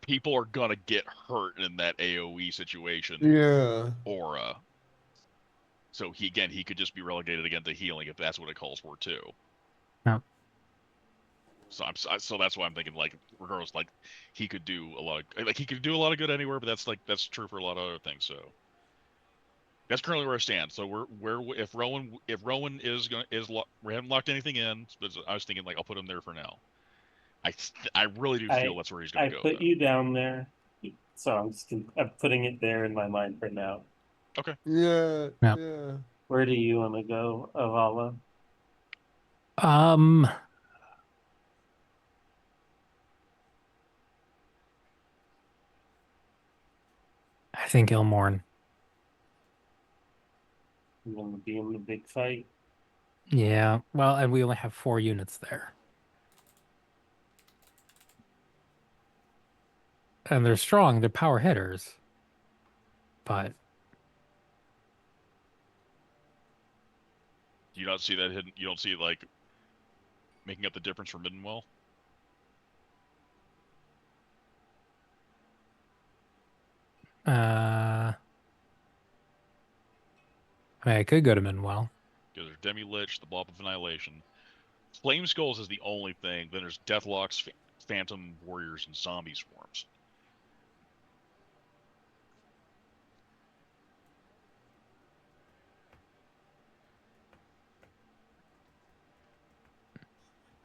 people are gonna get hurt in that AoE situation Yeah. aura. So he could just be relegated again to healing if that's what it calls for too. No. So that's why I'm thinking like regardless, like he could do a lot of he could do a lot of good anywhere, but that's true for a lot of other things. So that's currently where I stand. So where if Rowan we haven't locked anything in, but I was thinking like I'll put him there for now. I really do feel that's where he's I gonna go put though. you down there, so I'm putting it there in my mind for now. Okay. Yeah. Yeah. Yeah. Where do you want to go, Avala? Um, I think Ilmorn. You want to be in the big fight? Yeah. Well, and we only have 4 units there. And they're strong, they're power hitters. But Do you not see that hidden? You don't see like making up the difference for Middenwell? I mean, I could go to Minwell. Because there's Demi Lich, the Blob of Annihilation. Flame Skulls is the only thing. Then there's Deathlocks, Phantom Warriors, and Zombie Swarms.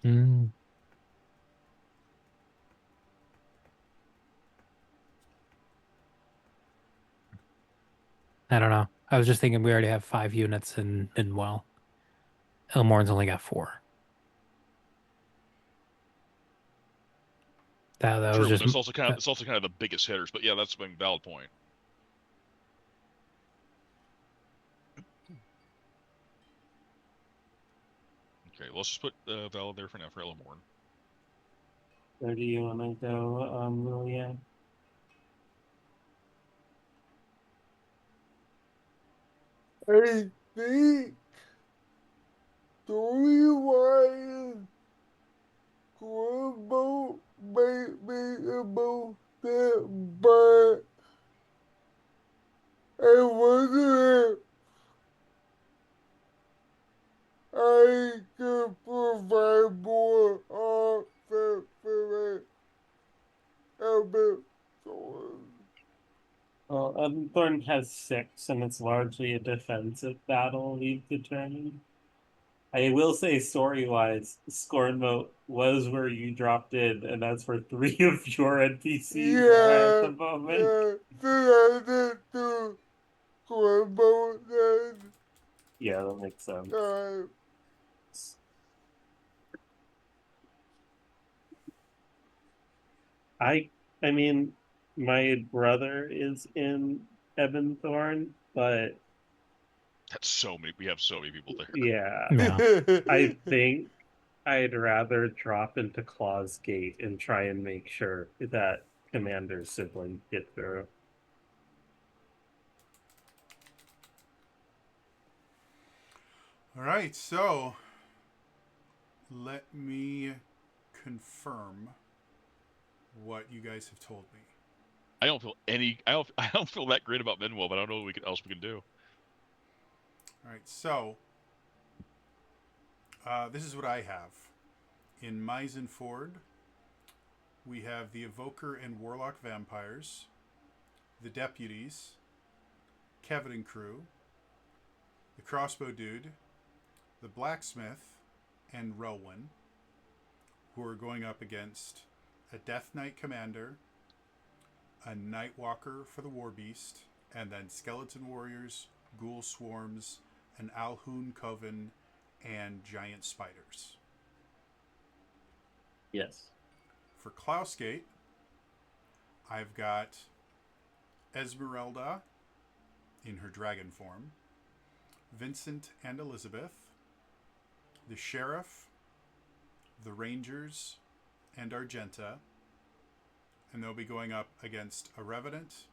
Mm. I don't know. I was just thinking we already have 5 units in Minwell. Ilmorn's only got 4. That was True, but just it's also kind of the biggest hitters. But yeah, that's a valid point. Okay, let's just put Valid there for now for Ilmorn. Where do you want to go, Lilian? I think story-wise, Corbo might be about that, but I wonder if I could provide more offense for it. A bit so. Well, Thorn has 6, and it's largely a defensive battle, we've determined. I will say, story-wise, Scorn Moat was where you dropped in, and that's where 3 of your NPCs are at the moment. Yeah, so I did do Corbo then. Yeah, that makes sense. I I mean, my brother is in Ebonthorn, but That's so many. We have so many people there. yeah, yeah. I think I'd rather drop into Claw's Gate and try and make sure that Commander's siblings get through. All right, so let me confirm what you guys have told me. I don't feel that great about Minwell, but I don't know what else we can do. All right, so this is what I have. In Maizen Ford, we have the Evoker and Warlock Vampires, the Deputies, Kevin and crew, the Crossbow Dude, the Blacksmith, and Relwyn, who are going up against a Death Knight Commander, a Nightwalker for the War Beast, and then Skeleton Warriors, Ghoul Swarms, an Alhun Coven, and Giant Spiders. Yes. For Klausgate, I've got Esmeralda in her dragon form, Vincent and Elizabeth, the Sheriff, the Rangers, and Argenta, and they'll be going up against a Revenant,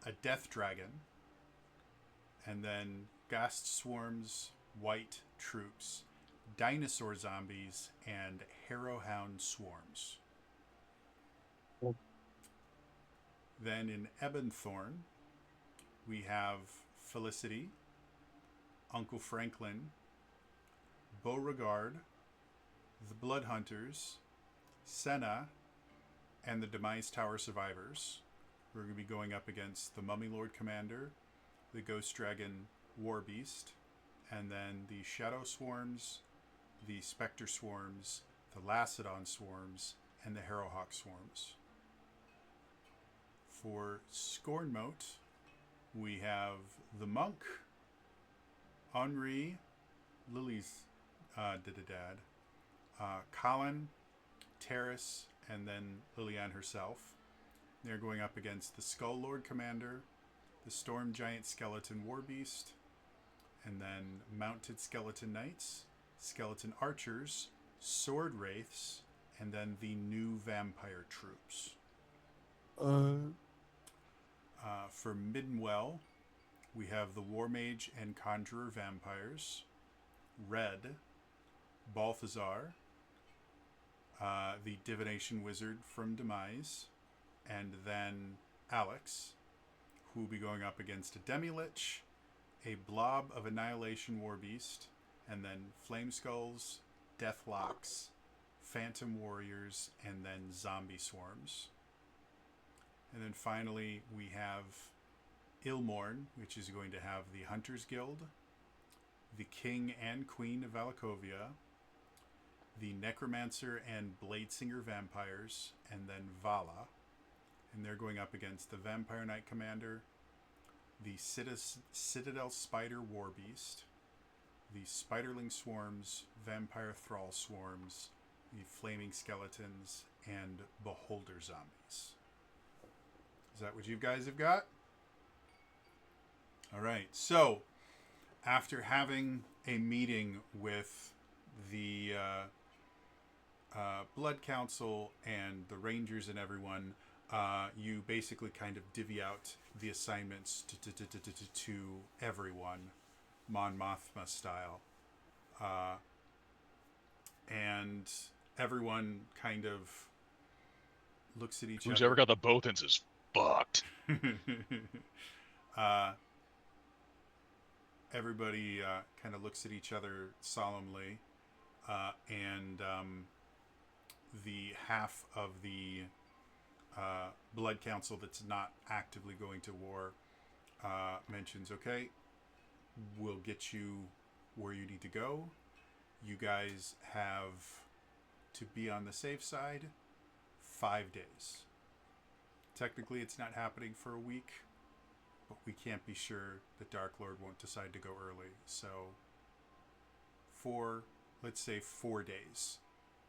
a death dragon, and then ghast swarms, white troops, dinosaur zombies, and harrowhound swarms. Cool. Then in Ebonthorn, we have Felicity, Uncle Franklin, Beauregard, the Blood Hunters, Senna, and the Demise Tower survivors. We're going to be going up against the Mummy Lord Commander, the Ghost Dragon War Beast, and then the Shadow Swarms, the Spectre Swarms, the Lacedon Swarms, and the Harrowhawk Swarms. For Scornmote, we have the Monk, Henri, Lily's dad, Colin, Terrace, and then Liliane herself. They're going up against the Skull Lord Commander, the Storm Giant Skeleton Warbeast, and then Mounted Skeleton Knights, Skeleton Archers, Sword Wraiths, and then the new Vampire Troops. For Middenwell, we have the War Mage and Conjurer Vampires, Red, Balthazar, the Divination Wizard from Demise, and then Alex, who will be going up against a Demi-Lich, a Blob of Annihilation Warbeast, and then Flame Skulls, Deathlocks, Phantom Warriors, and then Zombie Swarms. And then finally, we have Ilmorn, which is going to have the Hunters Guild, the King and Queen of Valakovia, the Necromancer and Bladesinger Vampires, and then Vala. And they're going up against the Vampire Knight Commander, the Citadel Spider Warbeast, the Spiderling Swarms, Vampire Thrall Swarms, the Flaming Skeletons, and Beholder Zombies. Is that what you guys have got? All right. So, after having a meeting with the Blood Council and the Rangers and everyone, you basically kind of divvy out the assignments to everyone, Mon Mothma style. And everyone kind of looks at each Who's other. ever got the Bothans is fucked. Everybody kind of looks at each other solemnly, and the half of the Blood Council that's not actively going to war mentions, okay, we'll get you where you need to go. You guys have to be on the safe side 5 days. Technically, it's not happening for a week, but we can't be sure that Dark Lord won't decide to go early. So, let's say 4 days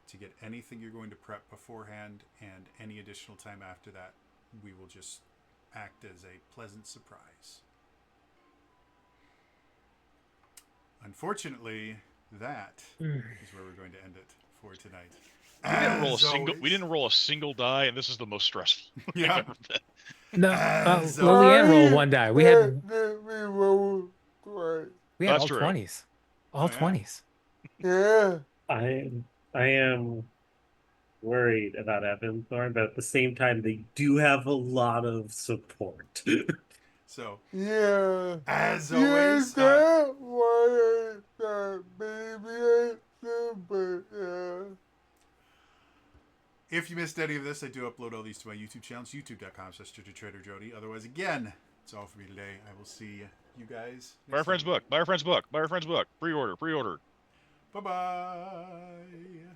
to get anything you're going to prep beforehand, and any additional time after that, we will just act as a pleasant surprise. Unfortunately, that is where we're going to end it for tonight. We didn't roll a single die, and this is the most stressful. Yeah. No, As Liliane rolled one die. We had That's all true. 20s. All Oh, yeah. 20s. Yeah. I am worried about Ebonthorn, but at the same time, they do have a lot of support. So, Yeah. as Yeah, always, that was that baby. But yeah. if you missed any of this, I do upload all these to my YouTube channels, youtube.com/TraderJody. Otherwise, again, it's all for me today. I will see you guys Buy our next friend's time. book. Buy our friend's book. Buy our friend's book. Pre-order. Pre-order. Bye-bye.